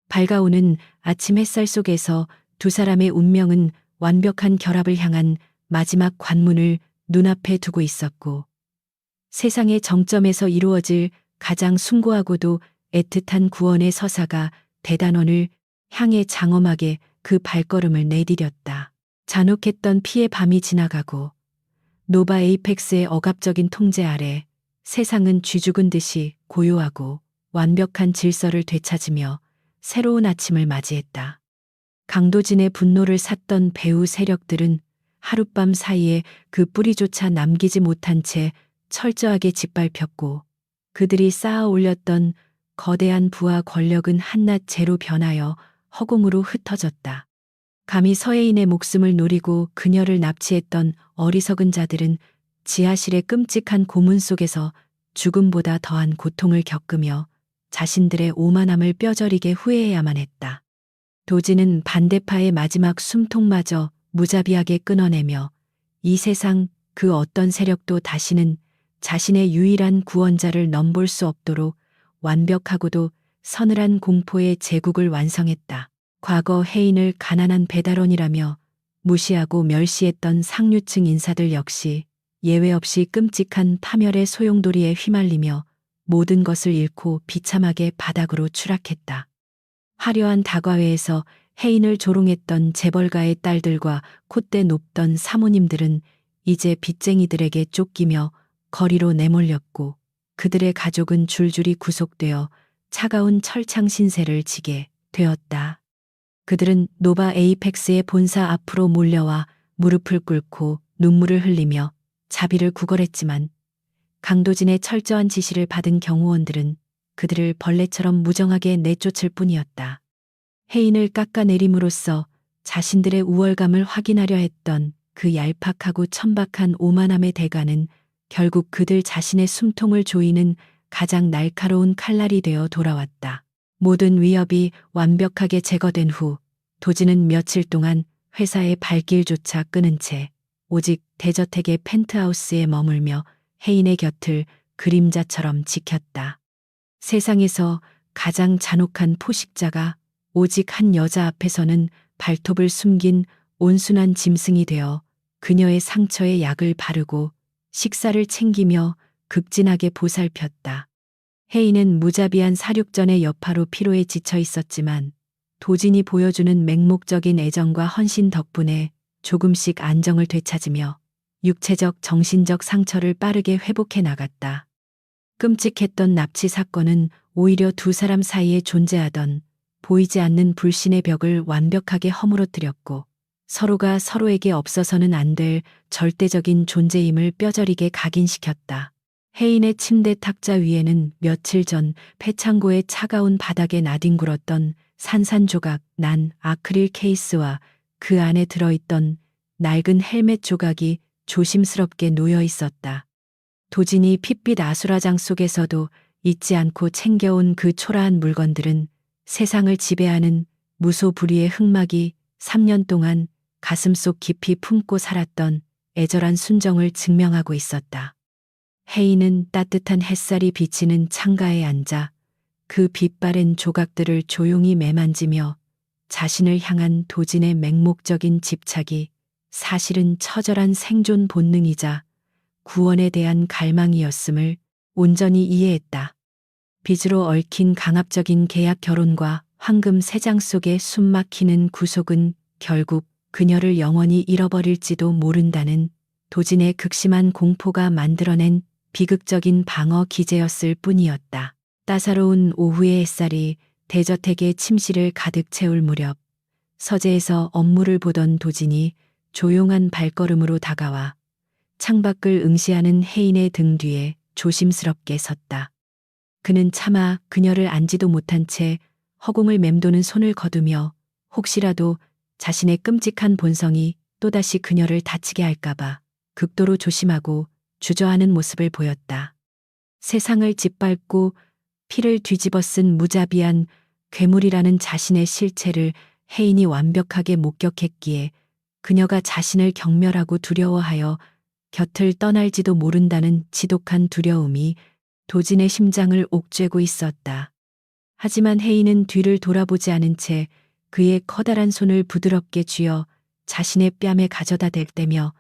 A: 밝아오는 아침 햇살 속에서 두 사람의 운명은 완벽한 결합을 향한 마지막 관문을 눈앞에 두고 있었고 세상의 정점에서 이루어질 가장 숭고하고도 애틋한 구원의 서사가 대단원을 향해 장엄하게 그 발걸음을 내디뎠다. 잔혹했던 피의 밤이 지나가고 노바 에이펙스의 억압적인 통제 아래 세상은 쥐죽은 듯이 고요하고 완벽한 질서를 되찾으며 새로운 아침을 맞이했다. 강도진의 분노를 샀던 배후 세력들은 하룻밤 사이에 그 뿌리조차 남기지 못한 채 철저하게 짓밟혔고 그들이 쌓아 올렸던 거대한 부와 권력은 한낱 재로 변하여 허공으로 흩어졌다. 감히 서예인의 목숨을 노리고 그녀를 납치했던 어리석은 자들은 지하실의 끔찍한 고문 속에서 죽음보다 더한 고통을 겪으며 자신들의 오만함을 뼈저리게 후회해야만 했다. 도진은 반대파의 마지막 숨통마저 무자비하게 끊어내며 이 세상 그 어떤 세력도 다시는 자신의 유일한 구원자를 넘볼 수 없도록 완벽하고도 서늘한 공포의 제국을 완성했다. 과거 혜인을 가난한 배달원이라며 무시하고 멸시했던 상류층 인사들 역시 예외 없이 끔찍한 파멸의 소용돌이에 휘말리며 모든 것을 잃고 비참하게 바닥으로 추락했다. 화려한 다과회에서 혜인을 조롱했던 재벌가의 딸들과 콧대 높던 사모님들은 이제 빚쟁이들에게 쫓기며 거리로 내몰렸고 그들의 가족은 줄줄이 구속되어 차가운 철창 신세를 지게 되었다. 그들은 노바 에이펙스의 본사 앞으로 몰려와 무릎을 꿇고 눈물을 흘리며 자비를 구걸했지만 강도진의 철저한 지시를 받은 경호원들은 그들을 벌레처럼 무정하게 내쫓을 뿐이었다. 혜인을 깎아내림으로써 자신들의 우월감을 확인하려 했던 그 얄팍하고 천박한 오만함의 대가는 결국 그들 자신의 숨통을 조이는 가장 날카로운 칼날이 되어 돌아왔다. 모든 위협이 완벽하게 제거된 후 도진은 며칠 동안 회사의 발길조차 끊은 채 오직 대저택의 펜트하우스에 머물며 혜인의 곁을 그림자처럼 지켰다. 세상에서 가장 잔혹한 포식자가 오직 한 여자 앞에서는 발톱을 숨긴 온순한 짐승이 되어 그녀의 상처에 약을 바르고 식사를 챙기며 극진하게 보살폈다. 혜인은 무자비한 사륙전의 여파로 피로에 지쳐 있었지만 도진이 보여주는 맹목적인 애정과 헌신 덕분에 조금씩 안정을 되찾으며 육체적, 정신적 상처를 빠르게 회복해 나갔다. 끔찍했던 납치 사건은 오히려 두 사람 사이에 존재하던 보이지 않는 불신의 벽을 완벽하게 허물어뜨렸고 서로가 서로에게 없어서는 안 될 절대적인 존재임을 뼈저리게 각인시켰다. 혜인의 침대 탁자 위에는 며칠 전 폐창고의 차가운 바닥에 나뒹굴었던 산산조각 난 아크릴 케이스와 그 안에 들어있던 낡은 헬멧 조각이 조심스럽게 놓여 있었다. 도진이 핏빛 아수라장 속에서도 잊지 않고 챙겨온 그 초라한 물건들은 세상을 지배하는 무소불위의 흑막이 3년 동안 가슴속 깊이 품고 살았던 애절한 순정을 증명하고 있었다. 혜인은 따뜻한 햇살이 비치는 창가에 앉아 그 빛바랜 조각들을 조용히 매만지며 자신을 향한 도진의 맹목적인 집착이 사실은 처절한 생존 본능이자 구원에 대한 갈망이었음을 온전히 이해했다. 빚으로 얽힌 강압적인 계약 결혼과 황금 세장 속의 숨막히는 구속은 결국 그녀를 영원히 잃어버릴지도 모른다는 도진의 극심한 공포가 만들어낸 비극적인 방어 기제였을 뿐이었다. 따사로운 오후의 햇살이 대저택의 침실을 가득 채울 무렵 서재에서 업무를 보던 도진이 조용한 발걸음으로 다가와 창밖을 응시하는 혜인의 등 뒤에 조심스럽게 섰다. 그는 차마 그녀를 안지도 못한 채 허공을 맴도는 손을 거두며 혹시라도 자신의 끔찍한 본성이 또다시 그녀를 다치게 할까봐 극도로 조심하고 주저하는 모습을 보였다. 세상을 짓밟고 피를 뒤집어 쓴 무자비한 괴물이라는 자신의 실체를 혜인이 완벽하게 목격했기에 그녀가 자신을 경멸하고 두려워하여 곁을 떠날지도 모른다는 지독한 두려움이 도진의 심장을 옥죄고 있었다. 하지만 혜인은 뒤를 돌아보지 않은 채 그의 커다란 손을 부드럽게 쥐어 자신의 뺨에 가져다 댈때며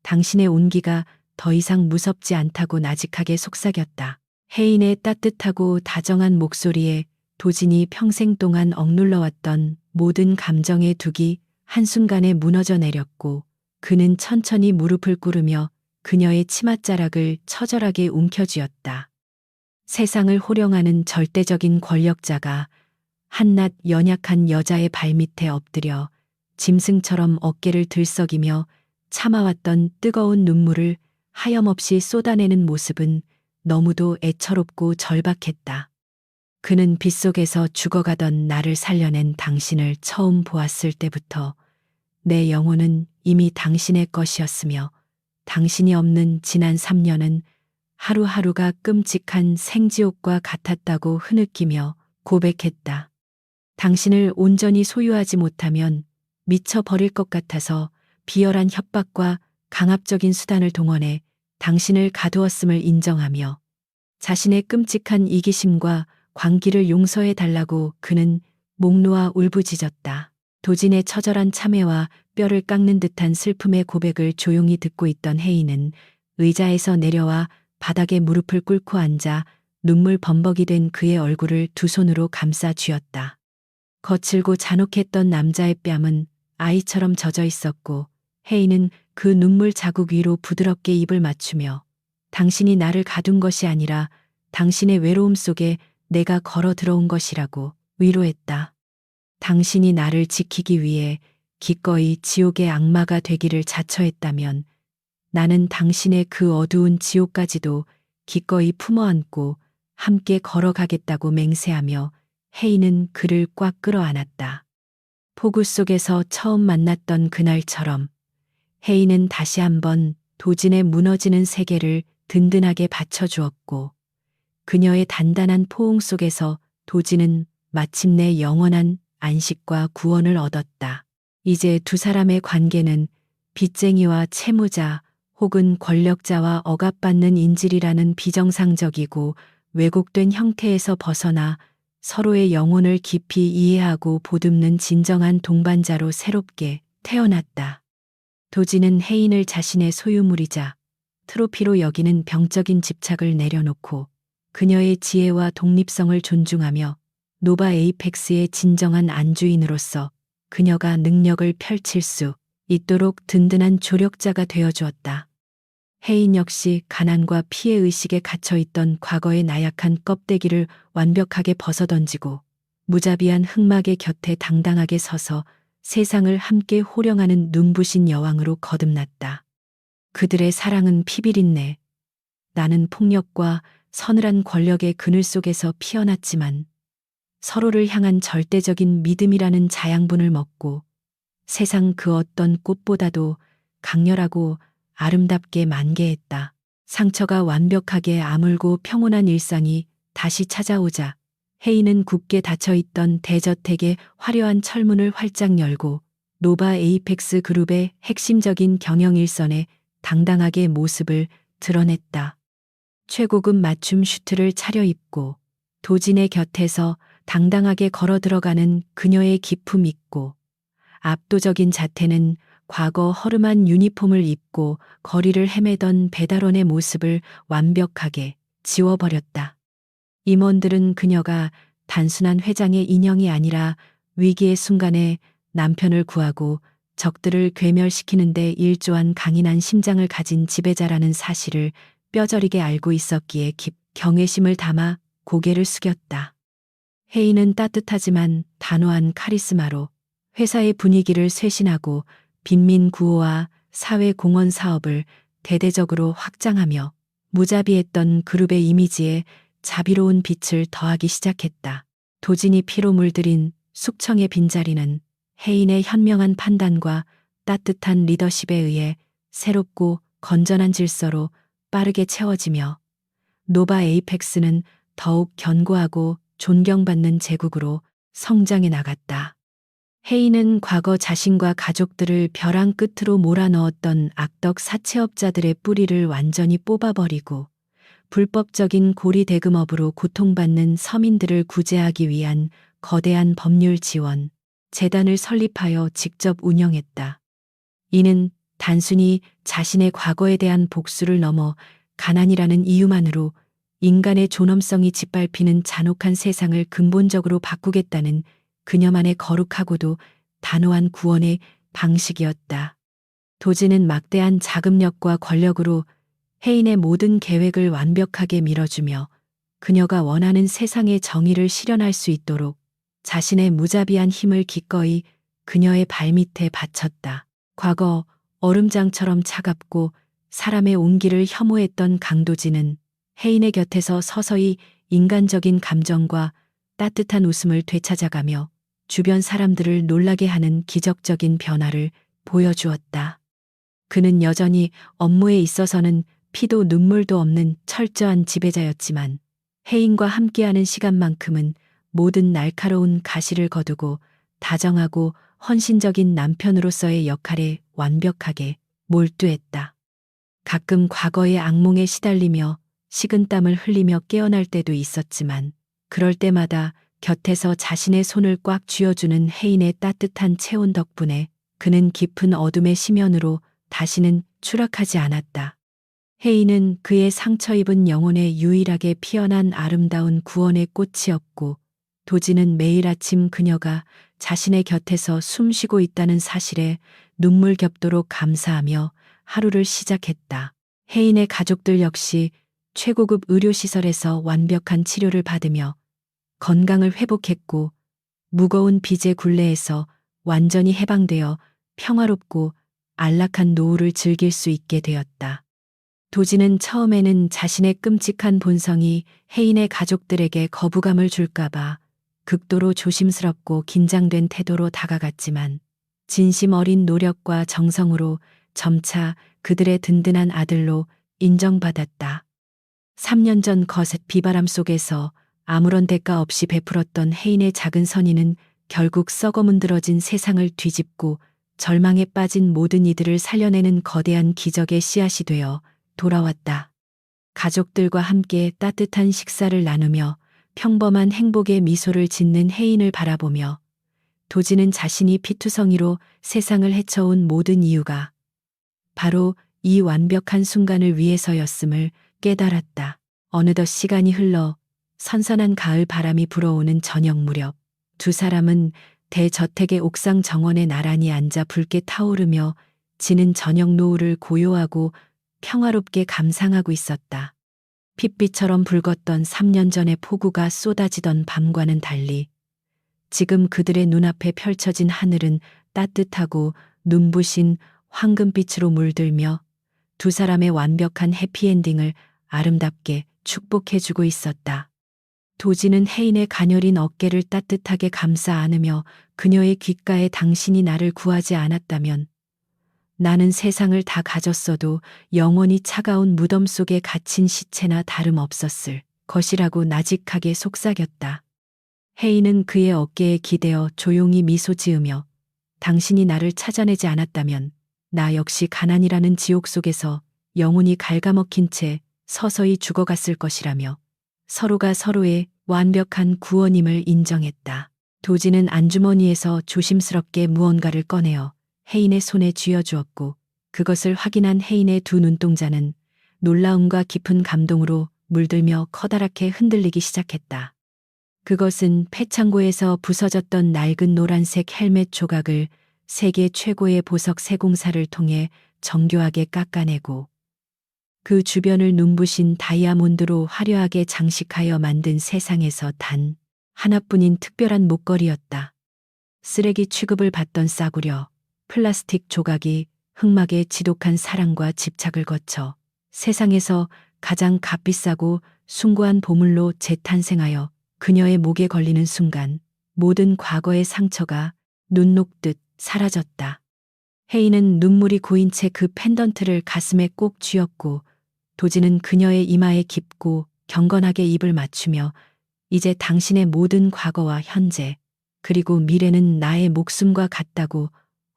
A: 당신의 온기가 더 이상 무섭지 않다고 나직하게 속삭였다. 혜인의 따뜻하고 다정한 목소리에 도진이 평생 동안 억눌러왔던 모든 감정의 둑이 한순간에 무너져 내렸고 그는 천천히 무릎을 꿇으며 그녀의 치맛자락을 처절하게 움켜쥐었다. 세상을 호령하는 절대적인 권력자가 한낱 연약한 여자의 발밑에 엎드려 짐승처럼 어깨를 들썩이며 참아왔던 뜨거운 눈물을 하염없이 쏟아내는 모습은 너무도 애처롭고 절박했다. 그는 빗속에서 죽어가던 나를 살려낸 당신을 처음 보았을 때부터 내 영혼은 이미 당신의 것이었으며 당신이 없는 지난 3년은 하루하루가 끔찍한 생지옥과 같았다고 흐느끼며 고백했다. 당신을 온전히 소유하지 못하면 미쳐버릴 것 같아서 비열한 협박과 강압적인 수단을 동원해 당신을 가두었음을 인정하며 자신의 끔찍한 이기심과 광기를 용서해 달라고 그는 목 놓아 울부짖었다. 도진의 처절한 참회와 뼈를 깎는 듯한 슬픔의 고백을 조용히 듣고 있던 혜인은 의자에서 내려와 바닥에 무릎을 꿇고 앉아 눈물 범벅이 된 그의 얼굴을 두 손으로 감싸 쥐었다. 거칠고 잔혹했던 남자의 뺨은 아이처럼 젖어 있었고 혜인은 그 눈물 자국 위로 부드럽게 입을 맞추며 당신이 나를 가둔 것이 아니라 당신의 외로움 속에 내가 걸어 들어온 것이라고 위로했다. 당신이 나를 지키기 위해 기꺼이 지옥의 악마가 되기를 자처했다면 나는 당신의 그 어두운 지옥까지도 기꺼이 품어안고 함께 걸어가겠다고 맹세하며 혜인은 그를 꽉 끌어안았다. 폭우 속에서 처음 만났던 그날처럼 혜인은 다시 한번 도진의 무너지는 세계를 든든하게 받쳐주었고 그녀의 단단한 포옹 속에서 도진은 마침내 영원한 안식과 구원을 얻었다. 이제 두 사람의 관계는 빚쟁이와 채무자 혹은 권력자와 억압받는 인질이라는 비정상적이고 왜곡된 형태에서 벗어나 서로의 영혼을 깊이 이해하고 보듬는 진정한 동반자로 새롭게 태어났다. 도진은 혜인을 자신의 소유물이자 트로피로 여기는 병적인 집착을 내려놓고 그녀의 지혜와 독립성을 존중하며 노바 에이펙스의 진정한 안주인으로서 그녀가 능력을 펼칠 수 있도록 든든한 조력자가 되어주었다. 혜인 역시 가난과 피해의식에 갇혀있던 과거의 나약한 껍데기를 완벽하게 벗어던지고 무자비한 흑막의 곁에 당당하게 서서 세상을 함께 호령하는 눈부신 여왕으로 거듭났다. 그들의 사랑은 피비린내. 나는 폭력과 서늘한 권력의 그늘 속에서 피어났지만 서로를 향한 절대적인 믿음이라는 자양분을 먹고 세상 그 어떤 꽃보다도 강렬하고 아름답게 만개했다. 상처가 완벽하게 아물고 평온한 일상이 다시 찾아오자 혜인은 굳게 닫혀있던 대저택의 화려한 철문을 활짝 열고 노바 에이펙스 그룹의 핵심적인 경영 일선에 당당하게 모습을 드러냈다. 최고급 맞춤 슈트를 차려입고 도진의 곁에서 당당하게 걸어 들어가는 그녀의 기품 있고 압도적인 자태는 과거 허름한 유니폼을 입고 거리를 헤매던 배달원의 모습을 완벽하게 지워버렸다. 임원들은 그녀가 단순한 회장의 인형이 아니라 위기의 순간에 남편을 구하고 적들을 괴멸시키는 데 일조한 강인한 심장을 가진 지배자라는 사실을 뼈저리게 알고 있었기에 경외심을 담아 고개를 숙였다. 혜인은 따뜻하지만 단호한 카리스마로 회사의 분위기를 쇄신하고 빈민 구호와 사회 공헌 사업을 대대적으로 확장하며 무자비했던 그룹의 이미지에 자비로운 빛을 더하기 시작했다. 도진이 피로 물들인 숙청의 빈자리는 혜인의 현명한 판단과 따뜻한 리더십에 의해 새롭고 건전한 질서로 빠르게 채워지며 노바 에이펙스는 더욱 견고하고 존경받는 제국으로 성장해 나갔다. 혜인은 과거 자신과 가족들을 벼랑 끝으로 몰아넣었던 악덕 사채업자들의 뿌리를 완전히 뽑아버리고 불법적인 고리 대금업으로 고통받는 서민들을 구제하기 위한 거대한 법률 지원 재단을 설립하여 직접 운영했다. 이는 단순히 자신의 과거에 대한 복수를 넘어 가난이라는 이유만으로 인간의 존엄성이 짓밟히는 잔혹한 세상을 근본적으로 바꾸겠다는 그녀만의 거룩하고도 단호한 구원의 방식이었다. 도진은 막대한 자금력과 권력으로 혜인의 모든 계획을 완벽하게 밀어주며 그녀가 원하는 세상의 정의를 실현할 수 있도록 자신의 무자비한 힘을 기꺼이 그녀의 발밑에 바쳤다. 과거 얼음장처럼 차갑고 사람의 온기를 혐오했던 강도진은 혜인의 곁에서 서서히 인간적인 감정과 따뜻한 웃음을 되찾아가며 주변 사람들을 놀라게 하는 기적적인 변화를 보여주었다. 그는 여전히 업무에 있어서는 피도 눈물도 없는 철저한 지배자였지만 혜인과 함께하는 시간만큼은 모든 날카로운 가시를 거두고 다정하고 헌신적인 남편으로서의 역할에 완벽하게 몰두했다. 가끔 과거의 악몽에 시달리며 식은땀을 흘리며 깨어날 때도 있었지만 그럴 때마다 곁에서 자신의 손을 꽉 쥐어주는 혜인의 따뜻한 체온 덕분에 그는 깊은 어둠의 심연으로 다시는 추락하지 않았다. 혜인은 그의 상처 입은 영혼에 유일하게 피어난 아름다운 구원의 꽃이었고 도진은 매일 아침 그녀가 자신의 곁에서 숨쉬고 있다는 사실에 눈물 겹도록 감사하며 하루를 시작했다. 혜인의 가족들 역시 최고급 의료시설에서 완벽한 치료를 받으며 건강을 회복했고 무거운 빚의 굴레에서 완전히 해방되어 평화롭고 안락한 노후를 즐길 수 있게 되었다. 도진은 처음에는 자신의 끔찍한 본성이 혜인의 가족들에게 거부감을 줄까봐 극도로 조심스럽고 긴장된 태도로 다가갔지만 진심 어린 노력과 정성으로 점차 그들의 든든한 아들로 인정받았다. 3년 전 거센 비바람 속에서 아무런 대가 없이 베풀었던 혜인의 작은 선의는 결국 썩어 문드러진 세상을 뒤집고 절망에 빠진 모든 이들을 살려내는 거대한 기적의 씨앗이 되어 돌아왔다. 가족들과 함께 따뜻한 식사를 나누며 평범한 행복의 미소를 짓는 혜인을 바라보며 도진은 자신이 피투성이로 세상을 헤쳐온 모든 이유가 바로 이 완벽한 순간을 위해서였음을 깨달았다. 어느덧 시간이 흘러 선선한 가을 바람이 불어오는 저녁 무렵 두 사람은 대저택의 옥상 정원에 나란히 앉아 붉게 타오르며 지는 저녁 노을을 고요하고 평화롭게 감상하고 있었다. 핏빛처럼 붉었던 3년 전의 폭우가 쏟아지던 밤과는 달리 지금 그들의 눈앞에 펼쳐진 하늘은 따뜻하고 눈부신 황금빛으로 물들며 두 사람의 완벽한 해피엔딩을 아름답게 축복해주고 있었다. 도진은 혜인의 가녀린 어깨를 따뜻하게 감싸 안으며 그녀의 귓가에 당신이 나를 구하지 않았다면 나는 세상을 다 가졌어도 영원히 차가운 무덤 속에 갇힌 시체나 다름없었을 것이라고 나직하게 속삭였다. 혜인은 그의 어깨에 기대어 조용히 미소 지으며 당신이 나를 찾아내지 않았다면 나 역시 가난이라는 지옥 속에서 영혼이 갉아먹힌 채 서서히 죽어갔을 것이라며 서로가 서로의 완벽한 구원임을 인정했다. 도지는 안주머니에서 조심스럽게 무언가를 꺼내어 혜인의 손에 쥐어주었고 그것을 확인한 혜인의 두 눈동자는 놀라움과 깊은 감동으로 물들며 커다랗게 흔들리기 시작했다. 그것은 폐창고에서 부서졌던 낡은 노란색 헬멧 조각을 세계 최고의 보석 세공사를 통해 정교하게 깎아내고 그 주변을 눈부신 다이아몬드로 화려하게 장식하여 만든 세상에서 단 하나뿐인 특별한 목걸이였다. 쓰레기 취급을 받던 싸구려 플라스틱 조각이 흑막의 지독한 사랑과 집착을 거쳐 세상에서 가장 값비싸고 숭고한 보물로 재탄생하여 그녀의 목에 걸리는 순간 모든 과거의 상처가 눈 녹듯 사라졌다. 혜인은 눈물이 고인 채 그 펜던트를 가슴에 꼭 쥐었고 도지는 그녀의 이마에 깊고 경건하게 입을 맞추며 이제 당신의 모든 과거와 현재 그리고 미래는 나의 목숨과 같다고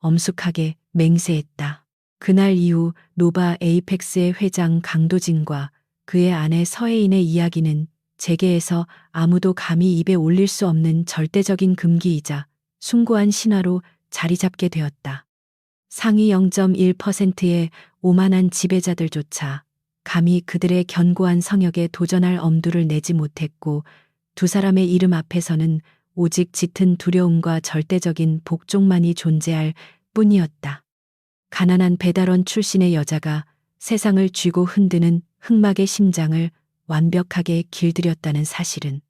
A: 엄숙하게 맹세했다. 그날 이후 노바 에이펙스의 회장 강도진과 그의 아내 서혜인의 이야기는 재계에서 아무도 감히 입에 올릴 수 없는 절대적인 금기이자 숭고한 신화로 자리 잡게 되었다. 상위 0.1%의 오만한 지배자들조차 감히 그들의 견고한 성역에 도전할 엄두를 내지 못했고 두 사람의 이름 앞에서는 오직 짙은 두려움과 절대적인 복종만이 존재할 뿐이었다. 가난한 배달원 출신의 여자가 세상을 쥐고 흔드는 흑막의 심장을 완벽하게 길들였다는 사실은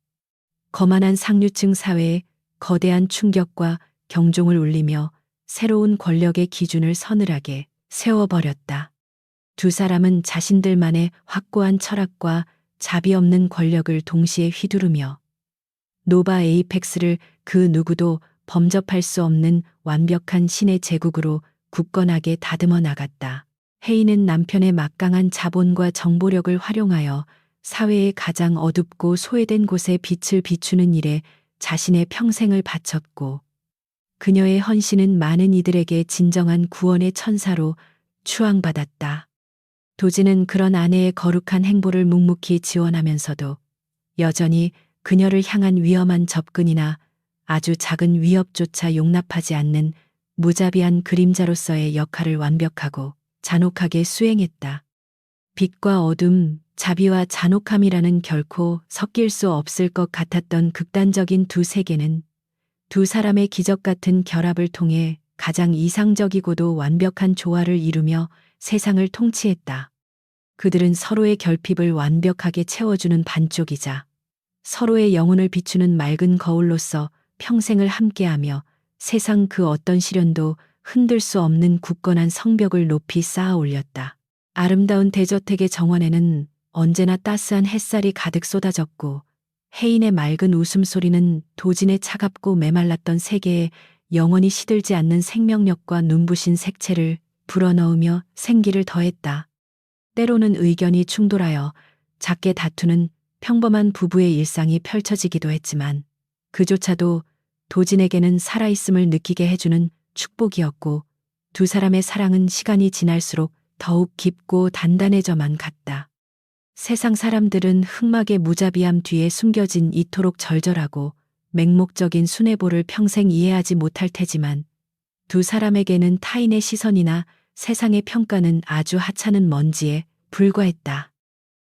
A: 거만한 상류층 사회에 거대한 충격과 경종을 울리며 새로운 권력의 기준을 서늘하게 세워버렸다. 두 사람은 자신들만의 확고한 철학과 자비 없는 권력을 동시에 휘두르며 노바 에이펙스를 그 누구도 범접할 수 없는 완벽한 신의 제국으로 굳건하게 다듬어 나갔다. 혜인은 남편의 막강한 자본과 정보력을 활용하여 사회의 가장 어둡고 소외된 곳에 빛을 비추는 일에 자신의 평생을 바쳤고 그녀의 헌신은 많은 이들에게 진정한 구원의 천사로 추앙받았다. 도지는 그런 아내의 거룩한 행보를 묵묵히 지원하면서도 여전히 그녀를 향한 위험한 접근이나 아주 작은 위협조차 용납하지 않는 무자비한 그림자로서의 역할을 완벽하고 잔혹하게 수행했다. 빛과 어둠, 자비와 잔혹함이라는 결코 섞일 수 없을 것 같았던 극단적인 두 세계는 두 사람의 기적 같은 결합을 통해 가장 이상적이고도 완벽한 조화를 이루며 세상을 통치했다. 그들은 서로의 결핍을 완벽하게 채워주는 반쪽이자 서로의 영혼을 비추는 맑은 거울로서 평생을 함께하며 세상 그 어떤 시련도 흔들 수 없는 굳건한 성벽을 높이 쌓아 올렸다. 아름다운 대저택의 정원에는 언제나 따스한 햇살이 가득 쏟아졌고 혜인의 맑은 웃음소리는 도진의 차갑고 메말랐던 세계에 영원히 시들지 않는 생명력과 눈부신 색채를 불어넣으며 생기를 더했다. 때로는 의견이 충돌하여 작게 다투는 평범한 부부의 일상이 펼쳐지기도 했지만 그조차도 도진에게는 살아있음을 느끼게 해주는 축복이었고 두 사람의 사랑은 시간이 지날수록 더욱 깊고 단단해져만 갔다. 세상 사람들은 흑막의 무자비함 뒤에 숨겨진 이토록 절절하고 맹목적인 순애보를 평생 이해하지 못할 테지만 두 사람에게는 타인의 시선이나 세상의 평가는 아주 하찮은 먼지에 불과했다.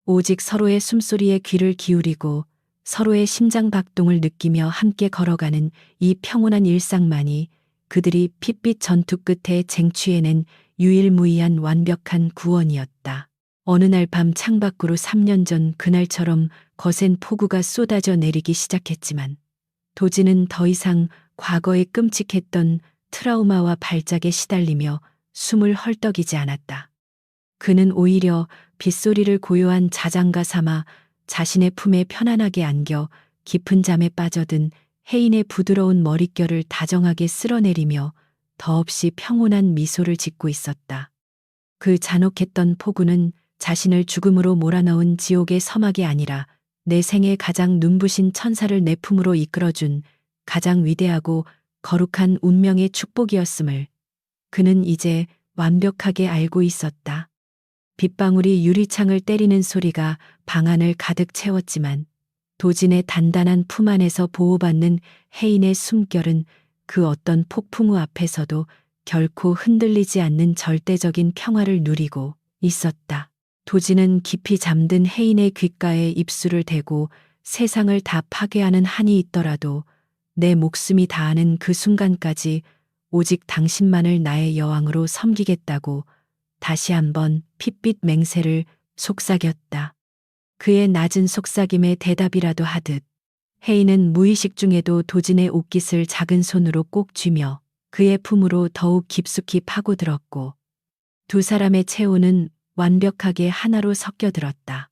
A: 오직 서로의 숨소리에 귀를 기울이고 서로의 심장 박동을 느끼며 함께 걸어가는 이 평온한 일상만이 그들이 핏빛 전투 끝에 쟁취해낸 유일무이한 완벽한 구원이었다. 어느 날 밤 창밖으로 3년 전 그날처럼 거센 폭우가 쏟아져 내리기 시작했지만 도지는 더 이상 과거의 끔찍했던 트라우마와 발작에 시달리며 숨을 헐떡이지 않았다. 그는 오히려 빗소리를 고요한 자장가 삼아 자신의 품에 편안하게 안겨 깊은 잠에 빠져든 혜인의 부드러운 머릿결을 다정하게 쓸어내리며 더없이 평온한 미소를 짓고 있었다. 그 잔혹했던 폭우는 자신을 죽음으로 몰아넣은 지옥의 서막이 아니라 내 생에 가장 눈부신 천사를 내 품으로 이끌어준 가장 위대하고 거룩한 운명의 축복이었음을 그는 이제 완벽하게 알고 있었다. 빗방울이 유리창을 때리는 소리가 방 안을 가득 채웠지만 도진의 단단한 품 안에서 보호받는 혜인의 숨결은 그 어떤 폭풍우 앞에서도 결코 흔들리지 않는 절대적인 평화를 누리고 있었다. 도진은 깊이 잠든 혜인의 귓가에 입술을 대고 세상을 다 파괴하는 한이 있더라도 내 목숨이 다하는 그 순간까지 오직 당신만을 나의 여왕으로 섬기겠다고 다시 한번 핏빛 맹세를 속삭였다. 그의 낮은 속삭임에 대답이라도 하듯 혜인은 무의식 중에도 도진의 옷깃을 작은 손으로 꼭 쥐며 그의 품으로 더욱 깊숙이 파고들었고 두 사람의 체온은 완벽하게 하나로 섞여들었다.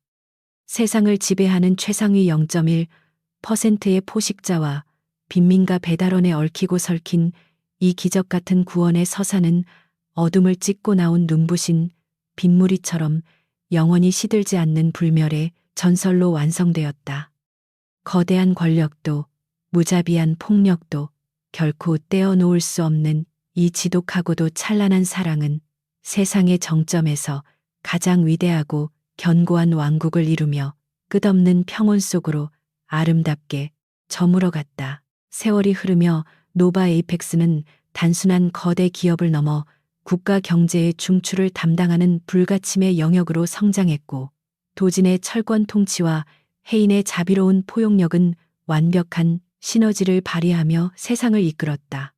A: 세상을 지배하는 최상위 0.1%의 포식자와 빈민가 배달원에 얽히고 설킨 이 기적 같은 구원의 서사는 어둠을 찢고 나온 눈부신 빗무리처럼 영원히 시들지 않는 불멸의 전설로 완성되었다. 거대한 권력도 무자비한 폭력도 결코 떼어놓을 수 없는 이 지독하고도 찬란한 사랑은 세상의 정점에서 가장 위대하고 견고한 왕국을 이루며 끝없는 평온 속으로 아름답게 저물어갔다. 세월이 흐르며 노바 에이펙스는 단순한 거대 기업을 넘어 국가 경제의 중추를 담당하는 불가침의 영역으로 성장했고 도진의 철권 통치와 혜인의 자비로운 포용력은 완벽한 시너지를 발휘하며 세상을 이끌었다.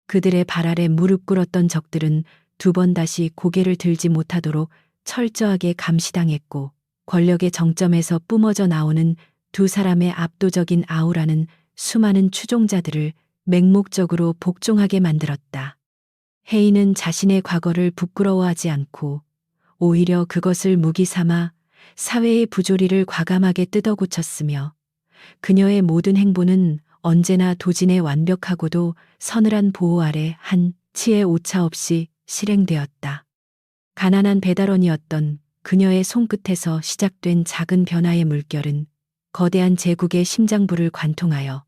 A: 그들의 발 아래 무릎 꿇었던 적들은 두 번 다시 고개를 들지 못하도록 철저하게 감시당했고 권력의 정점에서 뿜어져 나오는 두 사람의 압도적인 아우라는 수많은 추종자들을 맹목적으로 복종하게 만들었다. 혜인은 자신의 과거를 부끄러워하지 않고 오히려 그것을 무기 삼아 사회의 부조리를 과감하게 뜯어고쳤으며 그녀의 모든 행보는 언제나 도진의 완벽하고도 서늘한 보호 아래 한 치의 오차 없이 실행되었다. 가난한 배달원이었던 그녀의 손끝에서 시작된 작은 변화의 물결은 거대한 제국의 심장부를 관통하여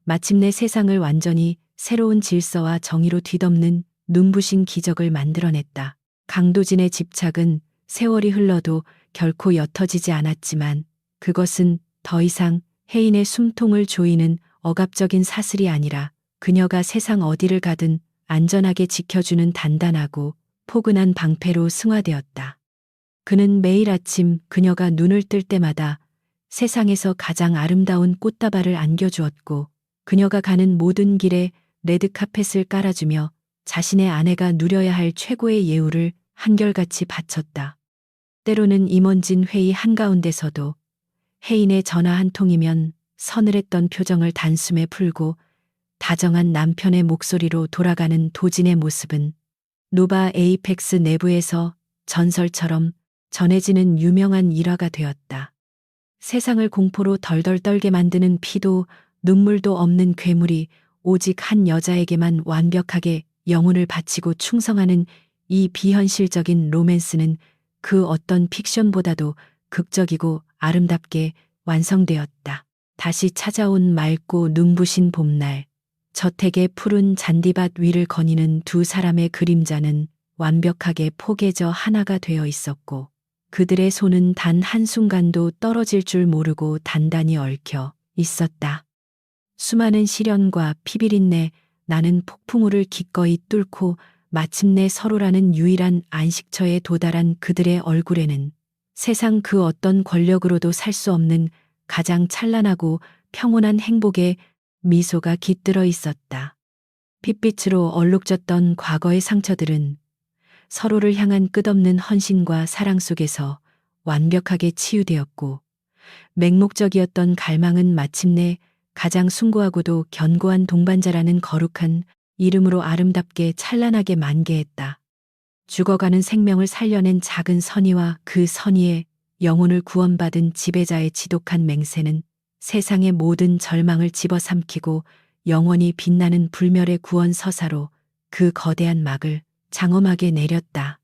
A: 마침내 세상을 완전히 새로운 질서와 정의로 뒤덮는 눈부신 기적을 만들어냈다. 강도진의 집착은 세월이 흘러도 결코 옅어지지 않았지만 그것은 더 이상 혜인의 숨통을 조이는 억압적인 사슬이 아니라 그녀가 세상 어디를 가든 안전하게 지켜주는 단단하고 포근한 방패로 승화되었다. 그는 매일 아침 그녀가 눈을 뜰 때마다 세상에서 가장 아름다운 꽃다발을 안겨주었고 그녀가 가는 모든 길에 레드카펫을 깔아주며 자신의 아내가 누려야 할 최고의 예우를 한결같이 바쳤다. 때로는 임원진 회의 한가운데서도 혜인의 전화 한 통이면 서늘했던 표정을 단숨에 풀고 다정한 남편의 목소리로 돌아가는 도진의 모습은 노바 에이펙스 내부에서 전설처럼 전해지는 유명한 일화가 되었다. 세상을 공포로 덜덜 떨게 만드는 피도 눈물도 없는 괴물이 오직 한 여자에게만 완벽하게 영혼을 바치고 충성하는 이 비현실적인 로맨스는 그 어떤 픽션보다도 극적이고 아름답게 완성되었다. 다시 찾아온 맑고 눈부신 봄날, 저택의 푸른 잔디밭 위를 거니는 두 사람의 그림자는 완벽하게 포개져 하나가 되어 있었고 그들의 손은 단 한순간도 떨어질 줄 모르고 단단히 얽혀 있었다. 수많은 시련과 피비린내 나는 폭풍우를 기꺼이 뚫고 마침내 서로라는 유일한 안식처에 도달한 그들의 얼굴에는 세상 그 어떤 권력으로도 살 수 없는 가장 찬란하고 평온한 행복의 미소가 깃들어 있었다. 핏빛으로 얼룩졌던 과거의 상처들은 서로를 향한 끝없는 헌신과 사랑 속에서 완벽하게 치유되었고 맹목적이었던 갈망은 마침내 가장 숭고하고도 견고한 동반자라는 거룩한 이름으로 아름답게 찬란하게 만개했다. 죽어가는 생명을 살려낸 작은 선의와 그 선의의 영혼을 구원받은 지배자의 지독한 맹세는 세상의 모든 절망을 집어삼키고 영원히 빛나는 불멸의 구원 서사로 그 거대한 막을 장엄하게 내렸다.